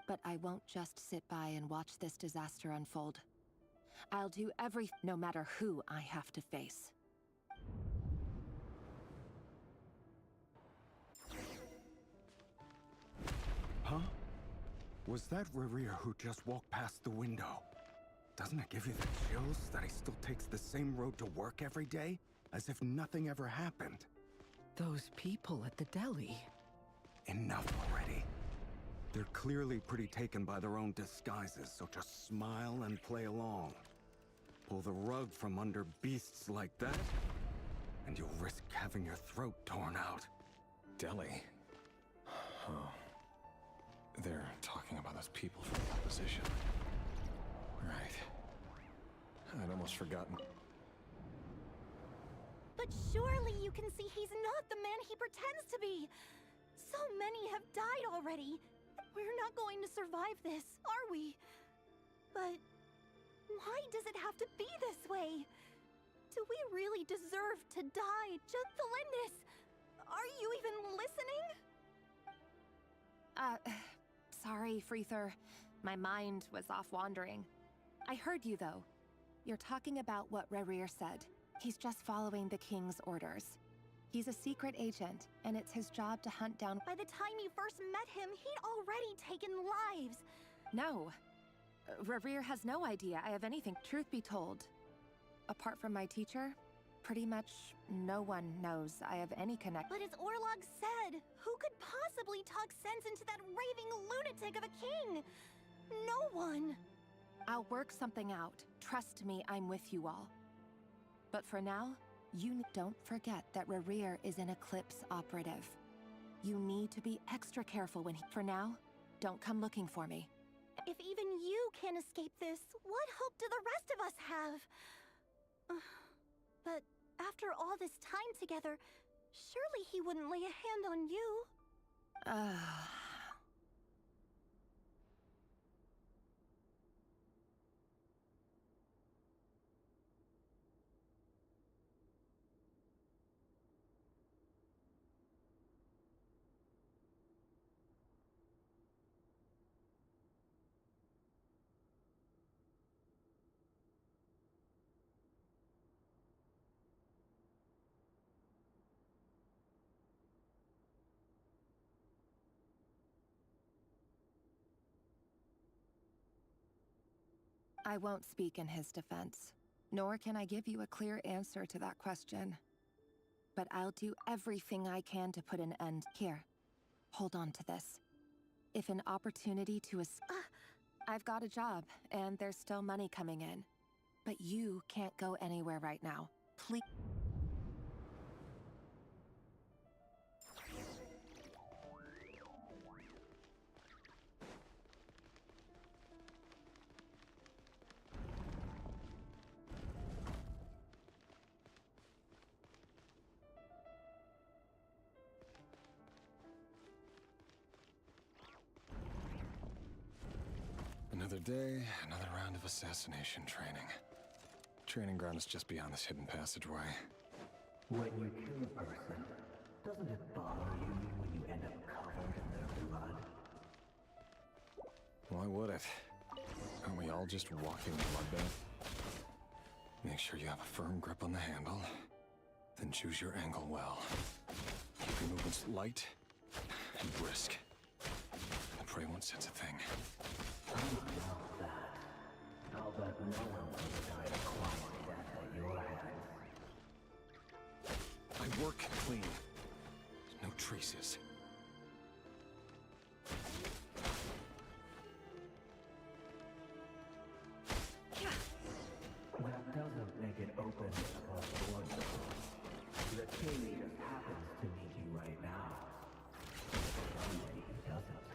But I won't just sit by and watch this disaster unfold. I'll do everything, no matter who I have to face. Huh? Was that Rerir who just walked past the window? Doesn't it give you the chills that he still takes the same road to work every day? As if nothing ever happened. Those people at the deli. Enough already. They're clearly pretty taken by their own disguises, so just smile and play along. Pull the rug from under beasts like that, and you'll risk having your throat torn out. Deli? Oh. They're talking about those people from the opposition. Right. I'd almost forgotten. But surely you can see he's not the man he pretends to be. So many have died already. We're not going to survive this, are we? But why does it have to be this way? Do we really deserve to die? Just Lindis, are you even listening? Sorry, Freether. My mind was off wandering. I heard you, though. You're talking about what Rerir said. He's just following the King's orders. He's a secret agent, and it's his job to hunt down... By the time you first met him, he'd already taken lives. No. Rerir has no idea I have anything. Truth be told, apart from my teacher, pretty much no one knows I have any connection. But as Orlog said, who could possibly talk sense into that raving lunatic of a king? No one. I'll work something out. Trust me, I'm with you all. But for now, you don't forget that Rerir is an Eclipse operative. You need to be extra careful when he... For now, don't come looking for me. If even you can't escape this, what hope do the rest of us have? But after all this time together, surely he wouldn't lay a hand on you. I won't speak in his defense, nor can I give you a clear answer to that question. But I'll do everything I can to put an end. Here, hold on to this. If an opportunity to I've got a job, and there's still money coming in. But you can't go anywhere right now. Please. Another day, another round of assassination training. Training ground is just beyond this hidden passageway. When you kill a person, doesn't it bother you when you end up covered in their blood? Why would it? Aren't we all just walking bloodbath? Make sure you have a firm grip on the handle. Then choose your angle well. Keep your movements light and brisk. And pray won't sense a thing. I'll bet no one will die a quiet death at your hands. I work clean. No traces. That doesn't make it open across the board. The king just happens to need you right now. He doesn't.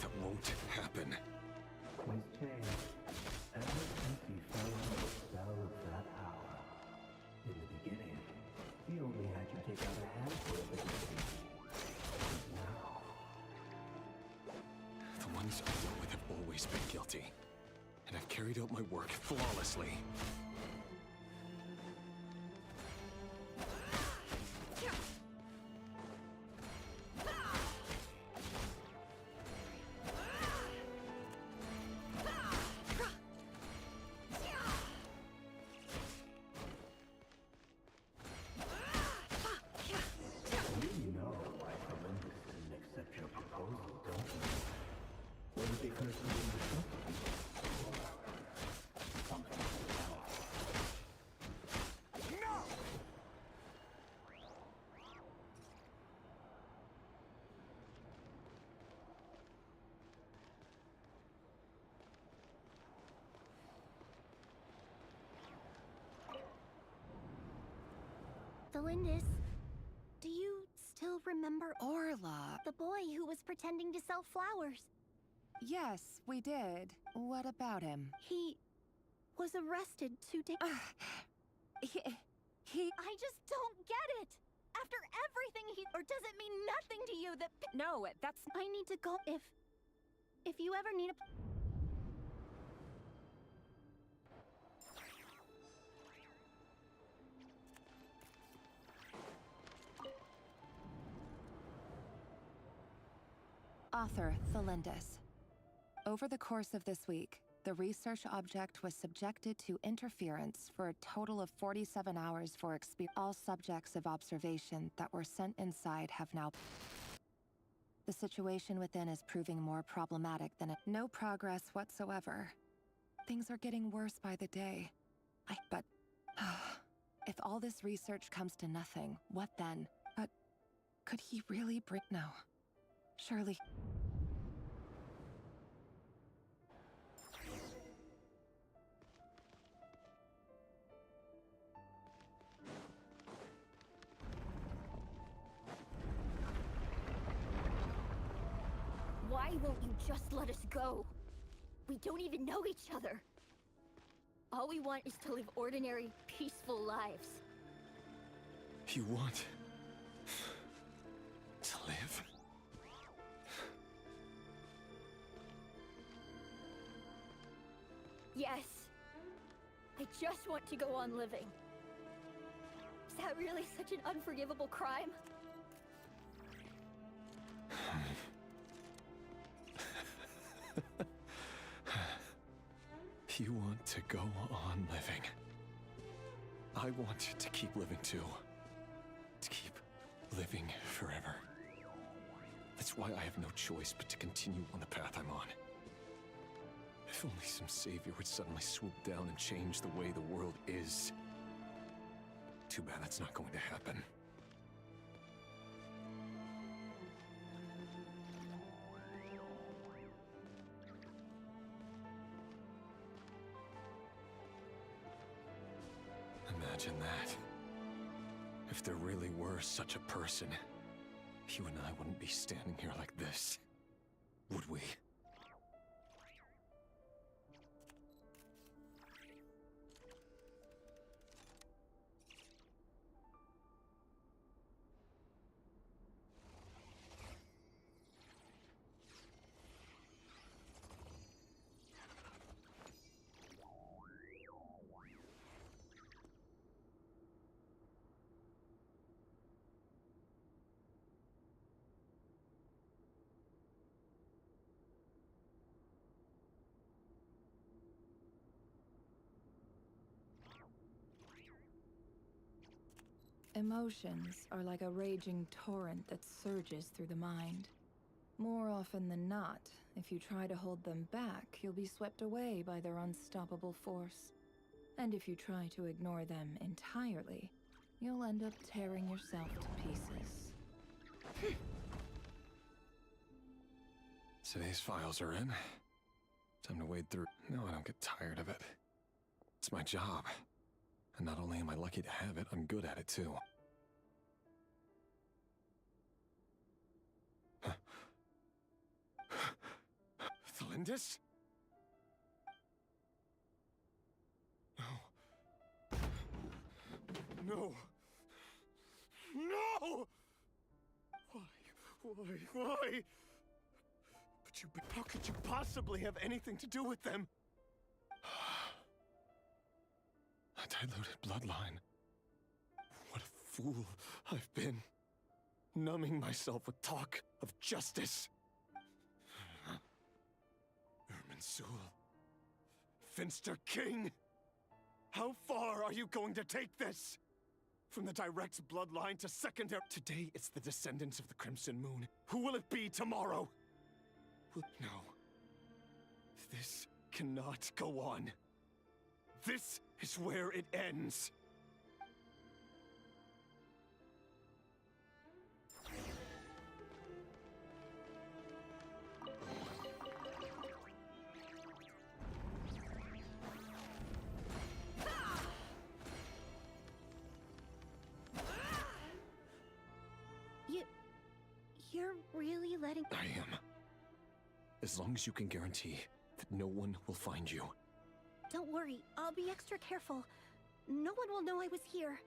That won't happen. He's changed ever since he fell under the spell of that hour. In the beginning, he only had you take out a handful of the disease. Now, The ones I dealt with have always been guilty. And I've carried out my work flawlessly. you know why Olympus didn't accept your proposal, don't you? Was it because you didn't trust him? Something else. No! Delindis, do you still remember Orla? the boy who was pretending to sell flowers? Yes, we did. What about him? He was arrested 2 days. He... I just don't get it. After everything or does it mean nothing to you that? No, that's... I need to go. If you ever need a. Author, Thelindis. Over the course of this week, the research object was subjected to interference for a total of 47 hours for experience. All subjects of observation that were sent inside have now... The situation within is proving more problematic than it. No progress whatsoever. Things are getting worse by the day. But... if all this research comes to nothing, what then? But... could he really bring... No. Surely... Why won't you just let us go? We don't even know each other. All we want is to live ordinary, peaceful lives. You want to live? Yes. I just want to go on living. Is that really such an unforgivable crime? You want to go on living. I want to keep living too. To keep living forever. That's why I have no choice but to continue on the path I'm on. If only some savior would suddenly swoop down and change the way the world is. Too bad that's not going to happen. Imagine that. If there really were such a person, you and I wouldn't be standing here like this, would we? Emotions are like a raging torrent that surges through the mind. More often than not, if you try to hold them back, you'll be swept away by their unstoppable force. And if you try to ignore them entirely, you'll end up tearing yourself to pieces. Today's files are in. Time to wade through. No, I don't get tired of it. It's my job. And not only am I lucky to have it, I'm good at it too. Thalindis? No. No. No! Why? How could you possibly have anything to do with them? A diluted bloodline. What a fool I've been. Numbing myself with talk of justice. Irminsul. Finster King! How far are you going to take this? From the direct bloodline to secondary... Today it's the descendants of the Crimson Moon. Who will it be tomorrow? No. This cannot go on. This is where it ends. You're really letting... I am. As long as you can guarantee that no one will find you. Don't worry, I'll be extra careful. No one will know I was here.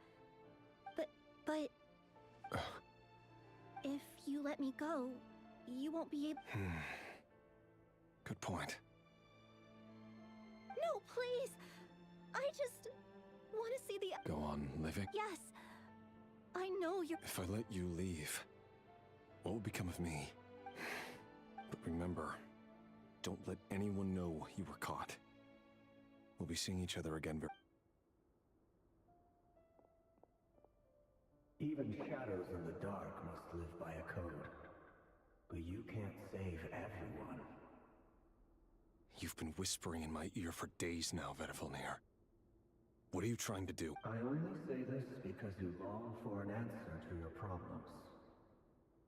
But... if you let me go, you won't be able... Good point. No, please! I just... want to see the... Go on living? Yes. I know you're... If I let you leave, what will become of me? But remember, don't let anyone know you were caught. We'll be seeing each other again very... Even shadows in the dark must live by a code. But you can't save everyone. You've been whispering in my ear for days now, Vedivulnir. What are you trying to do? I only say this because you long for an answer to your problems.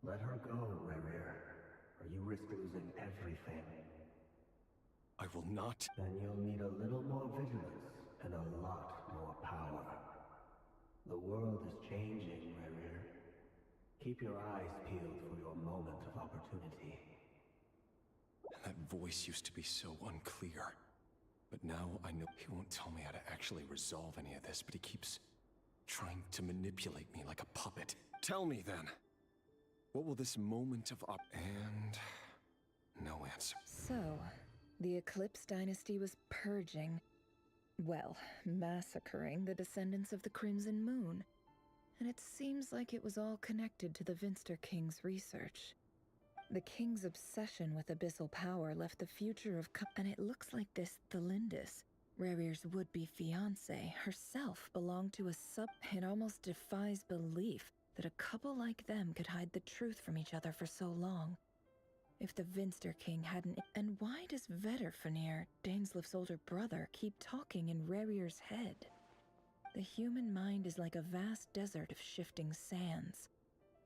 Let her go, Rerir, or you risk losing everything. I will not. Then you'll need a little more vigilance and a lot more power. The world is changing, Rerir. Keep your eyes peeled for your moment of opportunity. That voice used to be so unclear. But now I know he won't tell me how to actually resolve any of this, but he keeps trying to manipulate me like a puppet. Tell me then. What will this moment of and no answer. So, the Eclipse Dynasty was purging, well, massacring the descendants of the Crimson Moon. And it seems like it was all connected to the Vinster King's research. The King's obsession with abyssal power left the future of and it looks like this Thalindis, Rerir's would-be fiancée, herself belonged to a It almost defies belief that a couple like them could hide the truth from each other for so long. If the Vinster King hadn't... And why does Vedivulnir, Dainslif's older brother, keep talking in Rerir's head? The human mind is like a vast desert of shifting sands.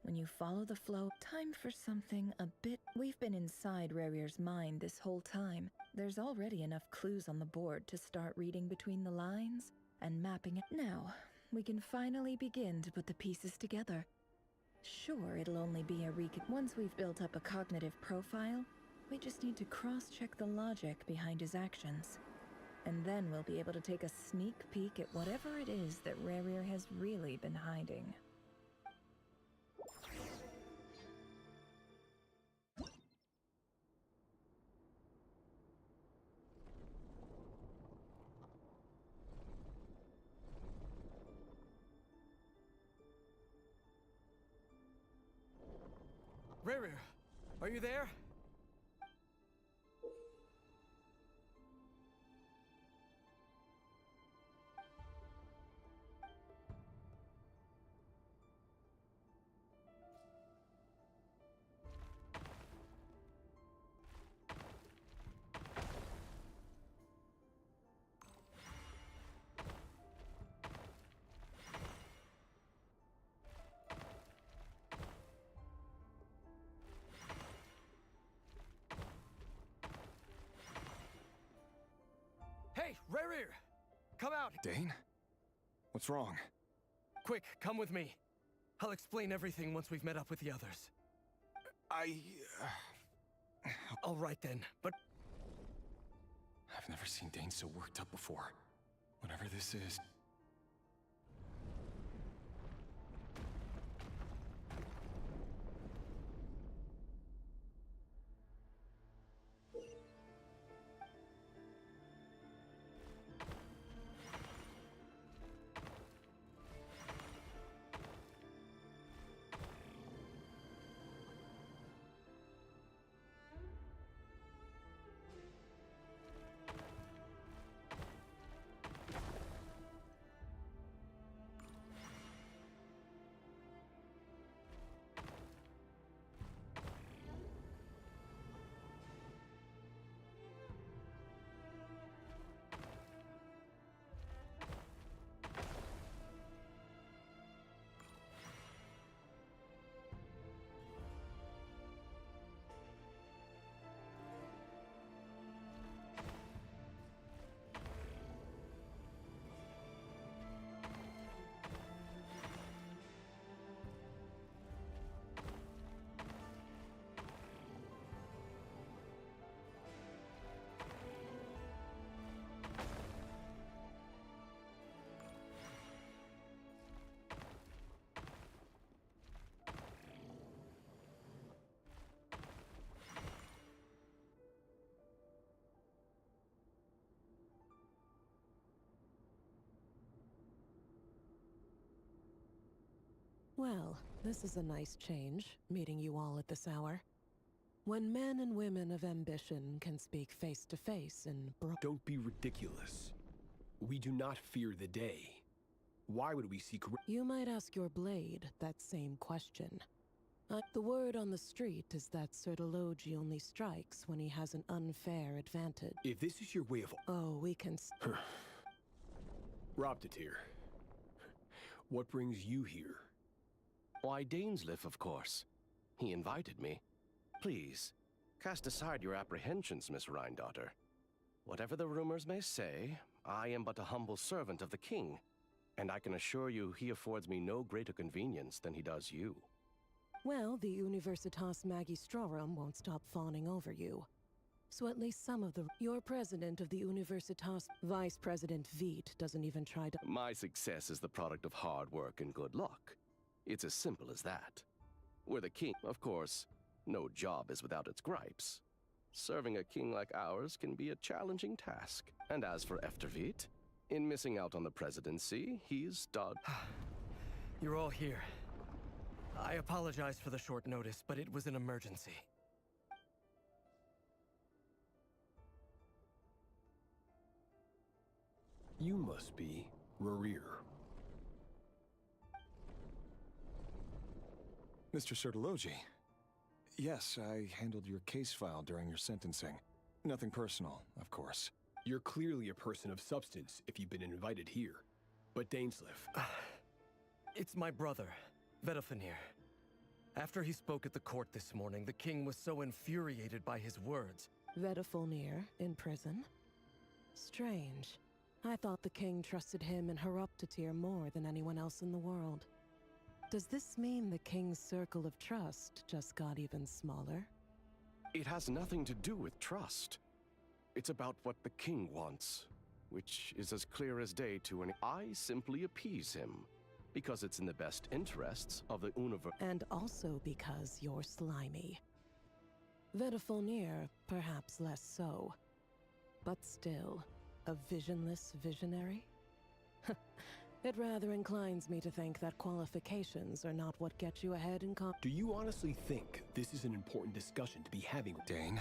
When you follow the flow, time for something a bit... We've been inside Rerir's mind this whole time. There's already enough clues on the board to start reading between the lines and mapping it. Now, we can finally begin to put the pieces together. Sure, it'll only be a Once we've built up a cognitive profile, we just need to cross-check the logic behind his actions. And then we'll be able to take a sneak peek at whatever it is that Rerir has really been hiding. Rerir, are you there? Rerir! Come out! Dane? What's wrong? Quick, come with me. I'll explain everything once we've met up with the others. All right then, but... I've never seen Dane so worked up before. Whatever this is... Well, this is a nice change, meeting you all at this hour. When men and women of ambition can speak face to face and Don't be ridiculous. We do not fear the day. Why would we seek... You might ask your blade that same question. The word on the street is that Sertologi only strikes when he has an unfair advantage. If this is your way of... Oh, we can... Robtatir, what brings you here? Why, Dainsleif, of course. He invited me. Please, cast aside your apprehensions, Miss Rhindaughter. Whatever the rumors may say, I am but a humble servant of the king, and I can assure you he affords me no greater convenience than he does you. Well, the Universitas Magistrorum won't stop fawning over you. So at least some of the... Your president of the Universitas, Vice President Veit, doesn't even try to... My success is the product of hard work and good luck. It's as simple as that. We're the king, of course. No job is without its gripes. Serving a king like ours can be a challenging task. And as for Efterveit, in missing out on the presidency, he's done. You're all here. I apologize for the short notice, but it was an emergency. You must be Rerir. Mr. Sertologi. Yes, I handled your case file during your sentencing. Nothing personal, of course. You're clearly a person of substance if you've been invited here. But Dainsleif... It's my brother, Vedalfenir. After he spoke at the court this morning, the king was so infuriated by his words. Vedalfenir in prison? Strange. I thought the king trusted him and Horoptatir more than anyone else in the world. Does this mean the king's circle of trust just got even smaller? It has nothing to do with trust. It's about what the king wants, which is as clear as day to an... I simply appease him, because it's in the best interests of the universe. And also because you're slimy. Vedalfenir, perhaps less so. But still, a visionless visionary? It rather inclines me to think that qualifications are not what get you ahead in Do you honestly think this is an important discussion to be having? Dane,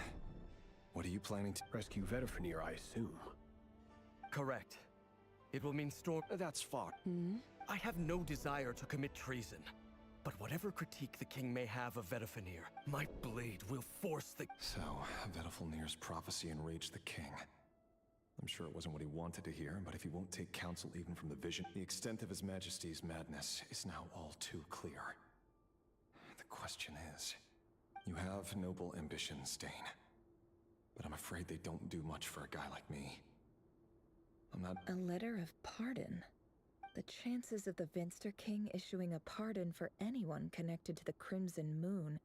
what are you planning to... Rescue Vedalfenir, I assume. Correct. It will mean storm... That's far. I have no desire to commit treason. But whatever critique the king may have of Vedalfenir, my blade will force the... So, Vedalfenir's prophecy enraged the king. I'm sure it wasn't what he wanted to hear, but if he won't take counsel even from the vision, the extent of His Majesty's madness is now all too clear. The question is, you have noble ambitions, Dane, but I'm afraid they don't do much for a guy like me. not... A letter of pardon? The chances of the Vinster King issuing a pardon for anyone connected to the Crimson Moon.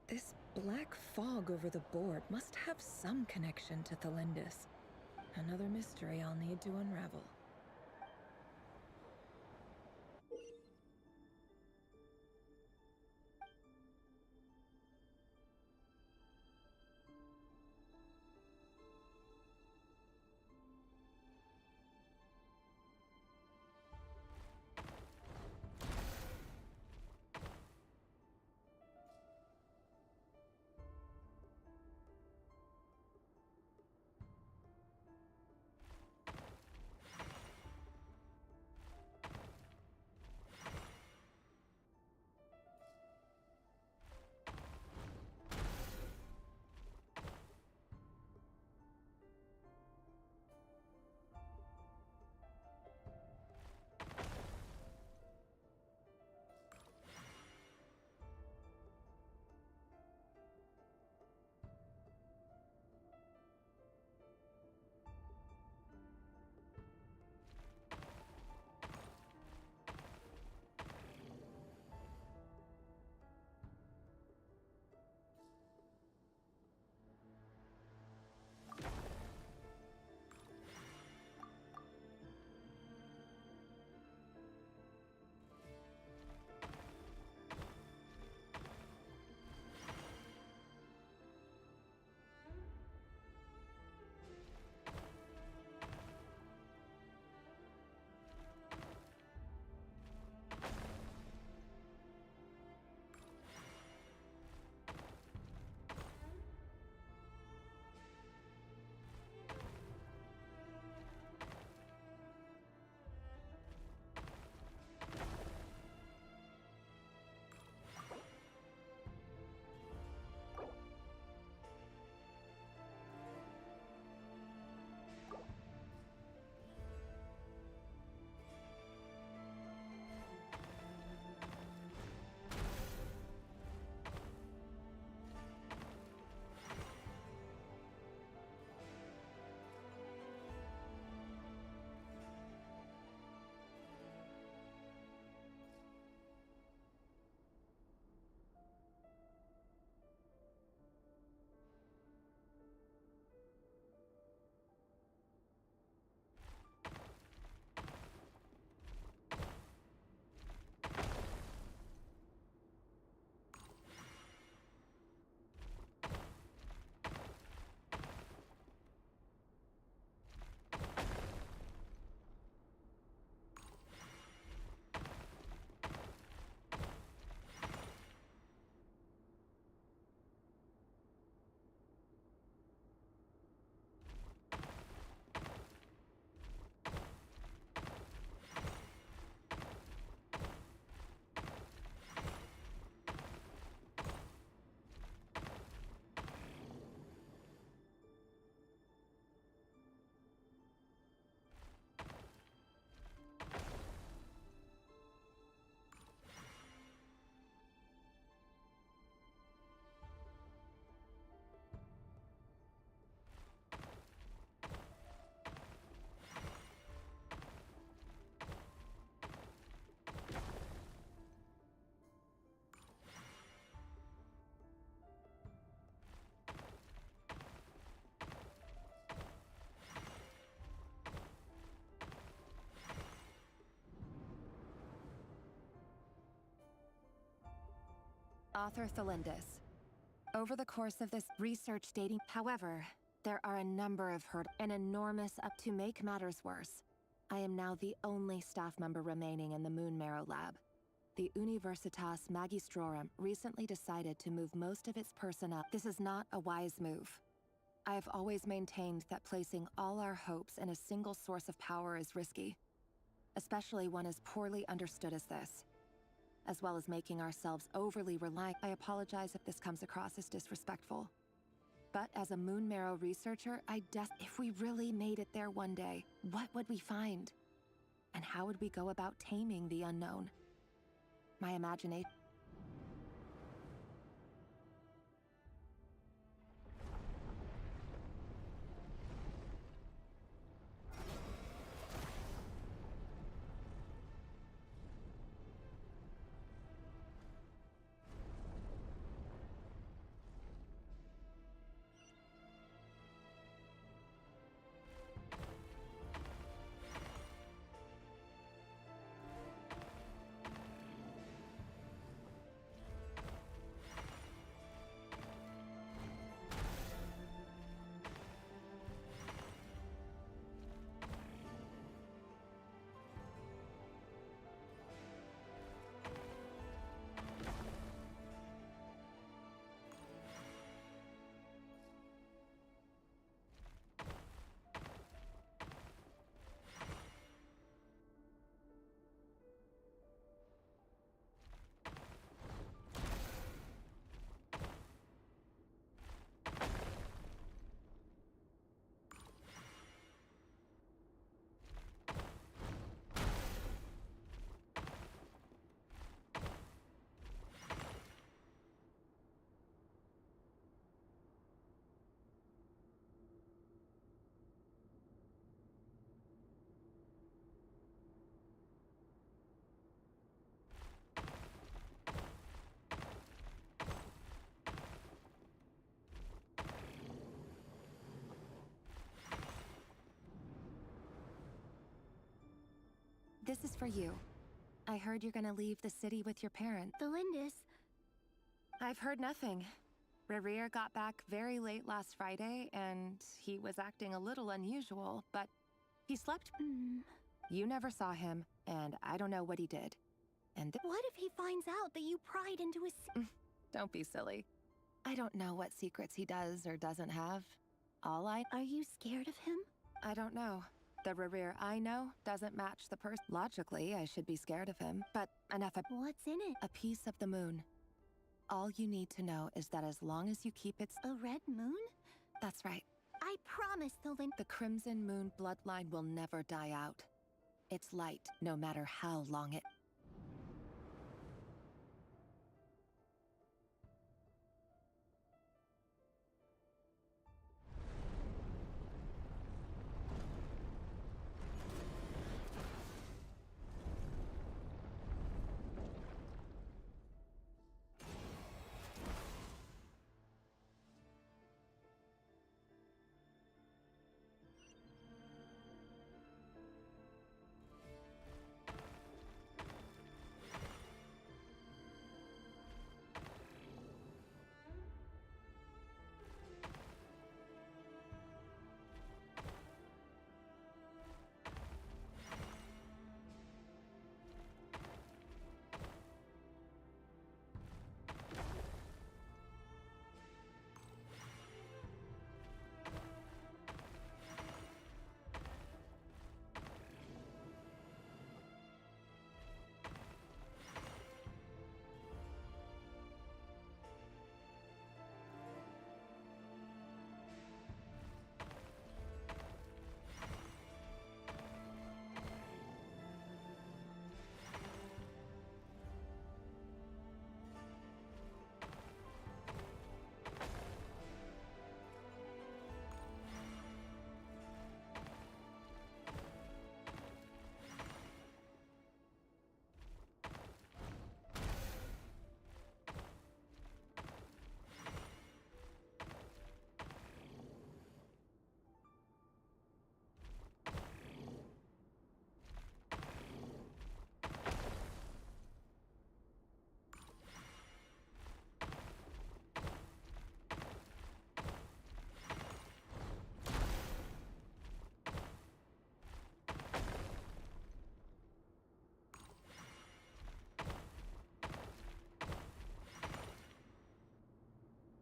This black fog over the board must have some connection to Thelindis. Another mystery I'll need to unravel. Author Thelindis. Over the course of this research dating, however, there are a number of an enormous to make matters worse. I am now the only staff member remaining in the Moon Marrow lab. The Universitas Magistrorum recently decided to move most of its personnel. This is not a wise move. I have always maintained that placing all our hopes in a single source of power is risky, especially one as poorly understood as this. As well as making ourselves overly reliant. I apologize if this comes across as disrespectful. But as a Moon Marrow researcher, if we really made it there one day, what would we find? And how would we go about taming the unknown? My imagination. This is for you. I heard you're gonna leave the city with your parents. The Lindis. I've heard nothing. Rerir got back very late last Friday, and he was acting a little unusual, but he slept. You never saw him, and I don't know what he did. And what if he finds out that you pried into his... Don't be silly. I don't know what secrets he does or doesn't have. Are you scared of him? I don't know. The Rerir I know doesn't match the person. Logically, I should be scared of him, but enough of... What's in it? A piece of the moon. All you need to know is that as long as you keep it... A red moon? That's right. I promise the Crimson Moon bloodline will never die out. It's light, no matter how long it...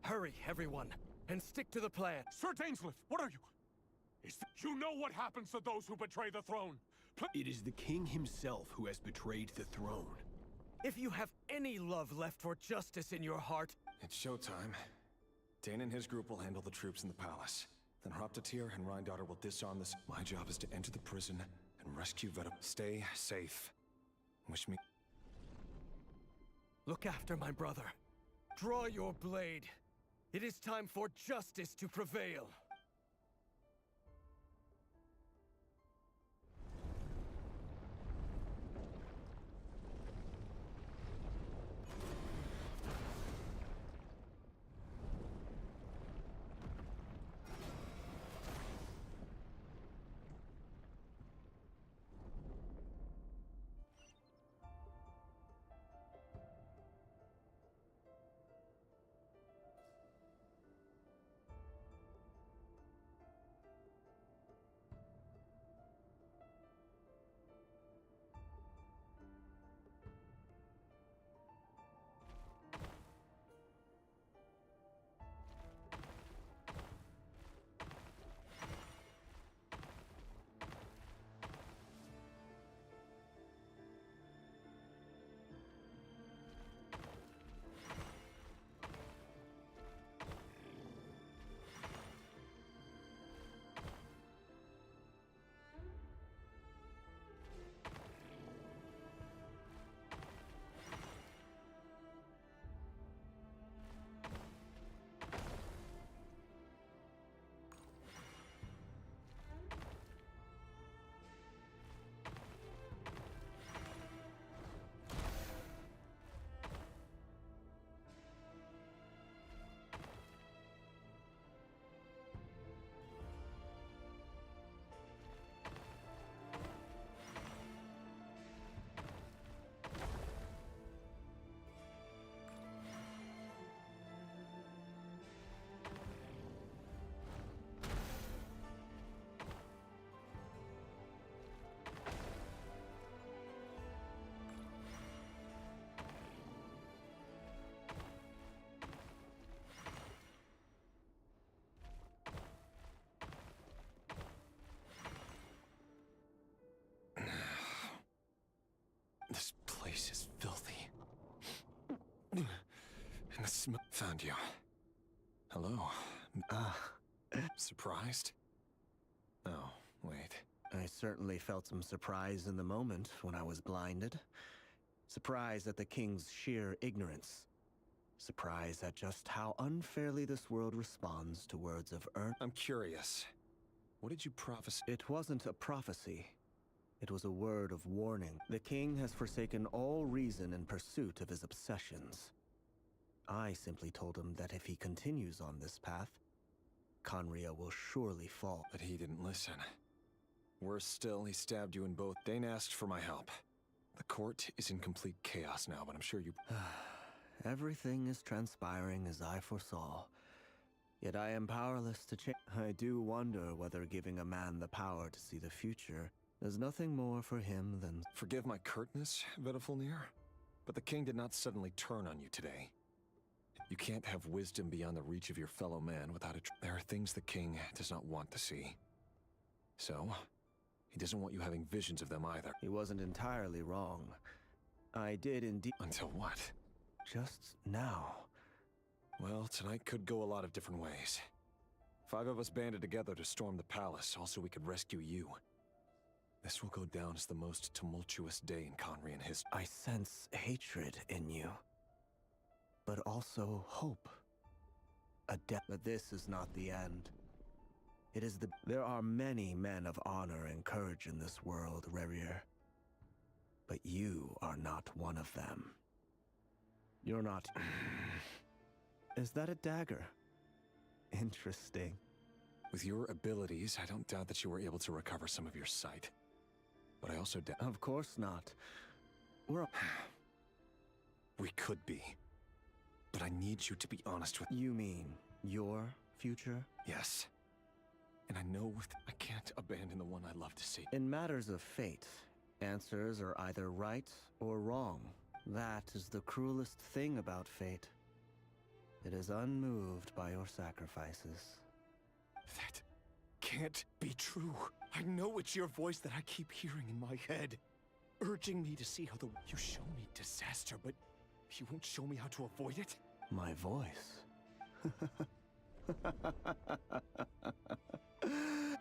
Hurry, everyone, and stick to the plan. Sir Dainsleif, what are you? You know what happens to those who betray the throne. It is the king himself who has betrayed the throne. If you have any love left for justice in your heart... It's showtime. Dane and his group will handle the troops in the palace. Then Hraptatir and Rhine Daughter will disarm this. My job is to enter the prison and Rescue Veta. Stay safe. Wish me. Look after my brother. Draw your blade. It is time for justice to prevail. This place is filthy. And the smell. Found you. Hello. Surprised? Oh, wait. I certainly felt some surprise in the moment when I was blinded. Surprise at the king's sheer ignorance. Surprise at just how unfairly this world responds to words of I'm curious. What did you prophesy? It wasn't a prophecy. It was a word of warning. The king has forsaken all reason in pursuit of his obsessions. I simply told him that if he continues on this path, Conria will surely fall. But he didn't listen. Worse still, he stabbed you in both. Dane asked for my help. The court is in complete chaos now, but I'm sure you... Everything is transpiring as I foresaw. Yet I am powerless to change. I do wonder whether giving a man the power to see the future is nothing more for him than... Forgive my curtness, Vedafulnir, but the king did not suddenly turn on you today. You can't have wisdom beyond the reach of your fellow man without a... There are things the king does not want to see. So, he doesn't want you having visions of them either. He wasn't entirely wrong. I did indeed... Until what? Just now. Well, tonight could go a lot of different ways. 5 of us banded together to storm the palace, also we could rescue you. This will go down as the most tumultuous day in Conrian history. I sense hatred in you. But also hope. But this is not the end. It is the... There are many men of honor and courage in this world, Rerir. But you are not one of them. You're not... Is that a dagger? Interesting. With your abilities, I don't doubt that you were able to recover some of your sight. But I also doubt... Of course not. We're... We could be. But I need you to be honest with... You mean your future? Yes. And I know I can't abandon the one I love to see. In matters of fate, answers are either right or wrong. That is the cruelest thing about fate. It is unmoved by your sacrifices. That can't be true. I know it's your voice that I keep hearing in my head, urging me to see how the... You show me disaster, but you won't show me how to avoid it? My voice?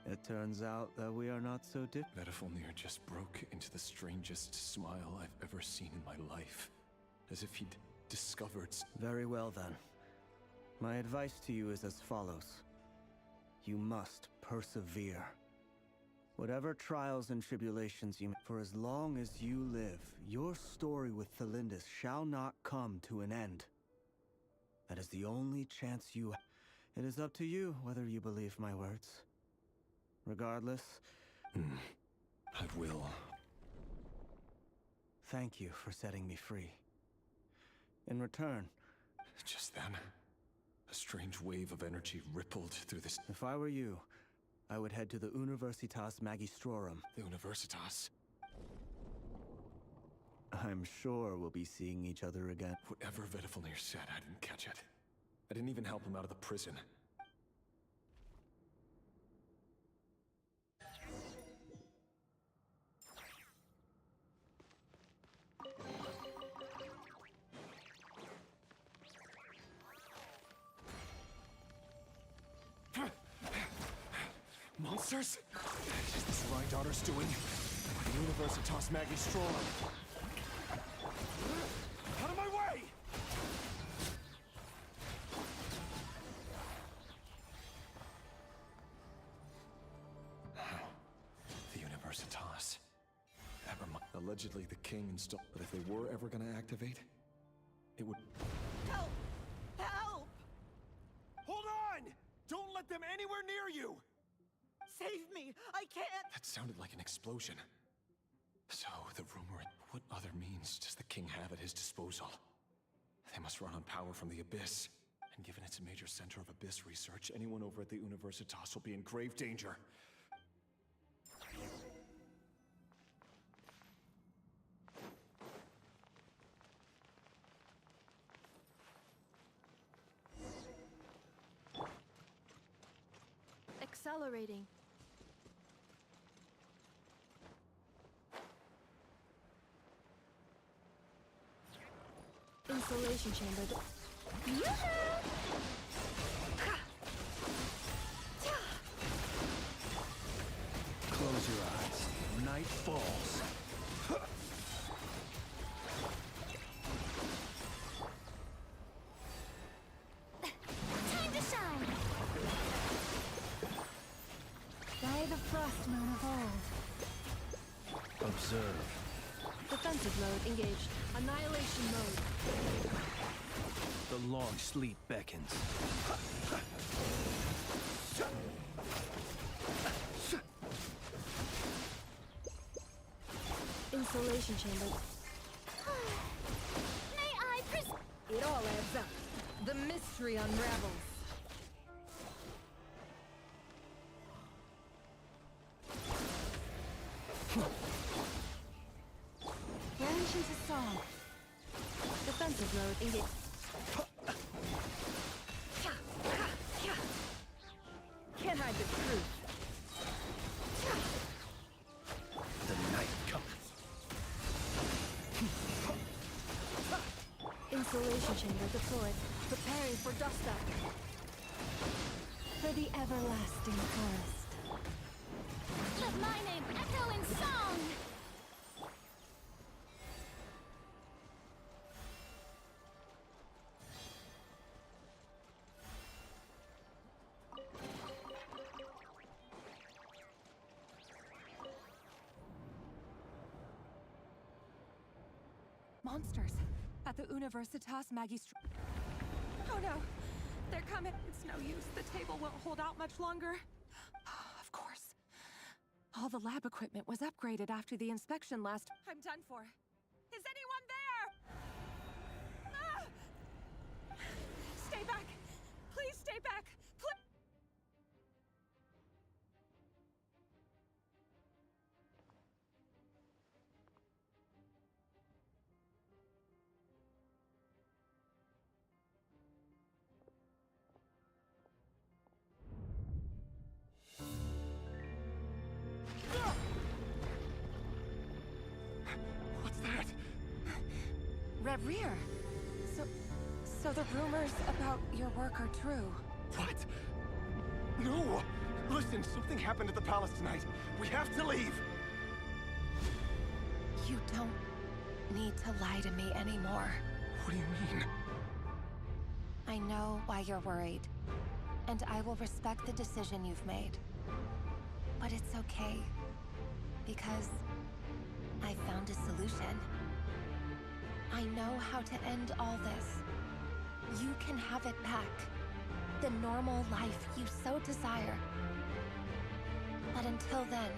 It turns out that we are not so different. Vedifalnir just broke into the strangest smile I've ever seen in my life. As if he'd discovered... Very well then. My advice to you is as follows. You must persevere. Whatever trials and tribulations you... For as long as you live, your story with Thelindis shall not come to an end. That is the only chance you... It is up to you whether you believe my words. Regardless... I will. Thank you for setting me free. In return... Just then, a strange wave of energy rippled through this... If I were you, I would head to the Universitas Magistrorum. The Universitas? I'm sure we'll be seeing each other again. Whatever Vedifalnir said, I didn't catch it. I didn't even help him out of the prison. Monsters? Is this Rhindaughter's doing? The Universitas Magistrorum. Out of my way! The Universitas. Allegedly the king installed... But if they were ever gonna activate, it would... Help! Help! Hold on! Don't let them anywhere near you! Save me! I can't! That sounded like an explosion. So, the rumor... What other means does the king have at his disposal? They must run on power from the Abyss. And given it's a major center of Abyss research, anyone over at the Universitas will be in grave danger. Accelerating. Insulation chamber. Close your eyes. Night falls. Time to shine! By the frost moon of old. Observe. Defensive mode engaged. Annihilation mode. The long sleep beckons. Insulation chamber. May I It all adds up. The mystery unravels. Branch into song. Defensive mode engaged. Can't hide the truth. The night cometh. Insulation chamber deployed. Preparing for dust up. For the everlasting forest. let my name echo in song! Monsters. At the Universitas Magistrum. Oh no! They're coming! It's no use. The table won't hold out much longer. Of course. All the lab equipment was upgraded after the inspection last... I'm done for. Is anyone there? Ah! Stay back! Please stay back! Please! What's that? Reverie. So the rumors about your work are true. What? No! Listen, something happened at the palace tonight. We have to leave! You don't need to lie to me anymore. What do you mean? I know why you're worried, and I will respect the decision you've made. But it's okay, because I found a solution. I know how to end all this. You can have it back. The normal life you so desire. But until then,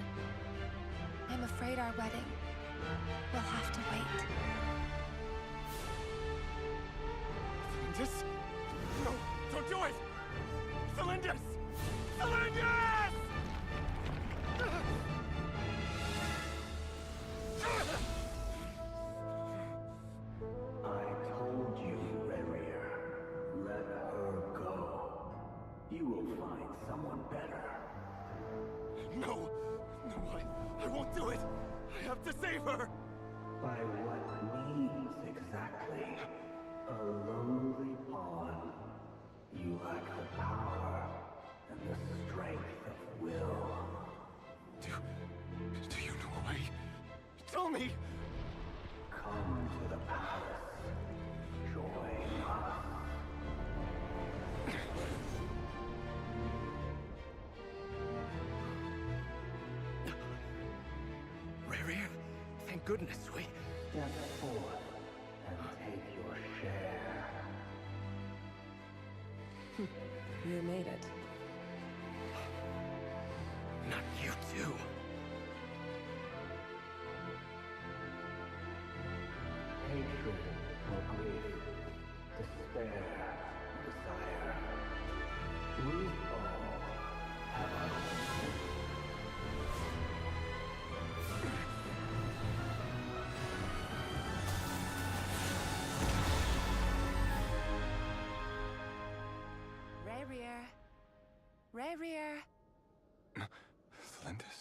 I'm afraid our wedding will have to wait. Celindus? No, don't do it! Celindus! Celindus! I told you, Rarier. Let her go. You will find someone better. No! No, I won't do it! I have to save her! By what means exactly? A lowly pawn. You lack the power and the strength of will. Do you know a way? Tell me! Come to the palace. Join us. Rarier, thank goodness we... Step forth and take your share. You made it. Not you too. Hatred or grief, despair, desire. We all have our own. Rarier. Rarier. Celindus?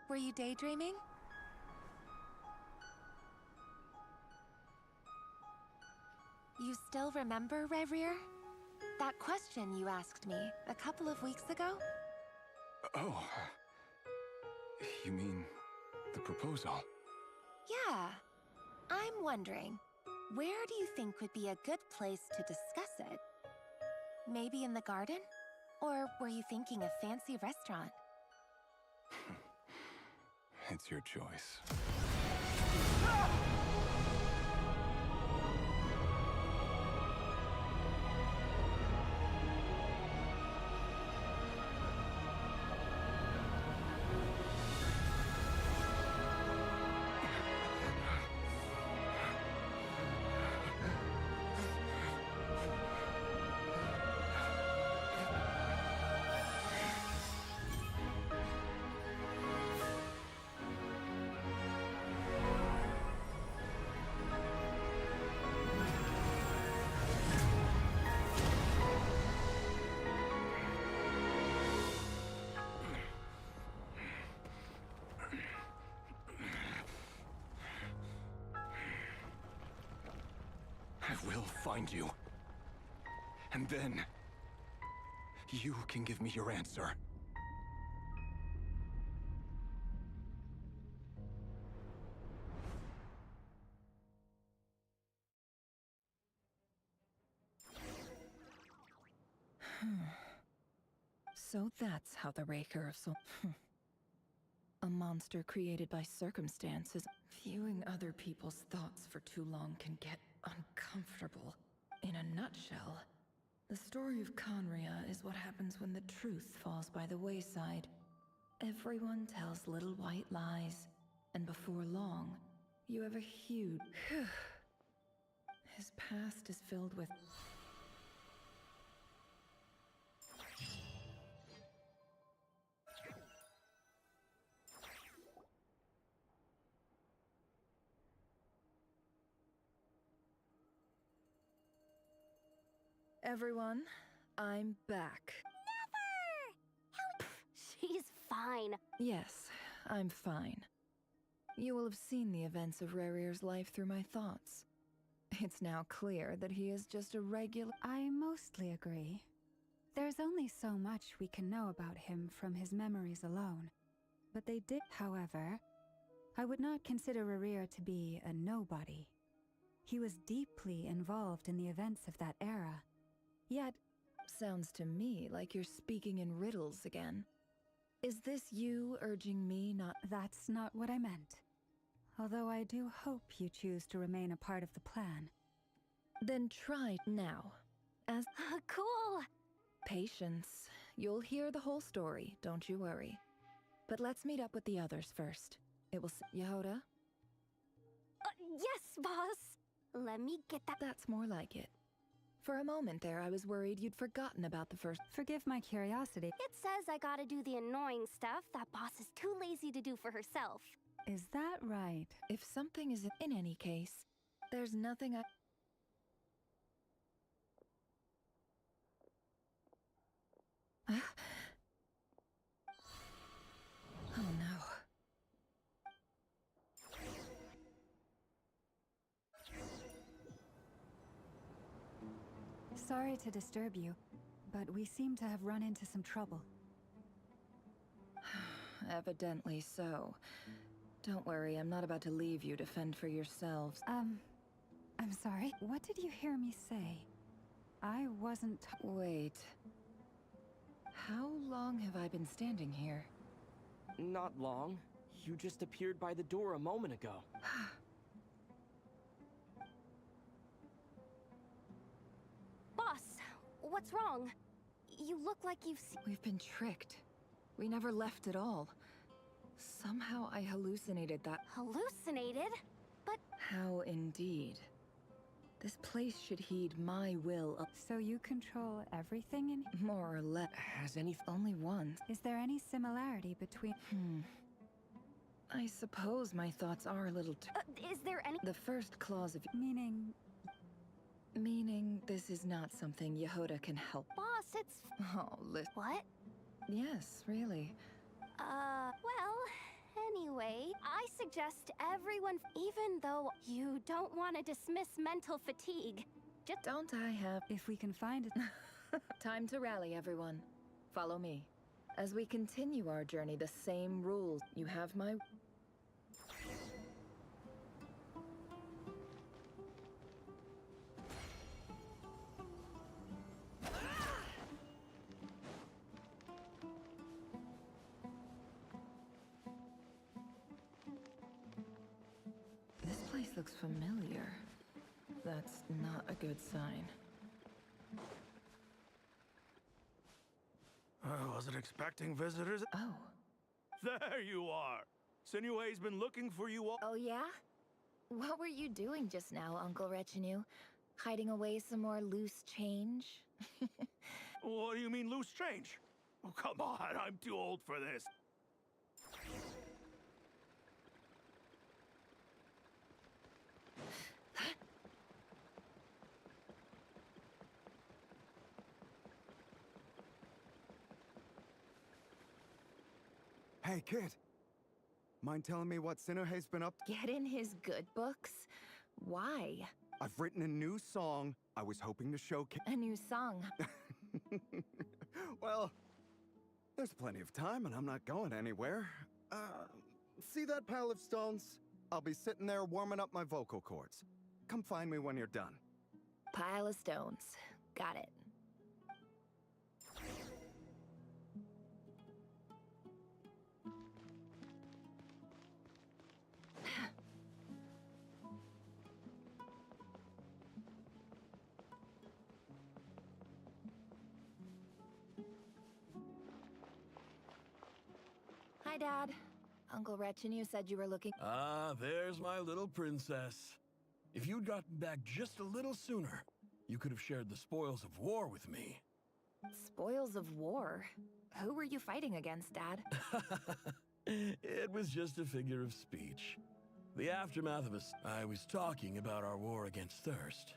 Were you daydreaming? You still remember, Rarier? That question you asked me a couple of weeks ago? Oh. You mean the proposal? Yeah. I'm wondering, where do you think would be a good place to discuss it? Maybe in the garden? Or were you thinking a fancy restaurant? It's your choice. I will find you. And then... you can give me your answer. So that's how the Raker of Soul... A monster created by circumstances. Viewing other people's thoughts for too long can get uncomfortable. In a nutshell, the story of Conria is what happens when the truth falls by the wayside. Everyone tells little white lies, and before long, you have a huge... His past is filled with... Everyone, I'm back. She's fine. Yes, I'm fine. You will have seen the events of Rarier's life through my thoughts. It's now clear that he is just a regular... I mostly agree. There's only so much we can know about him from his memories alone. But they did, however, I would not consider Rerir to be a nobody. He was deeply involved in the events of that era. Yet, sounds to me like you're speaking in riddles again. Is this you urging me not— That's not what I meant. Although I do hope you choose to remain a part of the plan. Then try now. As— Cool! Patience. You'll hear the whole story, don't you worry. But let's meet up with the others first. It will— Yehoda? Yes, boss! Let me get that— That's more like it. For a moment there, I was worried you'd forgotten about the first— Forgive my curiosity. It says I gotta do the annoying stuff that boss is too lazy to do for herself. Is that right? If something is— In any case, there's nothing I— Oh no. Sorry to disturb you, but we seem to have run into some trouble. Evidently so. Don't worry, I'm not about to leave you to fend for yourselves. I'm sorry. What did you hear me say? I wasn't— Wait. How long have I been standing here? Not long. You just appeared by the door a moment ago. Boss, what's wrong? You look like you've seen— We've been tricked. We never left at all. Somehow I hallucinated that— Hallucinated? But— How indeed. This place should heed my will. So you control everything in— More or less. Has any— Only once. Is there any similarity between— I suppose my thoughts are a little is there any— The first clause of— Meaning this is not something Yehoda can help. Boss, it's— Oh, What? Yes, really. Well, anyway, I suggest everyone, even though you don't want to dismiss mental fatigue, just— Don't I have— If we can find it— Time to rally, everyone. Follow me. As we continue our journey, the same rules. You have my— This place looks familiar. That's not a good sign. I wasn't expecting visitors. Oh. There you are! Sinue's been looking for you all— Oh yeah? What were you doing just now, Uncle Retinue? Hiding away some more loose change? What do you mean, loose change? Oh, come on, I'm too old for this. Hey, kid. Mind telling me what Sinuhe's been up to? Get in his good books? Why? I've written a new song. I was hoping to showcase— A new song. Well, there's plenty of time and I'm not going anywhere. See that pile of stones? I'll be sitting there warming up my vocal cords. Come find me when you're done. Pile of stones. Got it. Hi, Dad. Uncle Retinue said you were looking— Ah, there's my little princess. If you'd gotten back just a little sooner, you could have shared the spoils of war with me. Spoils of war? Who were you fighting against, Dad? It was just a figure of speech. The aftermath of I was talking about our war against thirst.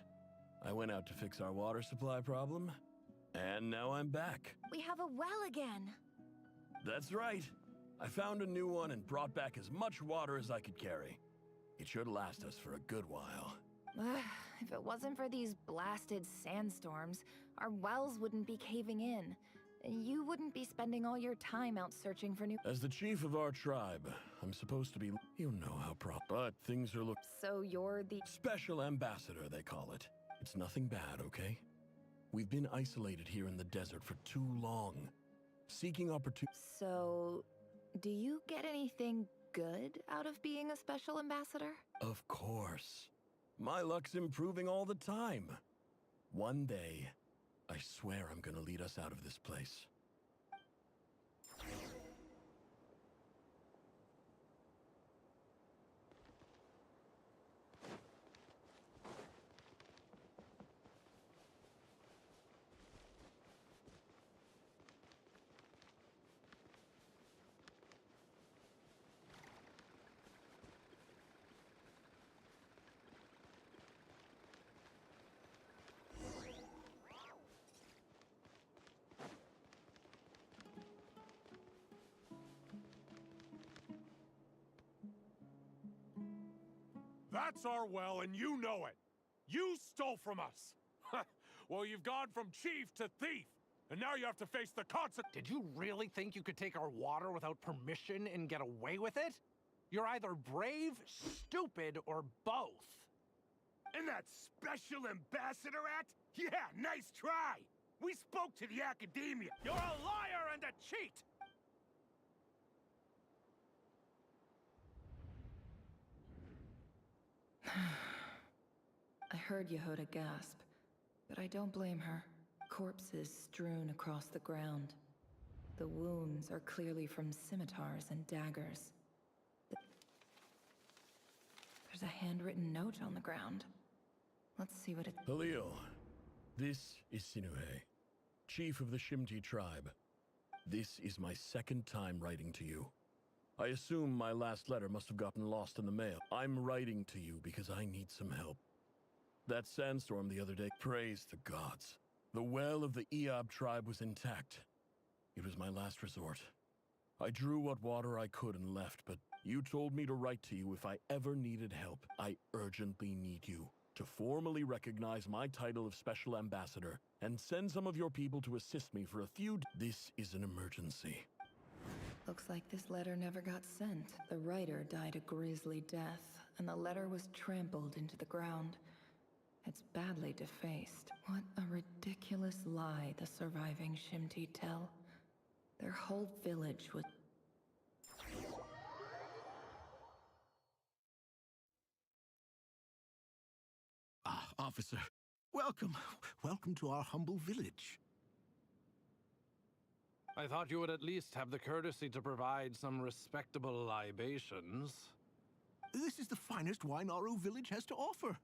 I went out to fix our water supply problem, and now I'm back. We have a well again. That's right. I found a new one and brought back as much water as I could carry. It should last us for a good while. Ugh, if it wasn't for these blasted sandstorms, our wells wouldn't be caving in. You wouldn't be spending all your time out searching for new— As the chief of our tribe, I'm supposed to be— You know how but things are So you're the— Special ambassador, they call it. It's nothing bad, okay? We've been isolated here in the desert for too long. Seeking opportunity— So, do you get anything good out of being a special ambassador? Of course. My luck's improving all the time. One day, I swear I'm gonna lead us out of this place. That's our well, and you know it. You stole from us. Well, you've gone from chief to thief, and now you have to face the consequences. Did you really think you could take our water without permission and get away with it? You're either brave, stupid, or both. And that special ambassador act? Yeah, nice try. We spoke to the academia. You're a liar and a cheat! I heard Yehuda gasp, but I don't blame her. Corpses strewn across the ground. The wounds are clearly from scimitars and daggers. There's a handwritten note on the ground. Let's see what it— Halil, this is Sinuhe, chief of the Shimti tribe. This is my second time writing to you. I assume my last letter must have gotten lost in the mail. I'm writing to you because I need some help. That sandstorm the other day, praise the gods. The well of the Eob tribe was intact. It was my last resort. I drew what water I could and left, but you told me to write to you if I ever needed help. I urgently need you to formally recognize my title of Special Ambassador and send some of your people to assist me for a few— This is an emergency. Looks like this letter never got sent. The writer died a grisly death, and the letter was trampled into the ground. It's badly defaced. What a ridiculous lie the surviving Shimti tell. Their whole village would— Ah, officer. Welcome. Welcome to our humble village. I thought you would at least have the courtesy to provide some respectable libations. This is the finest wine Aru village has to offer.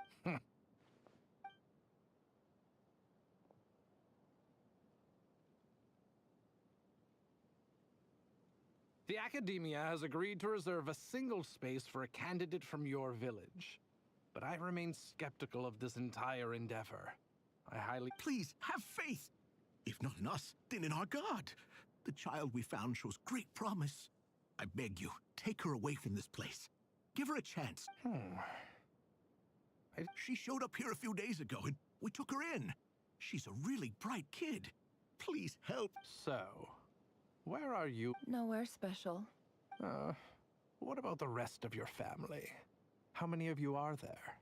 The Academia has agreed to reserve a single space for a candidate from your village. But I remain skeptical of this entire endeavor. I highly— Please, have faith. If not in us, then in our God. The child we found shows great promise. I beg you, take her away from this place. Give her a chance. She showed up here a few days ago, and we took her in. She's a really bright kid. Please help. So, where are you? Nowhere special. What about the rest of your family? How many of you are there?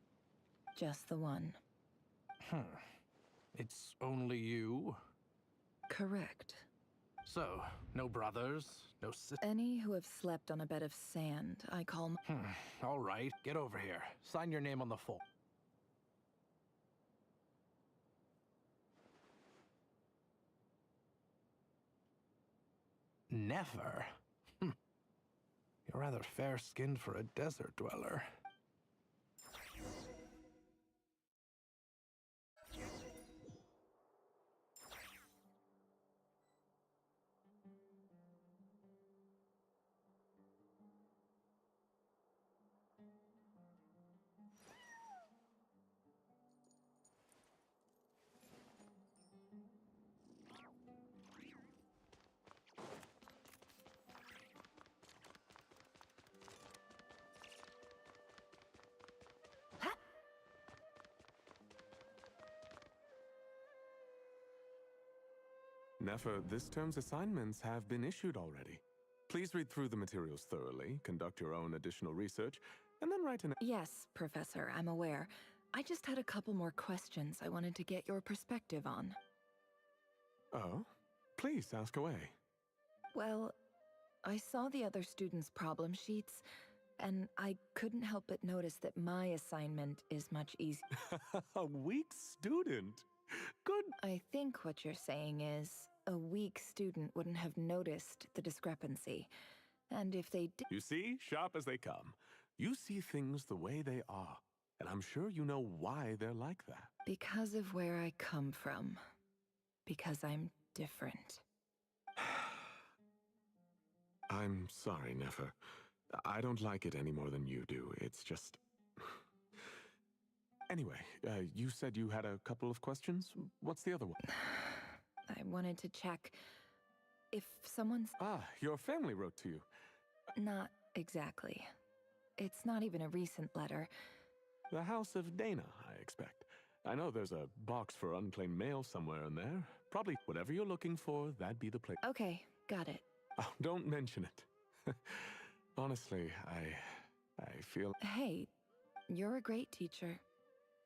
Just the one. It's only you? Correct. So, no brothers, no sisters? Any who have slept on a bed of sand, I call— All right, get over here. Sign your name on the form. Never? You're rather fair-skinned for a desert dweller. Nefer, this term's assignments have been issued already. Please read through the materials thoroughly, conduct your own additional research, and then write an... Yes, Professor, I'm aware. I just had a couple more questions I wanted to get your perspective on. Oh? Please, ask away. Well, I saw the other students' problem sheets, and I couldn't help but notice that my assignment is much easier. A weak student? Good. I think what you're saying is, a weak student wouldn't have noticed the discrepancy. And if they did... You see, sharp as they come. You see things the way they are. And I'm sure you know why they're like that. Because of where I come from. Because I'm different. I'm sorry, Nefer. I don't like it any more than you do. It's just... Anyway, you said you had a couple of questions. What's the other one? I wanted to check if someone's... Ah, your family wrote to you. Not exactly. It's not even a recent letter. The House of Dana, I expect. I know there's a box for unclaimed mail somewhere in there. Probably whatever you're looking for, that'd be the place. Okay, got it. Oh, don't mention it. Honestly, I feel... Hey, you're a great teacher.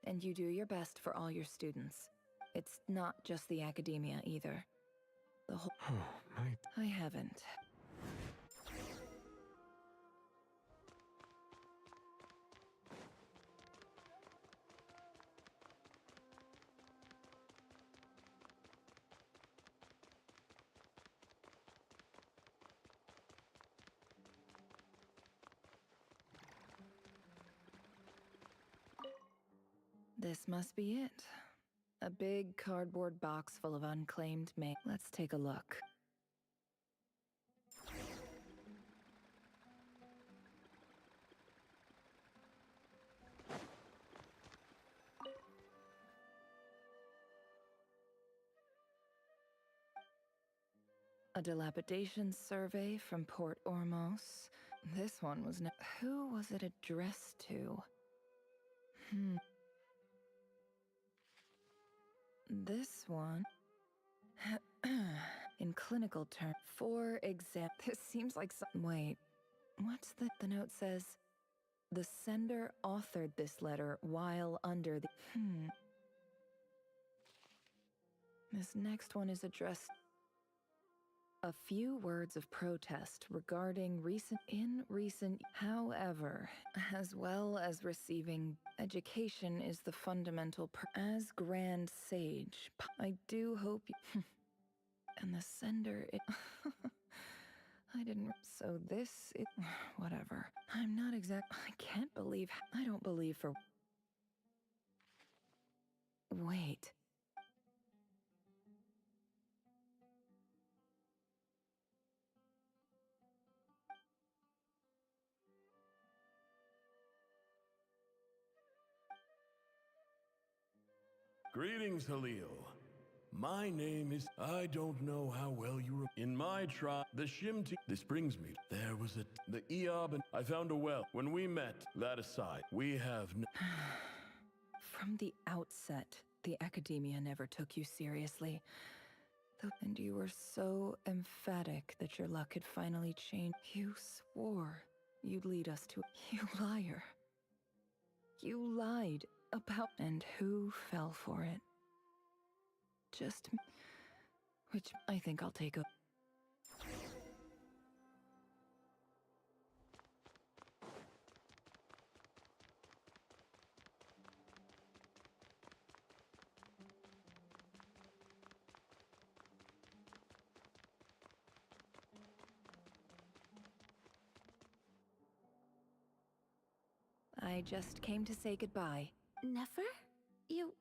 And you do your best for all your students. It's not just the academia, either. The whole... Oh, my... I haven't. This must be it. A big cardboard box full of unclaimed mail. Let's take a look. A dilapidation survey from Port Ormos. This one was who was it addressed to? This one... In clinical terms, for example... This seems like some... Wait, what's the note says? The sender authored this letter while under the... This next one is addressed... A few words of protest regarding recent, however, as well as receiving education is the fundamental as Grand Sage. I do hope you... And the sender, I didn't... So this is... Whatever. I'm not exact... I can't believe... I don't believe for... Wait. Greetings, Halil. My name is... I don't know how well you... In my tribe, the Shimti... This brings me... There was the Eob and... I found a well. When we met, that aside, we have no... From the outset, the academia never took you seriously. And you were so emphatic that your luck had finally changed. You swore you'd lead us to... You liar. You lied about... And who fell for it? Just... Which I think I'll take a... I just came to say goodbye. Nefer? You...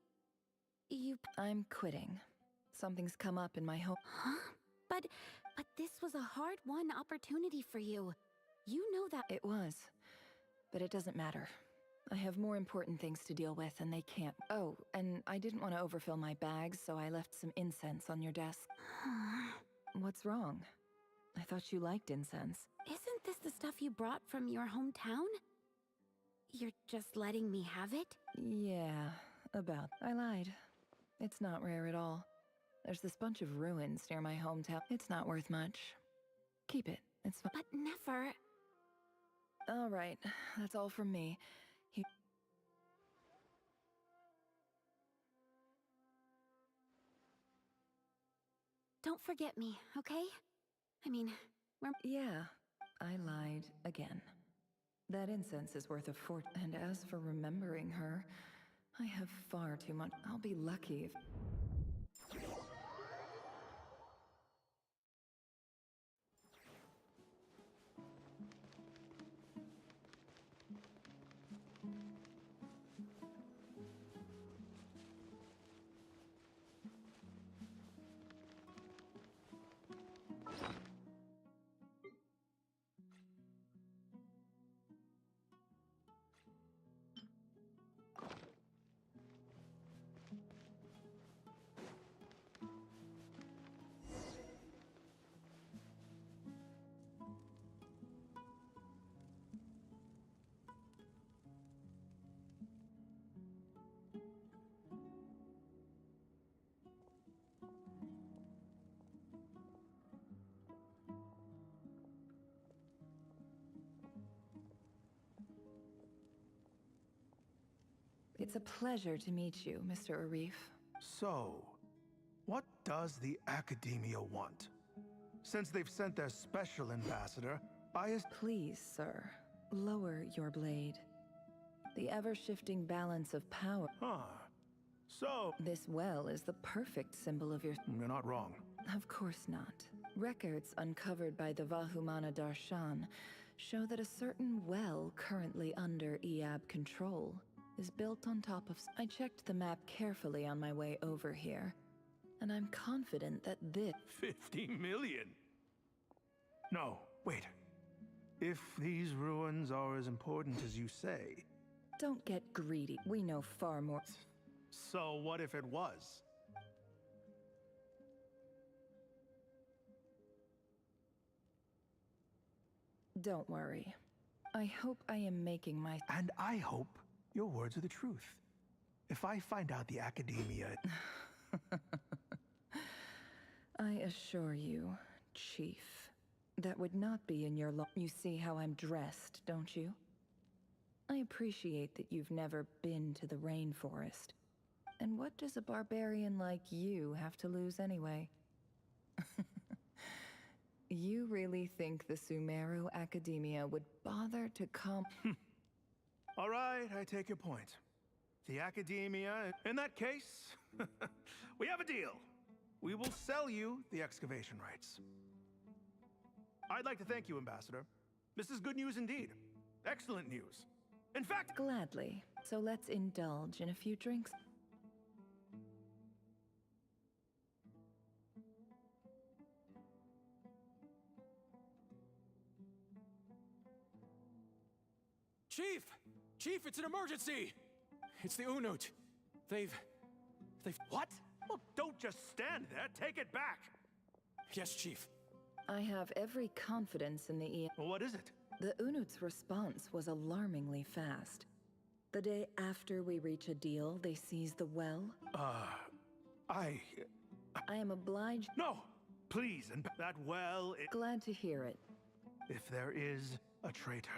I'm quitting. Something's come up in my home... Huh? But this was a hard-won opportunity for you. You know that... It was. But it doesn't matter. I have more important things to deal with, and they can't... Oh, and I didn't want to overfill my bags, so I left some incense on your desk. What's wrong? I thought you liked incense. Isn't this the stuff you brought from your hometown? You're just letting me have it? Yeah, about. I lied. It's not rare at all. There's this bunch of ruins near my hometown. It's not worth much. Keep it. It's fine. But never. All right. That's all from me. Don't forget me, okay? I mean, Yeah, I lied again. That incense is worth a fortune. And as for remembering her, I have far too much. I'll be lucky if... It's a pleasure to meet you, Mr. Arif. So, what does the Academia want? Since they've sent their special ambassador, Please, sir, lower your blade. The ever-shifting balance of power... So... This well is the perfect symbol of your... You're not wrong. Of course not. Records uncovered by the Vahumana Darshan show that a certain well currently under Eab control is built on top of... I checked the map carefully on my way over here, and I'm confident that this... 50 million? No, wait. If these ruins are as important as you say... Don't get greedy. We know far more... So what if it was? Don't worry. I hope I am making my... And I hope your words are the truth. If I find out the Academia... I assure you, Chief, that would not be in your You see how I'm dressed, don't you? I appreciate that you've never been to the rainforest. And what does a barbarian like you have to lose anyway? You really think the Sumeru Academia would bother to come... All right, I take your point. The Academia... In that case, we have a deal. We will sell you the excavation rights. I'd like to thank you, Ambassador. This is good news indeed. Excellent news. In fact... Gladly. So let's indulge in a few drinks. Chief! Chief, it's an emergency! It's the Unut. They've... What? Well, don't just stand there. Take it back! Yes, Chief. I have every confidence in the Well, what is it? The Unut's response was alarmingly fast. The day after we reach a deal, they seize the well. I am obliged... No! Please, and that well... Glad to hear it. If there is a traitor,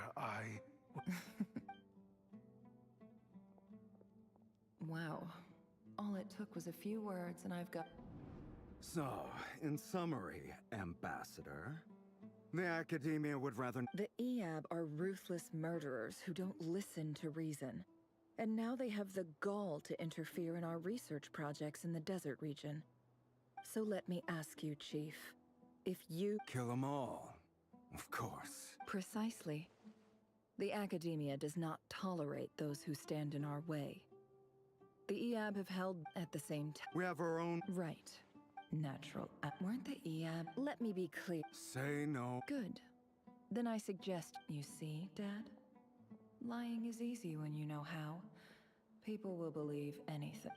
Wow. All it took was a few words and I've got... So, in summary, Ambassador, the Academia would rather... The Eab are ruthless murderers who don't listen to reason. And now they have the gall to interfere in our research projects in the desert region. So let me ask you, Chief, if you... Kill them all, of course. Precisely. The Academia does not tolerate those who stand in our way. The Eab have held at the same time. We have our own... Right. Natural. Weren't the Eab... Let me be clear. Say no. Good. Then I suggest... You see, Dad? Lying is easy when you know how. People will believe anything.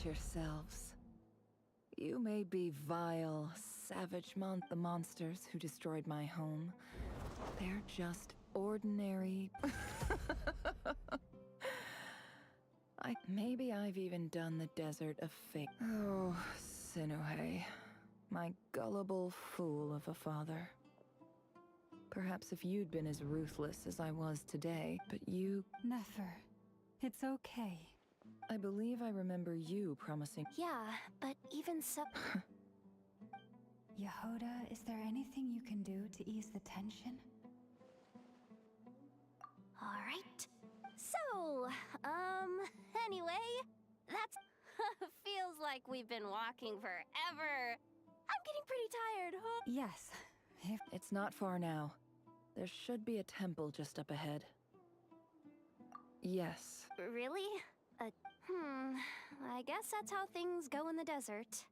Brace yourselves. You may be vile, savage the monsters who destroyed my home. They're just ordinary... Maybe I've even done the desert a favor. Oh, Sinuhe, my gullible fool of a father. Perhaps if you'd been as ruthless as I was today, but you... Nefer, it's okay. I believe I remember you promising... Yeah, but even so... Yehoda, is there anything you can do to ease the tension? Alright. So, anyway, that's... feels like we've been walking forever. I'm getting pretty tired, huh? Yes. It's not far now. There should be a temple just up ahead. Yes. Really? I guess that's how things go in the desert.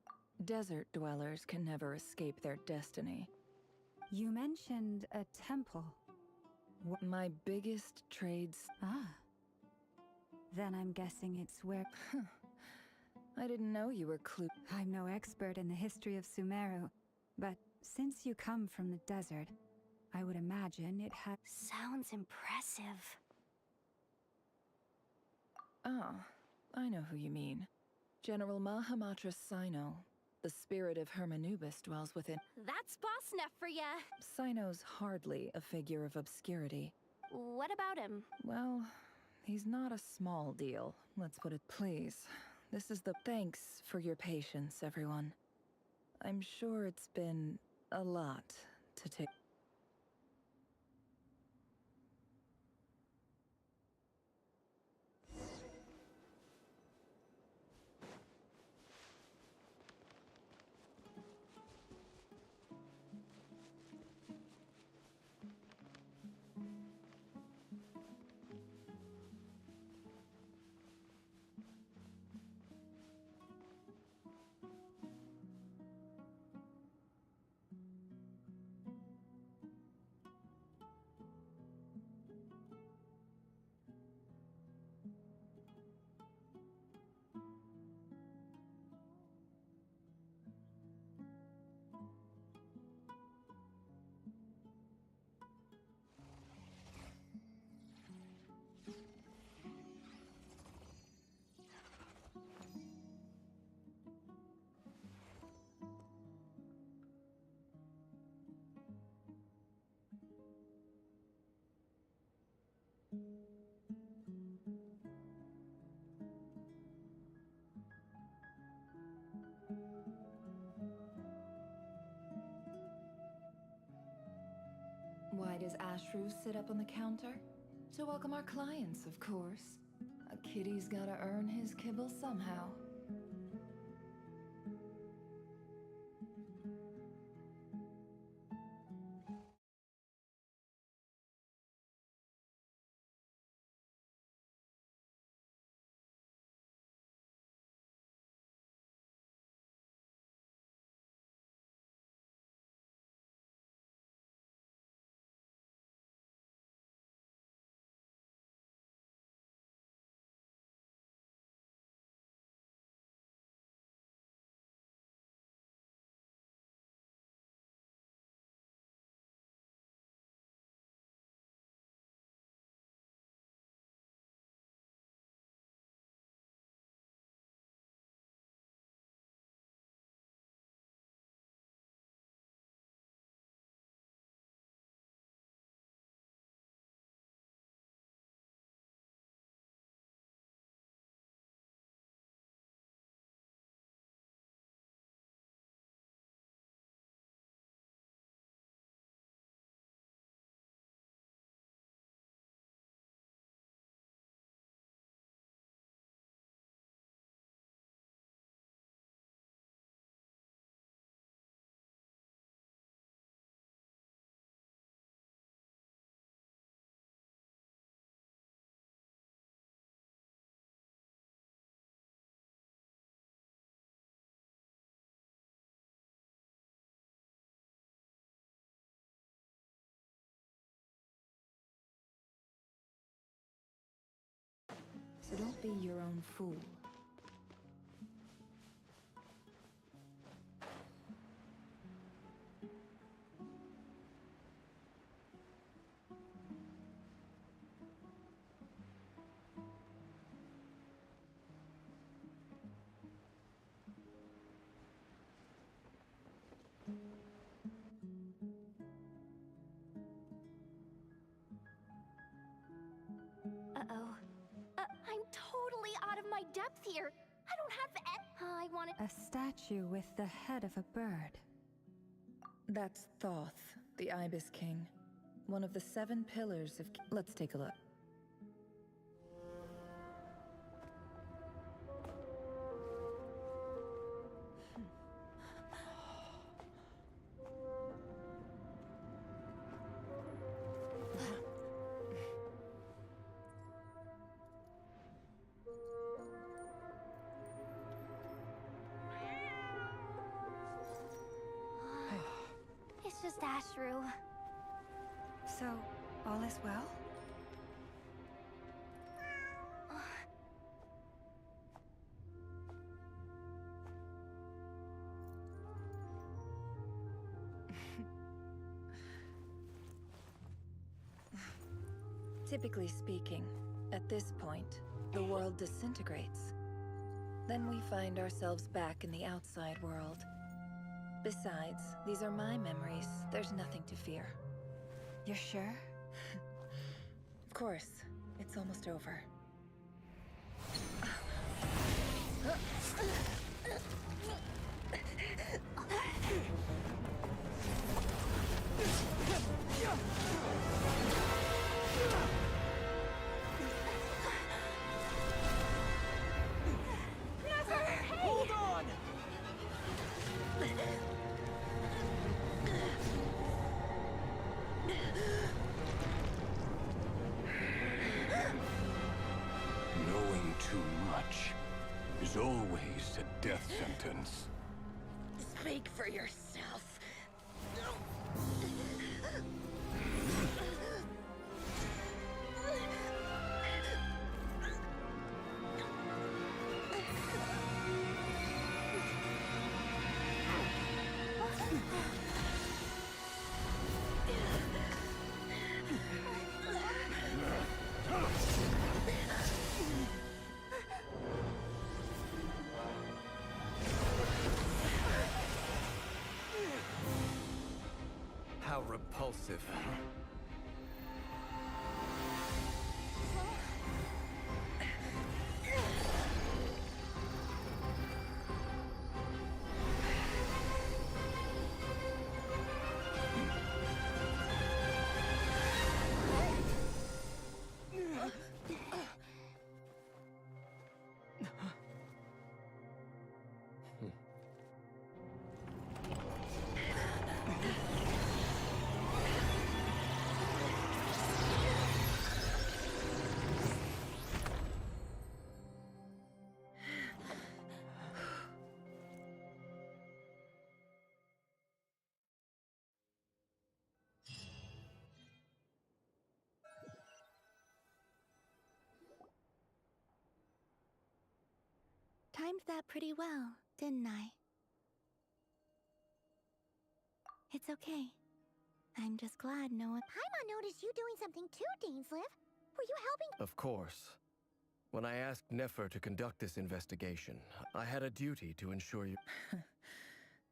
Desert dwellers can never escape their destiny. You mentioned a temple. My biggest trades... Ah. Then I'm guessing it's where... I didn't know you were I'm no expert in the history of Sumeru, but since you come from the desert, I would imagine it had... Sounds impressive. Ah, I know who you mean. General Mahamatra Sino. The spirit of Hermanubis dwells within... That's boss enough for ya! Sino's hardly a figure of obscurity. What about him? Well, he's not a small deal, let's put it. Please, this is the... Thanks for your patience, everyone. I'm sure it's been a lot to take... Why does Ashru sit up on the counter? To welcome our clients, of course. A kitty's gotta earn his kibble somehow. So don't be your own fool. my depth here. I don't have I wanted. A statue with the head of a bird. That's Thoth, the Ibis King. One of the 7 pillars of... Let's take a look. It's just Ashru. So, all is well? Typically speaking, at this point, the world disintegrates. Then we find ourselves back in the outside world. Besides, these are my memories. There's nothing to fear. You're sure? Of course. It's almost over. Hold on! Knowing too much is always a death sentence. Speak for yourself. How repulsive. Timed that pretty well, didn't I? It's okay. I'm just glad no one... Paimon noticed you doing something too, Dainsleif. Were you helping? Of course. When I asked Nefer to conduct this investigation, I had a duty to ensure you...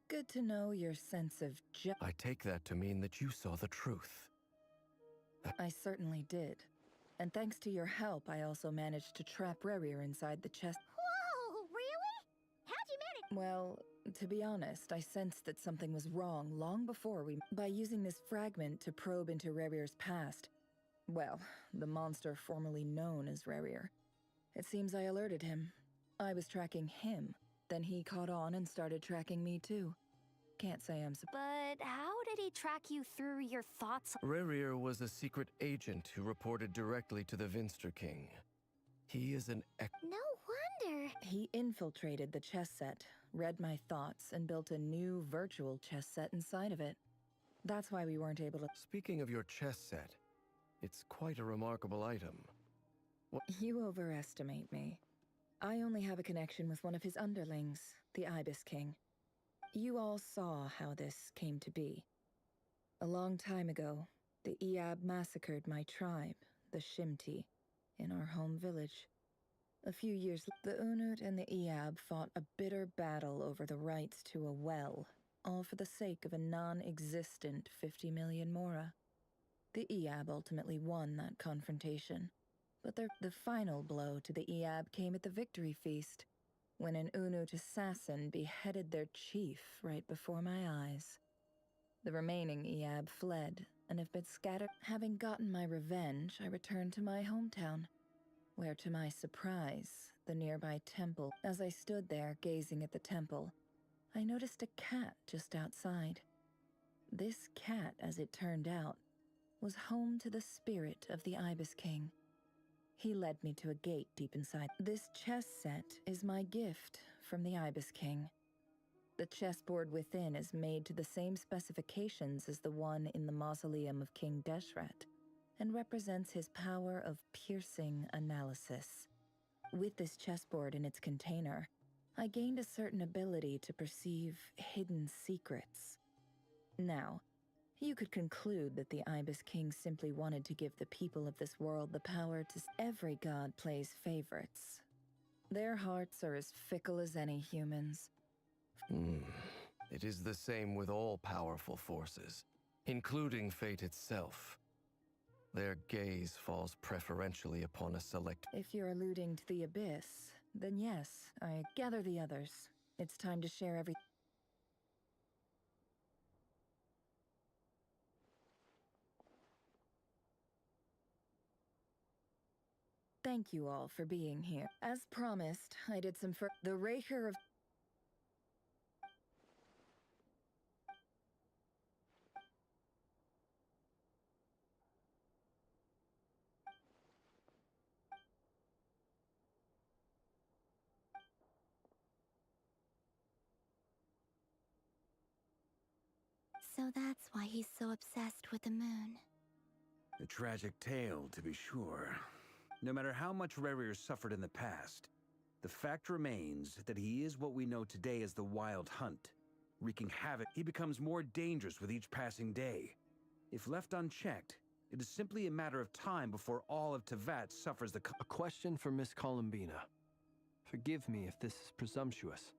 Good to know your sense of I take that to mean that you saw the truth. I certainly did. And thanks to your help, I also managed to trap Rerir inside the chest. Whoa, really? How'd you manage? Well, to be honest, I sensed that something was wrong long before we... By using this fragment to probe into Rerir's past. Well, the monster formerly known as Rerir. It seems I alerted him. I was tracking him. Then he caught on and started tracking me too. Can't say I'm But how did he track you through your thoughts? Rerir was a secret agent who reported directly to the Vinster King. He is an No wonder. He infiltrated the chess set, read my thoughts, and built a new virtual chess set inside of it. That's why we weren't able to... Speaking of your chess set, it's quite a remarkable item. You overestimate me. I only have a connection with one of his underlings, the Ibis King. You all saw how this came to be. A long time ago, the Iab massacred my tribe, the Shimti, in our home village. A few years later, the Unut and the Iab fought a bitter battle over the rights to a well, all for the sake of a non-existent 50 million mora. The Iab ultimately won that confrontation, But the final blow to the Eab came at the victory feast, when an Unut assassin beheaded their chief right before my eyes. The remaining Eab fled and have been scattered. Having gotten my revenge, I returned to my hometown, where to my surprise, the nearby temple. As I stood there gazing at the temple, I noticed a cat just outside. This cat, as it turned out, was home to the spirit of the Ibis King. He led me to a gate deep inside. This chess set is my gift from the Ibis King. The chessboard within is made to the same specifications as the one in the mausoleum of King Deshret, and represents his power of piercing analysis. With this chessboard in its container, I gained a certain ability to perceive hidden secrets. Now, you could conclude that the Ibis King simply wanted to give the people of this world the power to... Every god plays favorites. Their hearts are as fickle as any humans. It is the same with all powerful forces, including fate itself. Their gaze falls preferentially upon a select... If you're alluding to the Abyss, then yes, I gather the others. It's time to share every... Thank you all for being here. As promised, I did some the Raker of... So that's why he's so obsessed with the moon. A tragic tale, to be sure. No matter how much Rerir suffered in the past, the fact remains that he is what we know today as the Wild Hunt. Wreaking havoc, he becomes more dangerous with each passing day. If left unchecked, it is simply a matter of time before all of Teyvat suffers the... A question for Miss Columbina. Forgive me if this is presumptuous,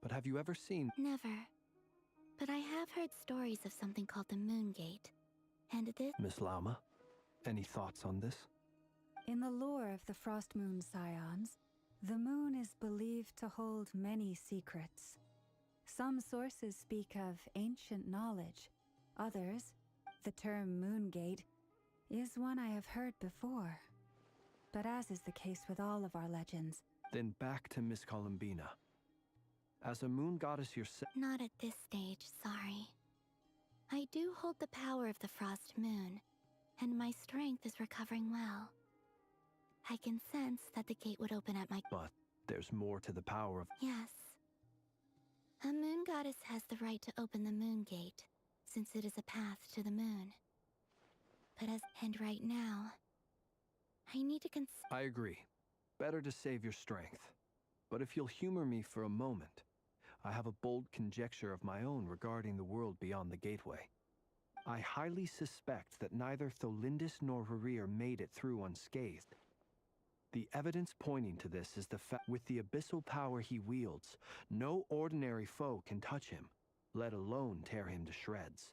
but have you ever seen... Never. But I have heard stories of something called the Moon Gate. And this... Miss Lama, any thoughts on this? In the lore of the Frost Moon Scions, the moon is believed to hold many secrets. Some sources speak of ancient knowledge. Others, the term Moongate, is one I have heard before. But as is the case with all of our legends... Then back to Miss Columbina. As a moon goddess yourself... Not at this stage, sorry. I do hold the power of the Frost Moon, and my strength is recovering well. I can sense that the gate would open at my... But there's more to the power of... Yes. A moon goddess has the right to open the Moon Gate, since it is a path to the moon. But as... And right now, I need to I agree. Better to save your strength. But if you'll humor me for a moment, I have a bold conjecture of my own regarding the world beyond the gateway. I highly suspect that neither Tholindis nor Rerir made it through unscathed. The evidence pointing to this is the fact with the abyssal power he wields, no ordinary foe can touch him, let alone tear him to shreds.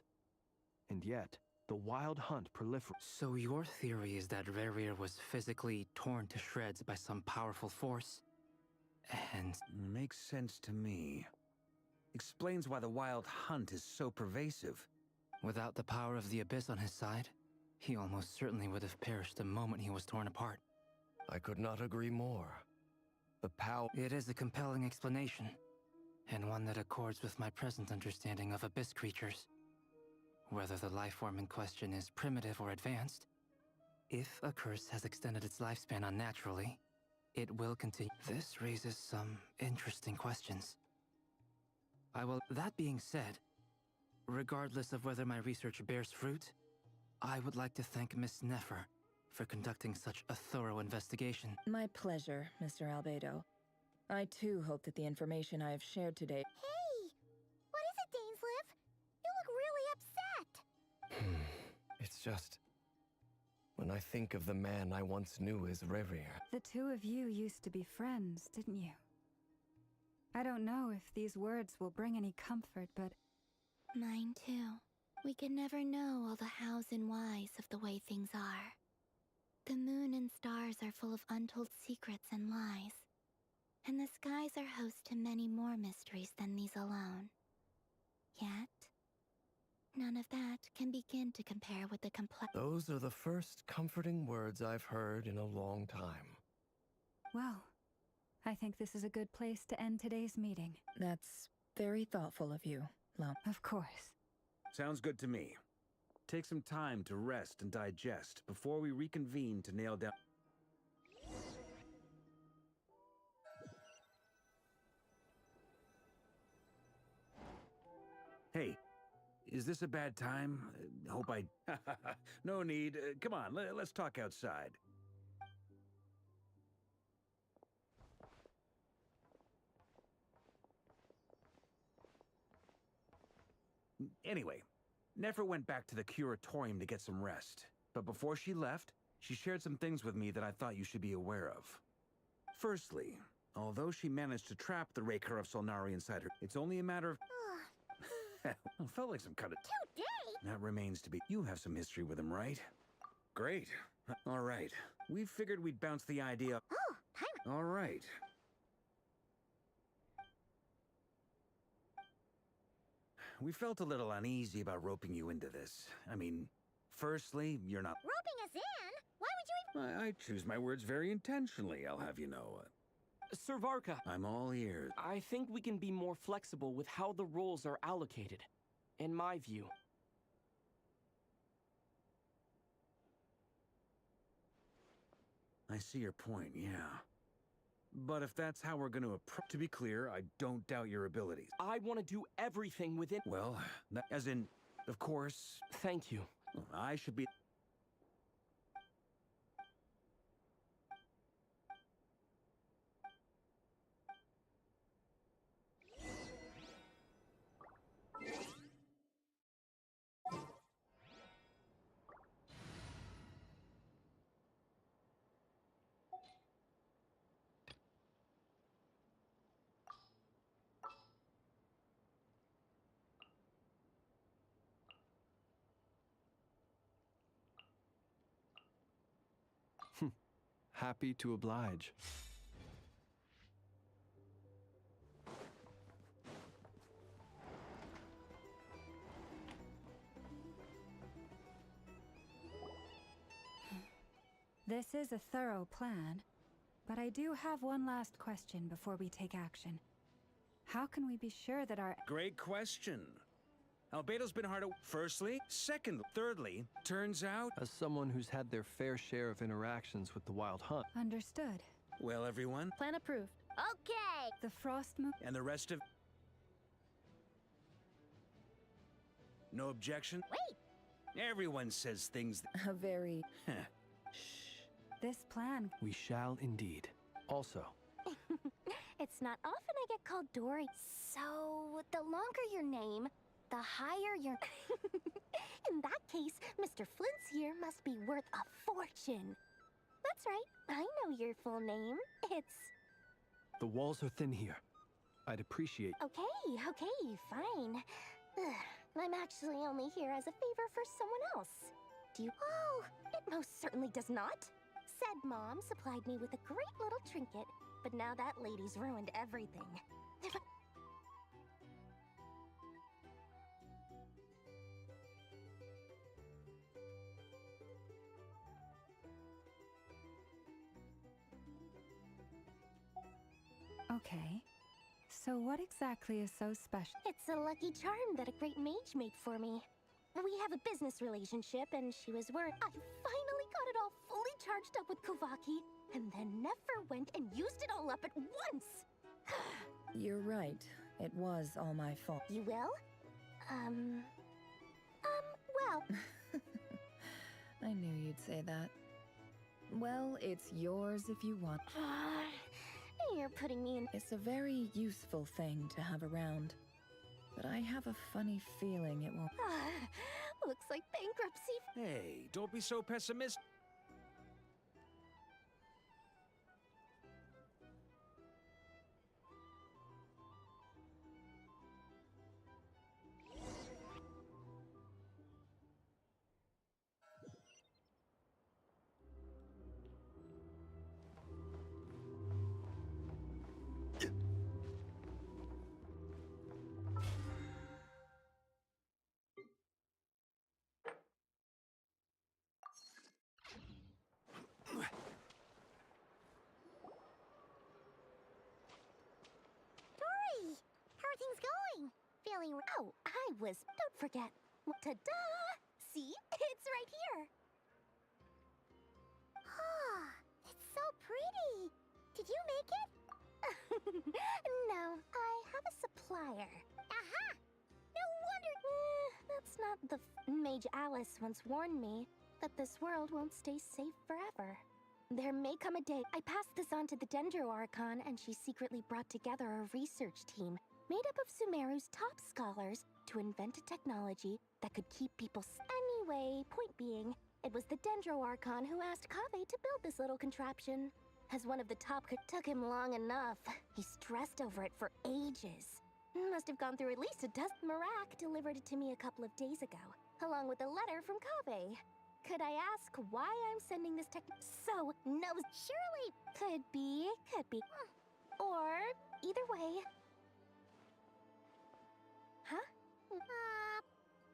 And yet, the Wild Hunt proliferates. So your theory is that Rerir was physically torn to shreds by some powerful force? And... Makes sense to me. Explains why the Wild Hunt is so pervasive. Without the power of the Abyss on his side, he almost certainly would have perished the moment he was torn apart. I could not agree more. The power... It is a compelling explanation, and one that accords with my present understanding of Abyss creatures. Whether the life form in question is primitive or advanced, if a curse has extended its lifespan unnaturally, it will continue. This raises some interesting questions. That being said, regardless of whether my research bears fruit, I would like to thank Miss Nefer for conducting such a thorough investigation. My pleasure, Mr. Albedo. I too hope that the information I have shared today... Hey! What is it, Dainsleif? You look really upset! It's just... When I think of the man I once knew as Rerir... The two of you used to be friends, didn't you? I don't know if these words will bring any comfort, but... Mine too. We can never know all the hows and whys of the way things are. The moon and stars waters are full of untold secrets and lies. And the skies are host to many more mysteries than these alone. Yet, none of that can begin to compare with the complex. Those are the first comforting words I've heard in a long time. Well, I think this is a good place to end today's meeting. That's very thoughtful of you, Lump. Of course. Sounds good to me. Take some time to rest and digest before we reconvene to nail down... Hey, is this a bad time? Hope I... No need. Come on, let's talk outside. Anyway, Nefer went back to the curatorium to get some rest. But before she left, she shared some things with me that I thought you should be aware of. Firstly, although she managed to trap the Raker of Solnari inside her, it's only a matter of... Felt like some kind of... Today? That remains to be... You have some history with him, right? Great. All right. We figured we'd bounce the idea... Oh, time. All right. We felt a little uneasy about roping you into this. I mean, firstly, you're not... Roping us in? Why would you even... I choose my words very intentionally, I'll have you know. Sir Varka. I'm all ears. I think we can be more flexible with how the roles are allocated. In my view. I see your point, yeah. But if that's how we're going to approach... To be clear, I don't doubt your abilities. I want to do everything within... Well, as in, of course... Thank you. I should be... Happy to oblige. This is a thorough plan, but I do have one last question before we take action. How can we be sure that our... Great question. Albedo's been hard at... Firstly. Second. Thirdly, turns out... As someone who's had their fair share of interactions with the Wild Hunt. Understood. Well, everyone. Plan approved. Okay! The Frost Moon... And the rest of... No objection? Wait! Everyone says things... A very... This plan... We shall indeed. Also... It's not often I get called Dory. So, the longer your name, the higher your... In that case, Mr. Flint's here must be worth a fortune. That's right, I know your full name. It's... The walls are thin here. I'd appreciate... Okay, fine. I'm actually only here as a favor for someone else. Do you... Oh, it most certainly does not. Said Mom supplied me with a great little trinket, but now that lady's ruined everything. Okay. So what exactly is so special? It's a lucky charm that a great mage made for me. We have a business relationship, and she was worried. I finally got it all fully charged up with Kuvaki, and then Nefer went and used it all up at once. You're right. It was all my fault. You will? Well... I knew you'd say that. Well, it's yours if you want. You're putting me in... It's a very useful thing to have around. But I have a funny feeling it won't... Looks like bankruptcy. Hey, don't be so pessimistic. finally... Oh, don't forget. Ta-da! See? It's right here. Oh, it's so pretty. Did you make it? No, I have a supplier. Aha! No wonder... That's not the... Mage Alice once warned me that this world won't stay safe forever. There may come a day I passed this on to the Dendro Archon, and she secretly brought together a research team made up of Sumeru's top scholars to invent a technology that could keep people Anyway, point being, it was the Dendro Archon who asked Kaveh to build this little contraption. As one of the top took him long enough. He stressed over it for ages. Must have gone through at least a dozen. Marak delivered it to me a couple of days ago, along with a letter from Kaveh. Could I ask why I'm sending this So, no, surely... Could be. Or, either way. Huh?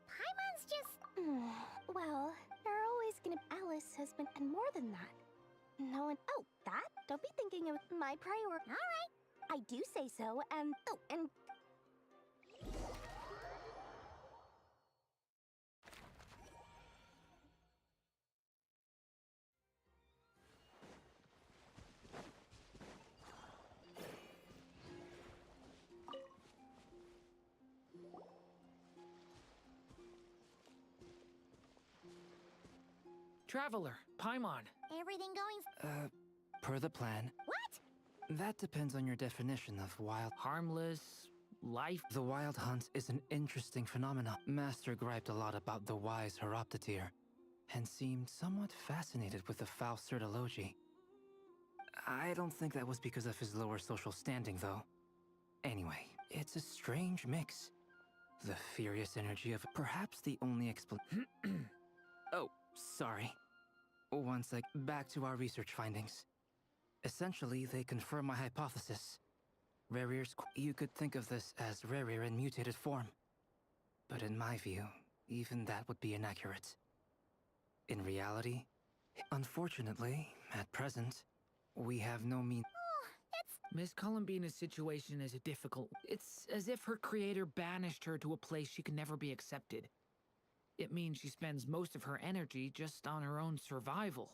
Paimon's just... Well, there are always gonna... Alice has been... And more than that. No one... Oh, that? Don't be thinking of my priority. All right. I do say so, and... Oh, and... Traveler, Paimon. Everything going... Per the plan. What? That depends on your definition of wild. Harmless... life? The wild hunt is an interesting phenomenon. Master griped a lot about the wise Horoptetyr, and seemed somewhat fascinated with the foul Certology. I don't think that was because of his lower social standing, though. Anyway, it's a strange mix. The furious energy of perhaps the only Oh, sorry. One sec, back to our research findings. Essentially, they confirm my hypothesis. Rarir's... You could think of this as Rarir in mutated form. But in my view, even that would be inaccurate. In reality, unfortunately, at present, we have no means... Miss Columbina's situation is difficult. It's as if her creator banished her to a place she can never be accepted. It means she spends most of her energy just on her own survival.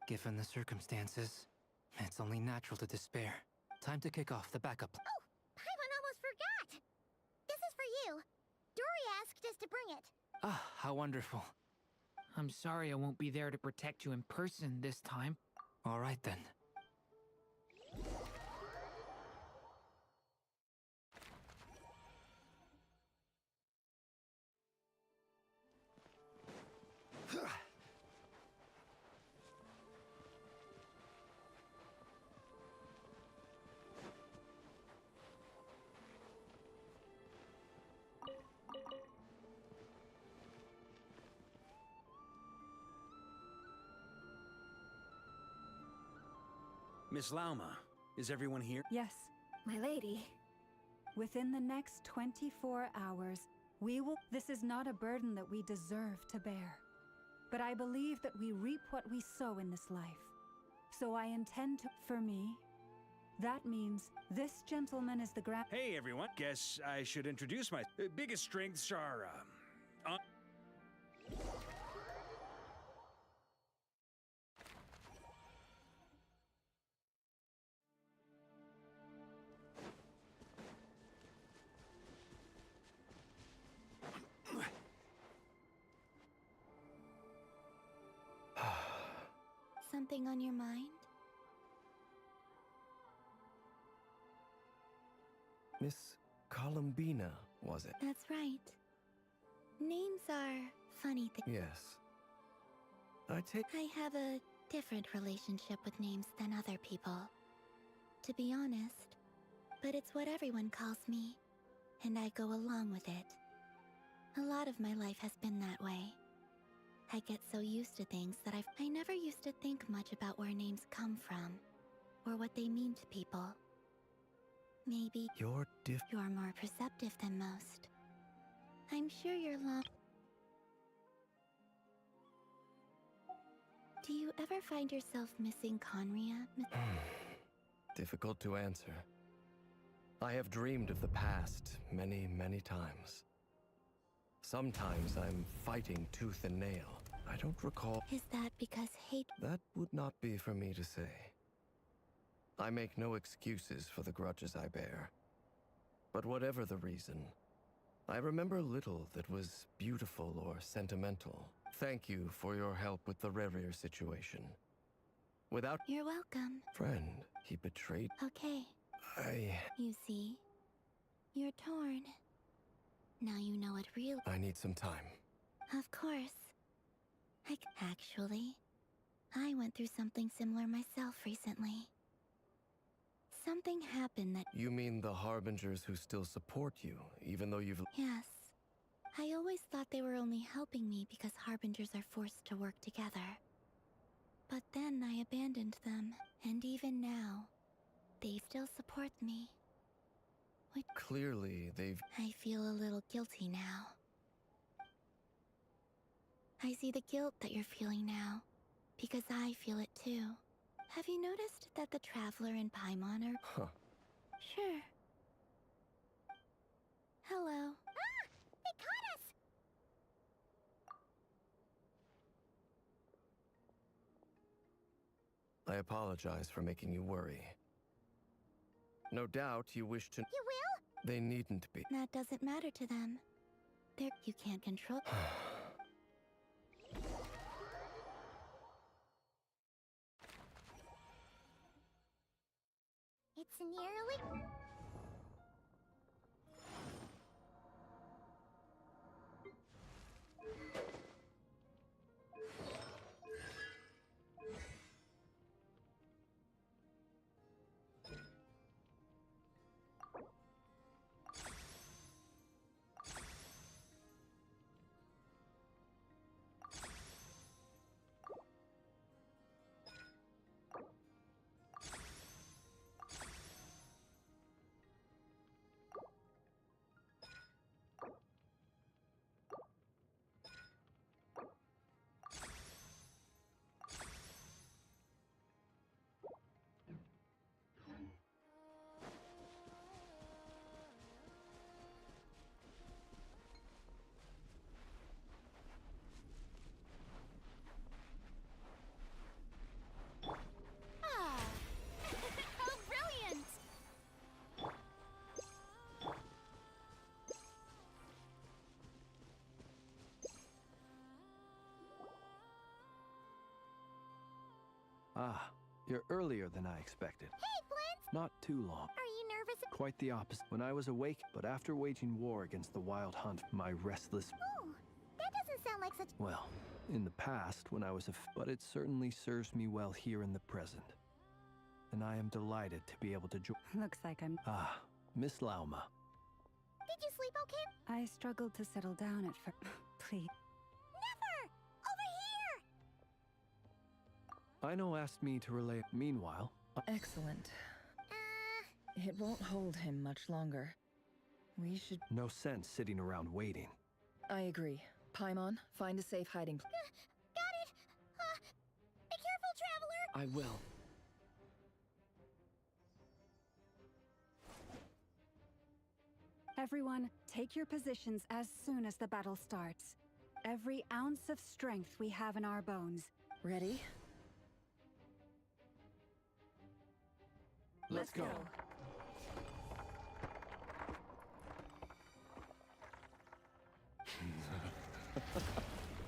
Given the circumstances, it's only natural to despair. Time to kick off the backup. Oh, Paimon almost forgot! This is for you. Dory asked us to bring it. Ah, how wonderful. I'm sorry I won't be there to protect you in person this time. All right then. Miss Lauma, is everyone here? Yes. My lady. Within the next 24 hours, we will... This is not a burden that we deserve to bear. But I believe that we reap what we sow in this life. So I intend to... For me, that means this gentleman is the grand... Hey, everyone. Guess I should introduce my... biggest strengths are, Something on your mind? Miss Columbina, was it? That's right. Names are funny things. Yes. I have a different relationship with names than other people. To be honest. But it's what everyone calls me. And I go along with it. A lot of my life has been that way. I get so used to things that I never used to think much about where names come from, or what they mean to people. Maybe you're more perceptive than most. I'm sure you're Do you ever find yourself missing Conria? Difficult to answer. I have dreamed of the past many, many times. Sometimes I'm fighting tooth and nail. I don't recall. Is that because hate? That would not be for me to say. I make no excuses for the grudges I bear. But whatever the reason, I remember little that was beautiful or sentimental. Thank you for your help with the Rerir situation. Without— You're welcome. Friend, he betrayed— Okay. You see? You're torn. Now you know what real— I need some time. Of course. Actually, I went through something similar myself recently. Something happened that— You mean the Harbingers who still support you, even though you've— Yes. I always thought they were only helping me because Harbingers are forced to work together. But then I abandoned them, and even now, they still support me. Clearly, they've— I feel a little guilty now. I see the guilt that you're feeling now, because I feel it too. Have you noticed that the Traveler and Paimon are— Huh. Sure. Hello. Ah! They caught us! I apologize for making you worry. No doubt you wish to— You will? They needn't be. That doesn't matter to them. You can't control— It's nearly... Ah, you're earlier than I expected. Hey, Flint! Not too long. Are you nervous? Quite the opposite. When I was awake, but after waging war against the Wild Hunt, my restless— Oh, that doesn't sound like such— Well, in the past, when I was but it certainly serves me well here in the present. And I am delighted to be able to join— Looks like I'm— Ah, Miss Lauma. Did you sleep okay? I struggled to settle down at first. Please. Never! Over here! Aino asked me to relay— Meanwhile— Excellent. It won't hold him much longer. We should— No sense sitting around waiting. I agree. Paimon, find a safe hiding place. Got it! Be careful, Traveler! I will. Everyone, take your positions as soon as the battle starts. Every ounce of strength we have in our bones. Ready? Let's go.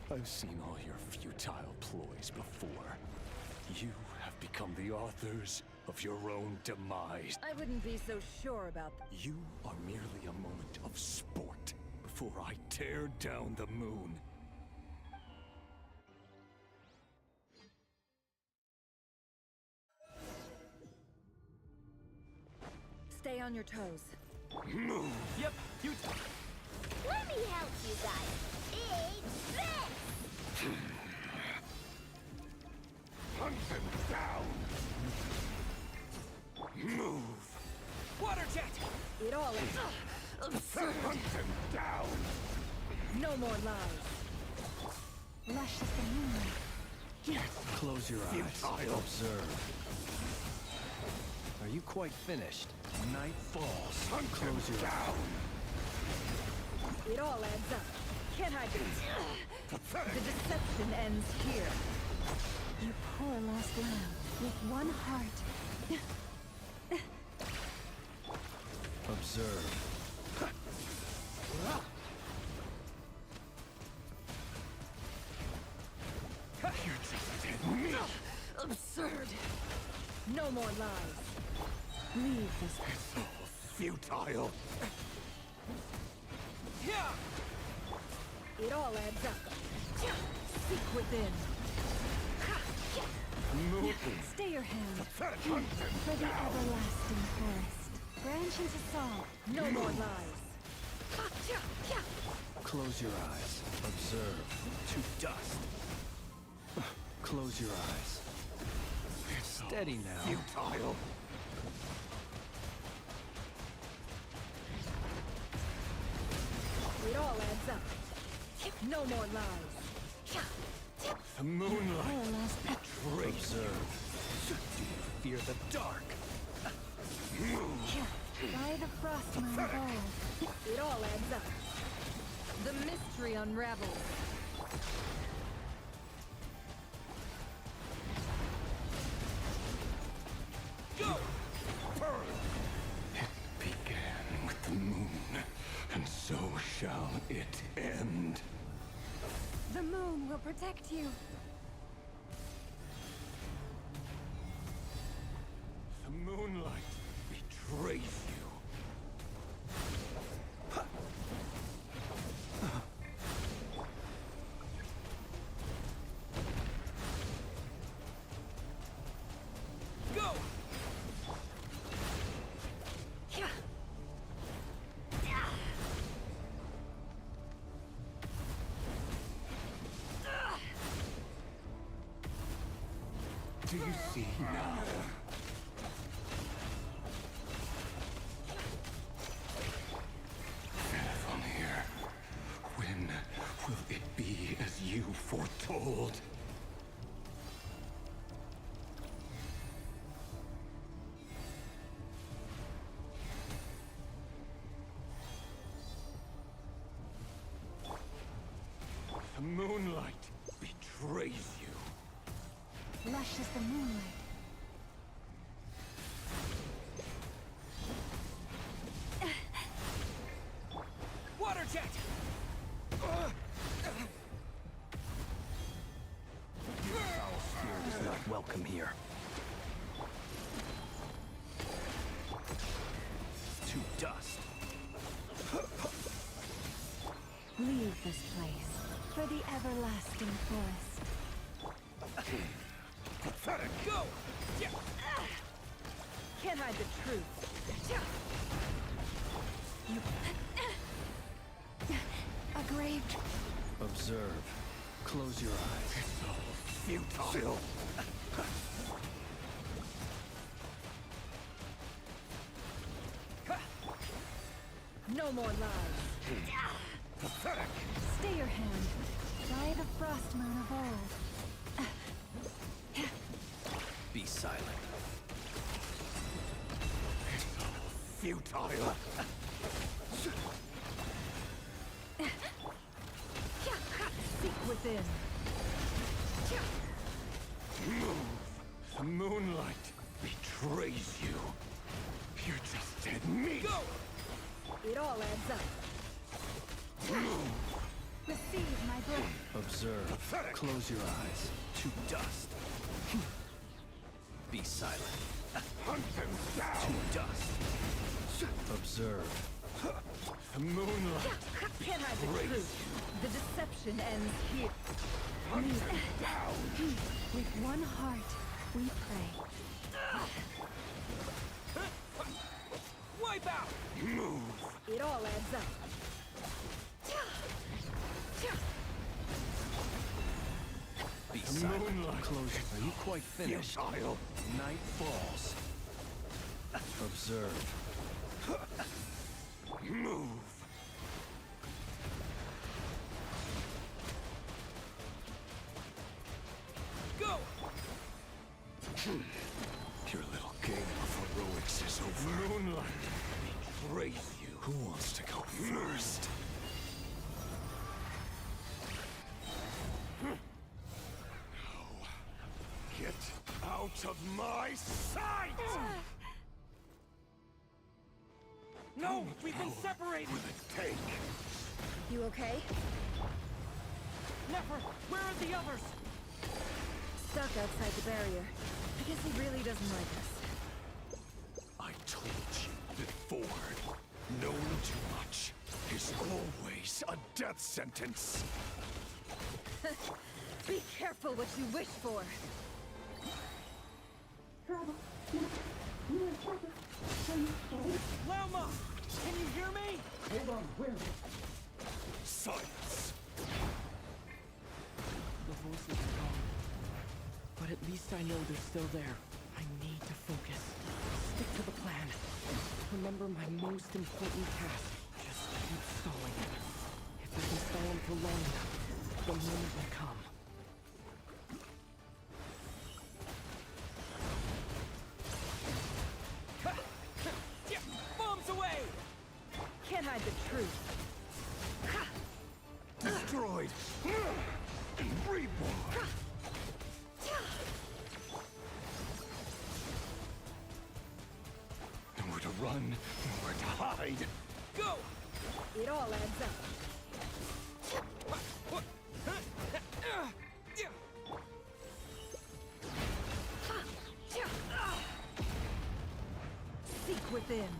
I've seen all your futile ploys before. You have become the authors of your own demise. I wouldn't be so sure about that. You are merely a moment of sport before I tear down the moon. Stay on your toes. Move! Yep, you... Let me help you guys! It's this! Hunt them down! Move! Water jet! It all is absurd. Hunt them down! No more lies. Lush as the moonlight. Close your eyes. Futile. Observe. Are Are you quite finished? Night falls. Close your down. It all adds up. Can't hide it. The deception ends here. You poor lost lamb, with one heart. Observe. You're just dead meat. Absurd. No more lies. Leave this. It's all futile. It all adds up. Seek within. Stay your hand. For the everlasting forest. Branch into song. No more lies. Close your eyes. Observe. To dust. Close your eyes. Steady now. Futile. It all adds up. No more lies. The moonlight betrays you. Observe. Do you fear the dark? By the frost moon of old. It all adds up. The mystery unravels. Go! It began with the moon, and so shall it end. The moon will protect you. The moonlight betrays you. Go! Do you see now? Fairfamir, when will it be as you foretold? The moonlight betrays you. Lush as the moonlight. Water jet! Your foul spirit is not welcome here. To dust. Leave this place for the everlasting forest. Pathetic! Go! Can't hide the truth. A grave. Observe. Close your eyes. It's all futile. No more lies. Pathetic! Stay your hand. By the frost moon of old. Be silent. It's all futile. Seek within. Move. The moonlight betrays you. You're just dead meat. Go! It all adds up. Receive my blessing. Observe. Pathetic. Close your eyes. To dust. Be silent. Hunt them To down. dust. Observe. The moonlight Can't hide the betrays truth. you. The deception ends here. Hunt them down. With one heart, we pray. Wipe out. Move. It all adds up. Be The silent. moonlight. Close. Are you quite finished? Futile. Night falls. Observe. Move. Go. Your little game of heroic raise you. Who wants to go first? Get out of my sight! No! We've been separated! Will it take? You okay? Nefer, where are the others? Stuck outside the barrier. I guess he really doesn't like us. I told you before. Knowing too much is always a death sentence. Be careful what you wish for. Lauma! Can you hear me? Hold on, where? Silence. The voices are gone. But at least I know they're still there. I need to focus. Stick to the plan. Remember my most important task. Just keep stalling him. If I can stall him for long enough, the moment will come. Bombs away! Can't hide the truth. Destroyed! And reborn! Nowhere to run, nowhere to hide. Go! It all adds up. Seek within.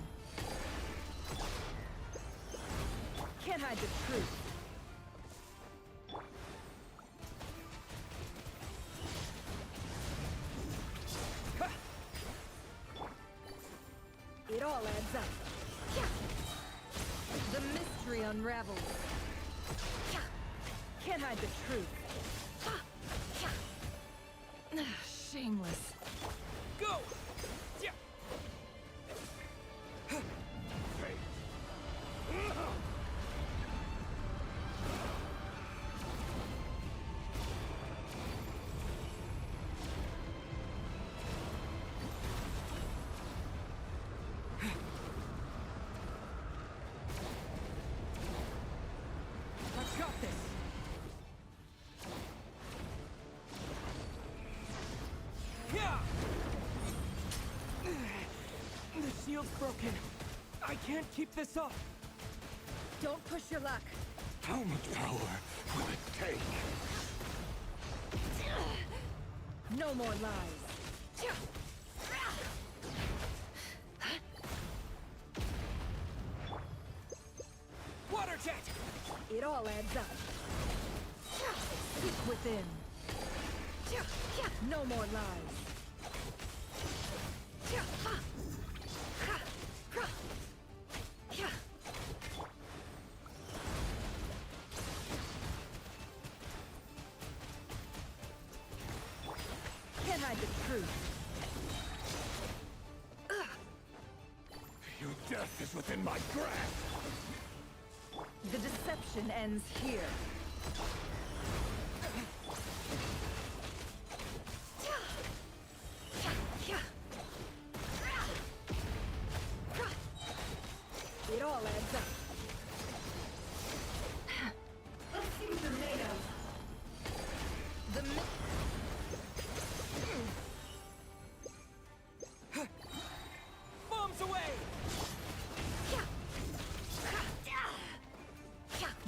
Can't hide the truth. It all adds up. The mystery unravels. Can't hide the truth. Shameless. Go! I've got this! Yeah! The shield's broken. I can't keep this up. Don't push your luck. How much power will it take? No more lies. Water jet! It all adds up. Seek within. No more lies. Can't hide the truth. Your death is within my grasp. The deception ends here. It all adds up. Let's see what they're made of. Bombs away!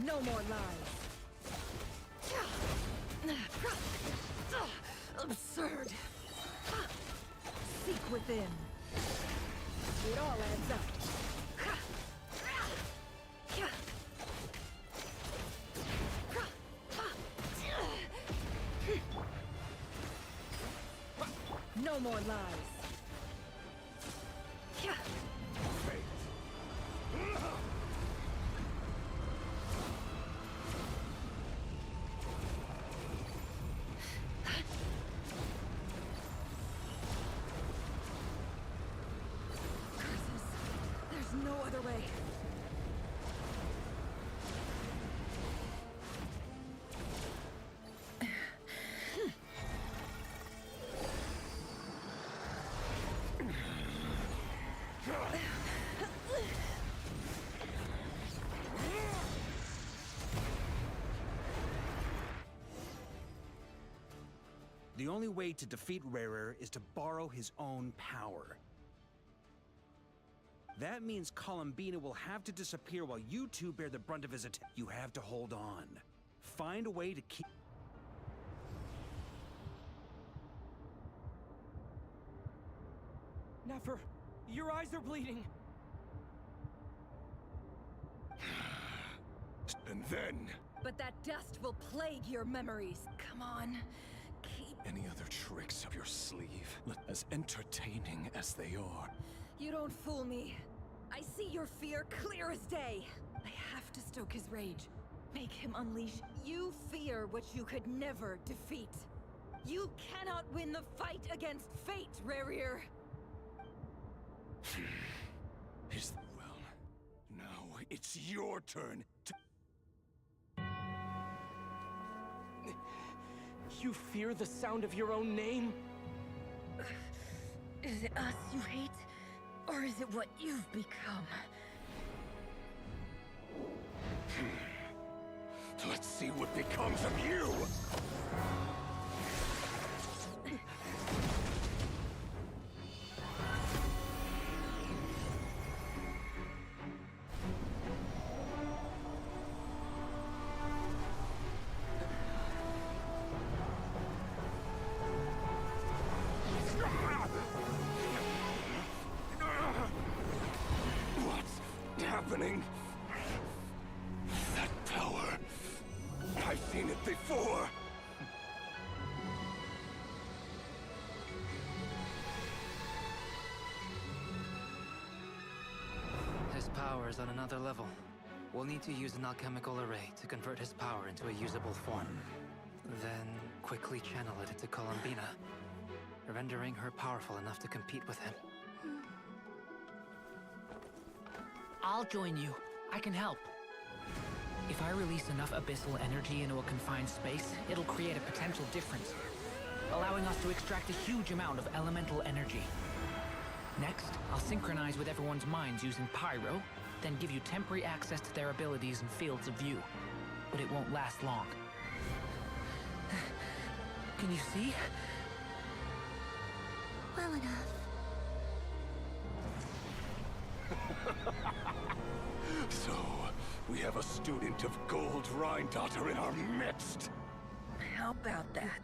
No more lies. Absurd. Seek within. It all adds up. No more lies. There's no other way. The only way to defeat Rarer is to borrow his own power. That means Columbina will have to disappear while you two bear the brunt of his attack. You have to hold on. Find a way to keep... Nefer, your eyes are bleeding. And then... But that dust will plague your memories. Come on, keep... Any other tricks up your sleeve? As entertaining as they are. You don't fool me. I see your fear clear as day. I have to stoke his rage. Make him unleash. You fear what you could never defeat. You cannot win the fight against fate, Rarir. Well, now it's your turn to... You fear the sound of your own name? Is it us you hate? Or is it what you've become? Let's see what becomes of you! What's happening? That power... I've seen it before! His power is on another level. We'll need to use an alchemical array to convert his power into a usable form. Then quickly channel it into Columbina, rendering her powerful enough to compete with him. I'll join you. I can help. If I release enough abyssal energy into a confined space, it'll create a potential difference, allowing us to extract a huge amount of elemental energy. Next, I'll synchronize with everyone's minds using Pyro, then give you temporary access to their abilities and fields of view. But it won't last long. Can you see? Well enough. So, we have a student of Gold Rhine-Daughter in our midst. How about that?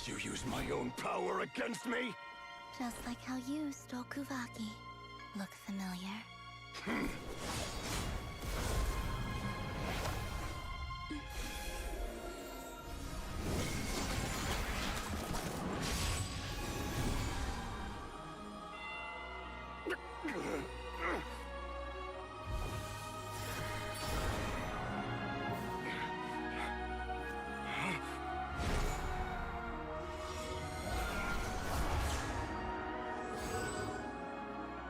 You use my own power against me? Just like how you stole Kuvaki. Look familiar?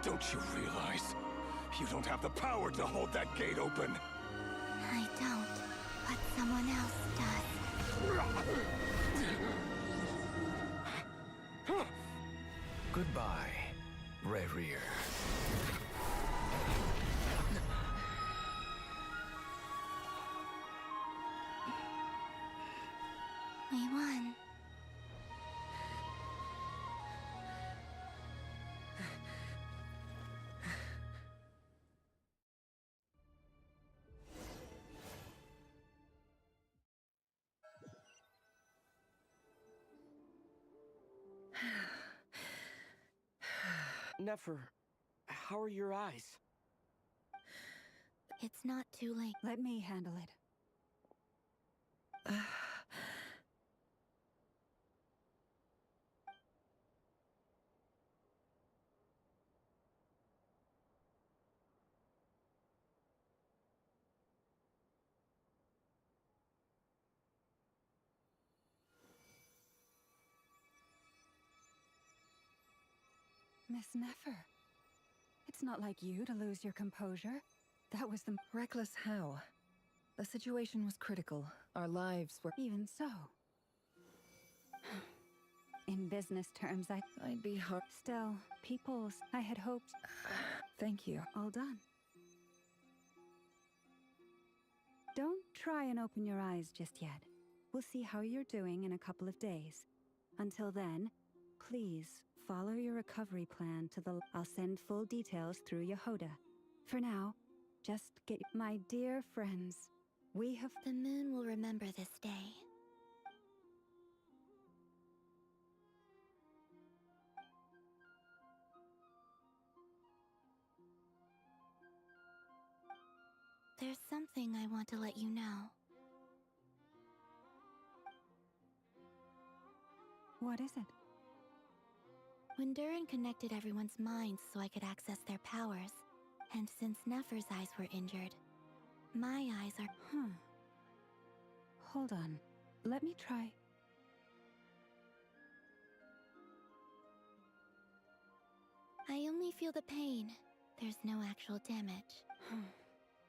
Don't you realize? You don't have the power to hold that gate open. I don't, but someone else does. Goodbye, Rarir. We won. Nefer, how are your eyes? It's not too late. Let me handle it. Miss Nefer. It's not like you to lose your composure. That was the... Reckless how? The situation was critical. Our lives were... Even so. In business terms, I'd be hard... Still, I had hoped... Thank you. All done. Don't try and open your eyes just yet. We'll see how you're doing in a couple of days. Until then, please follow your recovery plan to the... I'll send full details through Yehoda. For now, just get... My dear friends, we have... The moon will remember this day. There's something I want to let you know. What is it? When Durin connected everyone's minds so I could access their powers, and since Nefer's eyes were injured, my eyes are... Hold on. Let me try. I only feel the pain. There's no actual damage.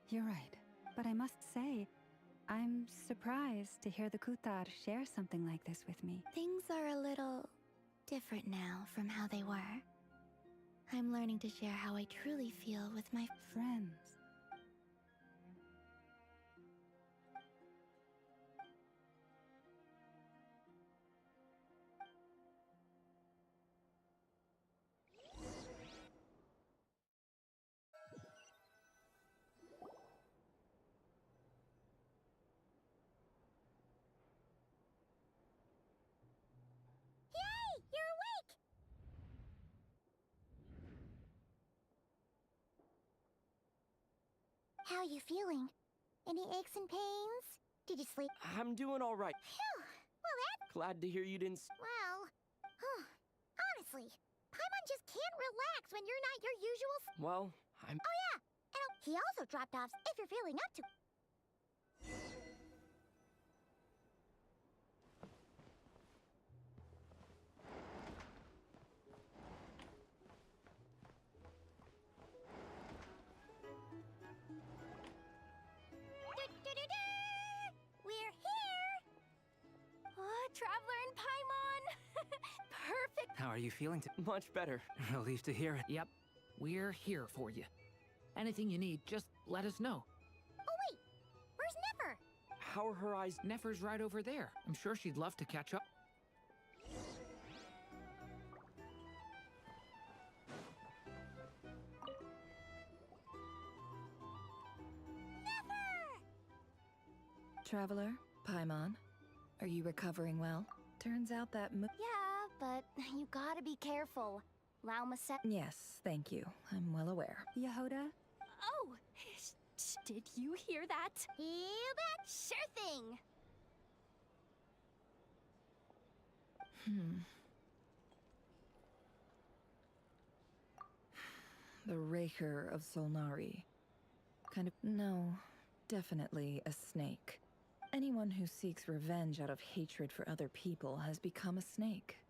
You're right. But I must say, I'm surprised to hear the Kuthar share something like this with me. Things are a little different now from how they were. I'm learning to share how I truly feel with my friends. How you feeling? Any aches and pains? Did you sleep? I'm doing all right. Phew! Well, that's... Glad to hear you didn't... Well... honestly, Paimon just can't relax when you're not your usual... Well, I'm... Oh yeah! And he also dropped off if you're feeling up to... We're here! Oh, Traveler and Paimon! Perfect! How are you feeling? Much better. Relieved to hear it. Yep, we're here for you. Anything you need, just let us know. Oh wait! Where's Nefer? How are her eyes? Nefer's right over there. I'm sure she'd love to catch up. Traveler, Paimon, are you recovering well? Turns out that Yeah, but you gotta be careful. Lauma said... Yes, thank you. I'm well aware. Yehoda? Oh! Did you hear that? You bet! Sure thing! The Raker of Solnari. No, definitely a snake. Anyone who seeks revenge out of hatred for other people has become a snake.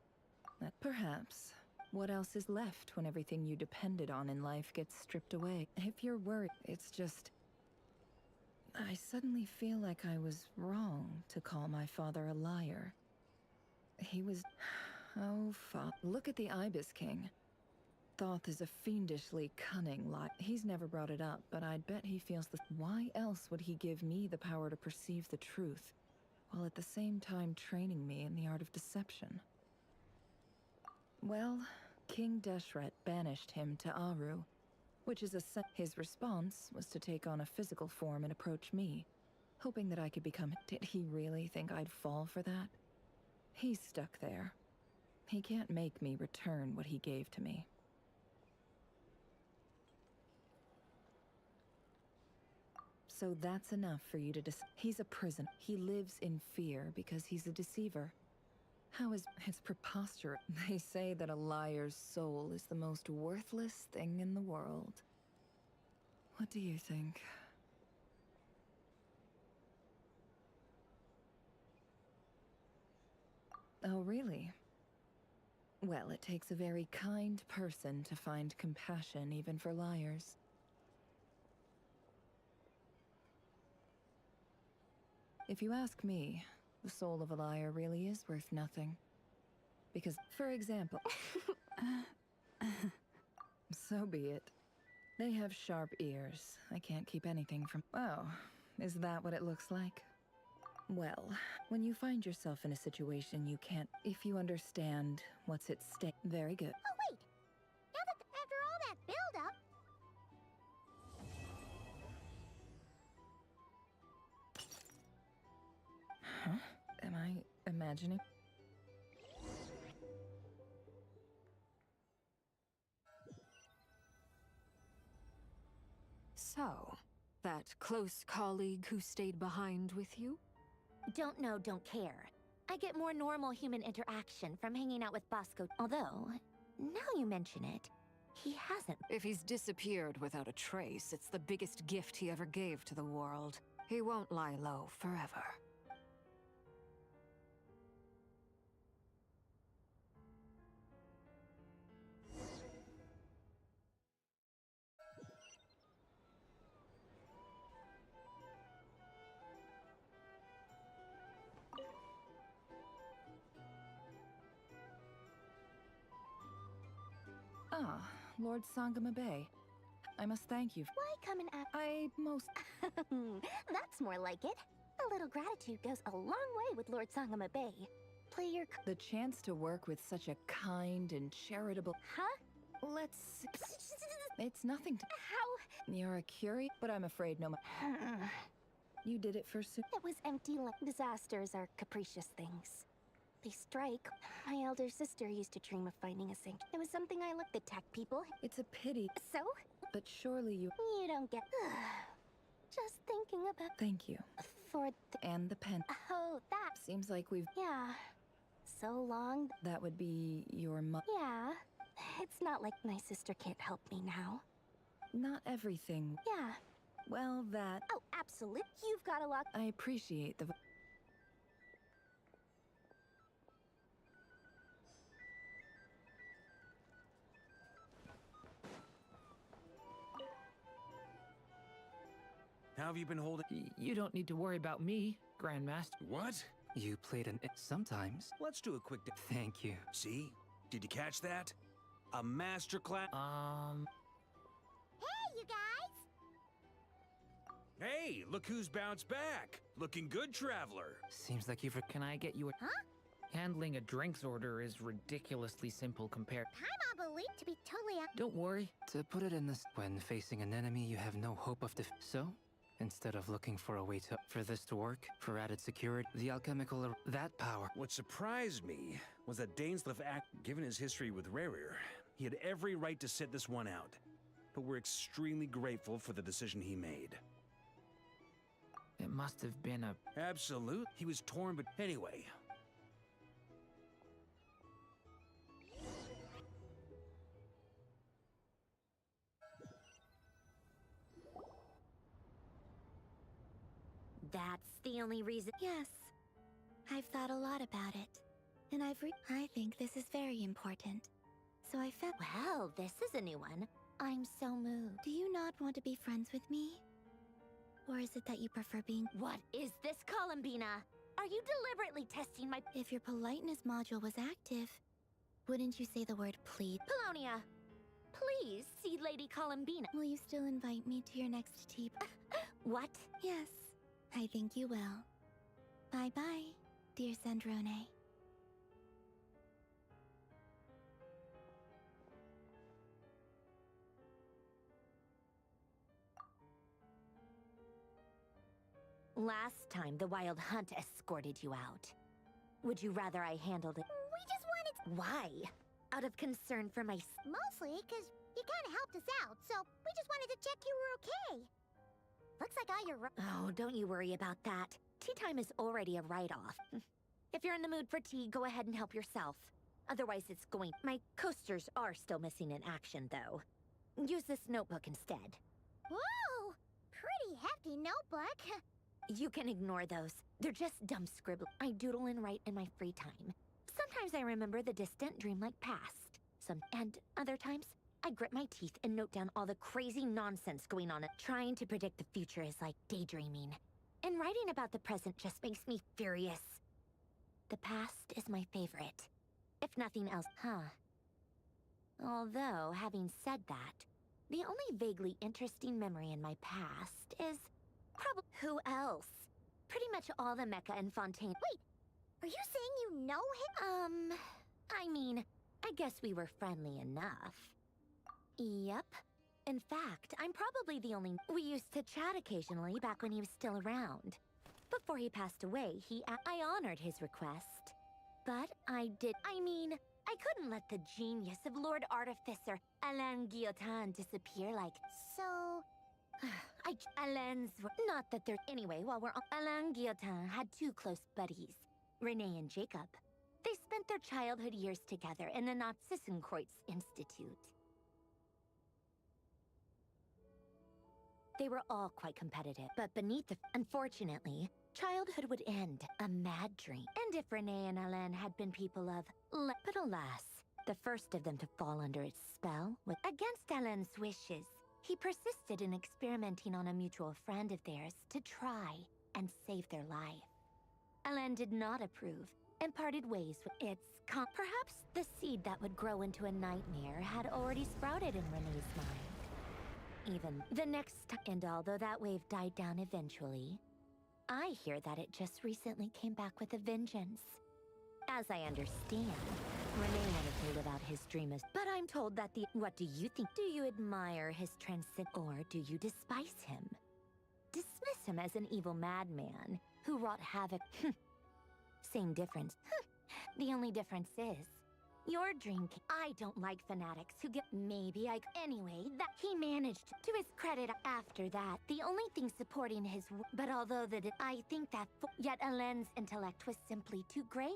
That perhaps. What else is left when everything you depended on in life gets stripped away? If you're worried, it's just... I suddenly feel like I was wrong to call my father a liar. He was... Oh, look at the Ibis King. Thoth is a fiendishly cunning lie. He's never brought it up, but I'd bet he feels the... Why else would he give me the power to perceive the truth, while at the same time training me in the art of deception? Well, King Deshret banished him to Aru, which is his response was to take on a physical form and approach me, hoping that I could become... Did he really think I'd fall for that? He's stuck there. He can't make me return what he gave to me. So that's enough for you to He's a prison. He lives in fear because he's a deceiver. How is... It's preposterous. They say that a liar's soul is the most worthless thing in the world. What do you think? Oh, really? Well, it takes a very kind person to find compassion even for liars. If you ask me, the soul of a liar really is worth nothing. Because, for example... So be it. They have sharp ears. I can't keep anything from... Oh, is that what it looks like? Well, when you find yourself in a situation you can't... If you understand what's at stake... Very good. Oh, wait! Now that after all that build-up... Huh? Am I imagining? So, that close colleague who stayed behind with you? Don't know, don't care. I get more normal human interaction from hanging out with Bosco. Although, now you mention it, he hasn't. If he's disappeared without a trace, it's the biggest gift he ever gave to the world. He won't lie low forever. Ah, Lord Sangama Bay. I must thank you. Why come and act? That's more like it. A little gratitude goes a long way with Lord Sangama Bay. Play your... The chance to work with such a kind and charitable... Huh? Let's... It's nothing to... How? You're a curious, but I'm afraid no... You did it for... It was empty like... Disasters are capricious things. They strike. My elder sister used to dream of finding a saint. It was something I looked at tech people. It's a pity. So? But surely you... You don't get... Just thinking about... Thank you. For And the pen. Oh, that... Seems like we've... Yeah. So long. That would be your mother. Yeah. It's not like my sister can't help me now. Not everything. Yeah. Well, that... Oh, absolutely. You've got a lot... I appreciate the... How have you been holding? You don't need to worry about me, Grandmaster. What? You played an... Sometimes. Let's do a quick... Thank you. See? Did you catch that? A masterclass... Hey, you guys! Hey, look who's bounced back. Looking good, traveler. Seems like you've... Can I get you a... Huh? Handling a drinks order is ridiculously simple compared... I'm on belief to be totally... Don't worry. To put it in this... When facing an enemy, you have no hope of So, instead of looking for a way for this to work, for added security, the alchemical... That power... What surprised me was that Dainsleif given his history with Rerir, he had every right to sit this one out. But we're extremely grateful for the decision he made. It must have been a... Absolute. He was torn, but anyway... That's the only reason. Yes. I've thought a lot about it. And I think this is very important. So I felt... Well, this is a new one. I'm so moved. Do you not want to be friends with me? Or is it that you prefer being... What is this, Columbina? Are you deliberately testing my... If your politeness module was active, wouldn't you say the word please? Polonia, please see Lady Columbina. Will you still invite me to your next tea... What? Yes. I think you will. Bye-bye, dear Sandrone. Last time, the Wild Hunt escorted you out. Would you rather I handled it? We just wanted... Why? Out of concern for my... Mostly, because you kind of helped us out, so we just wanted to check you were okay. Looks like all your... Oh, don't you worry about that. Tea time is already a write-off. If you're in the mood for tea, go ahead and help yourself. Otherwise, it's going... My coasters are still missing in action, though. Use this notebook instead. Whoa! Pretty hefty notebook. You can ignore those. They're just dumb scribble. I doodle and write in my free time. Sometimes I remember the distant dreamlike past. And other times, I grit my teeth and note down all the crazy nonsense going on. Trying to predict the future is like daydreaming. And writing about the present just makes me furious. The past is my favorite. If nothing else, Although, having said that, the only vaguely interesting memory in my past is probably who else? Pretty much all the Mecha and Fontaine. Wait, are you saying you know him? I mean, I guess we were friendly enough. Yep. In fact, I'm probably the only... We used to chat occasionally back when he was still around. Before he passed away, I honored his request. But I couldn't let the genius of Lord Artificer Alain Guillotin disappear like... So... Alain's... Not that they're... Anyway, while we're on... Alain Guillotin had two close buddies, Renee and Jacob. They spent their childhood years together in the Narzissenkreuz Institute. They were all quite competitive, but beneath the... Unfortunately, childhood would end, a mad dream. And if Renee and Alain had been people of... But alas, the first of them to fall under its spell was... Against Alain's wishes, he persisted in experimenting on a mutual friend of theirs to try and save their life. Alain did not approve and parted ways with its... Perhaps the seed that would grow into a nightmare had already sprouted in Renee's mind. Even the next... And although that wave died down eventually, I hear that it just recently came back with a vengeance. As I understand, Renee wanted to live out his dream as... But I'm told that the... What do you think? Do you admire his transcend... Or do you despise him? Dismiss him as an evil madman who wrought havoc... Same difference. The only difference is... Your dream... I don't like fanatics who get... Maybe I... Anyway, that he managed, to his credit, after that, the only thing supporting his... But although I think that... Yet Alain's intellect was simply too great.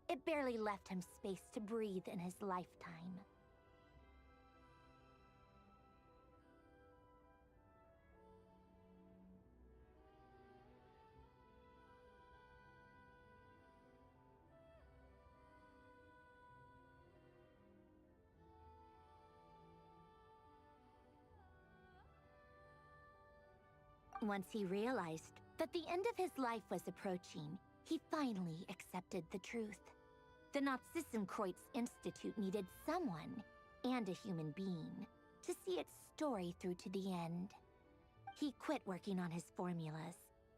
It barely left him space to breathe in his lifetime. Once he realized that the end of his life was approaching, he finally accepted the truth. The Narzissenkreuz Institute needed someone, and a human being, to see its story through to the end. He quit working on his formulas,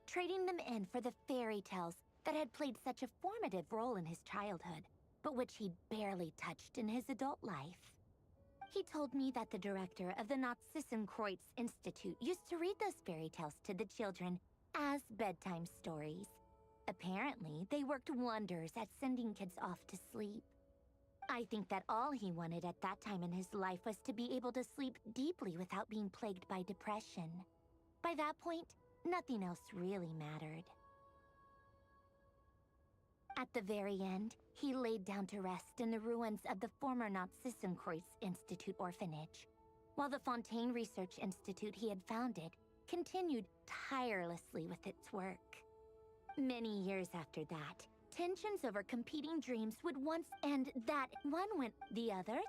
trading them in for the fairy tales that had played such a formative role in his childhood, but which he'd barely touched in his adult life. He told me that the director of the Narzissenkreuz Institute used to read those fairy tales to the children as bedtime stories. Apparently, they worked wonders at sending kids off to sleep. I think that all he wanted at that time in his life was to be able to sleep deeply without being plagued by depression. By that point, nothing else really mattered. At the very end, he laid down to rest in the ruins of the former Narzissenkreuz Institute orphanage, while the Fontaine Research Institute he had founded continued tirelessly with its work. Many years after that, tensions over competing dreams would once end that one went the other.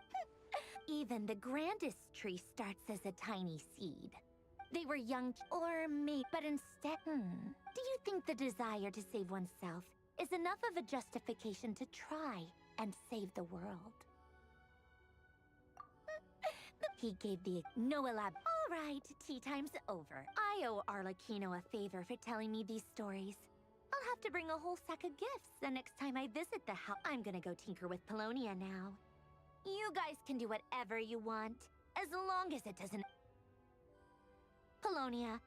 Even the grandest tree starts as a tiny seed. They were young or made, but instead, do you think the desire to save oneself is enough of a justification to try and save the world? He gave the All right, tea time's over. I owe Arlecchino a favor for telling me these stories. I'll have to bring a whole sack of gifts the next time I visit the house. I'm gonna go tinker with Polonia now. You guys can do whatever you want, as long as it doesn't... Polonia.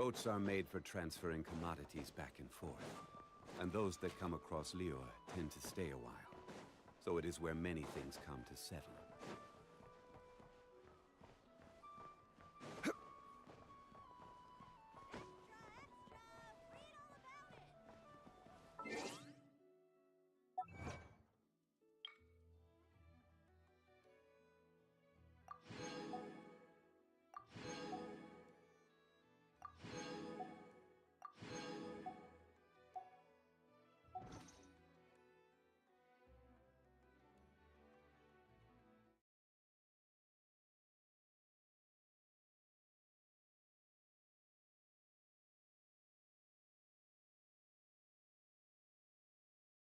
Boats are made for transferring commodities back and forth. And those that come across Lior tend to stay a while. So it is where many things come to settle.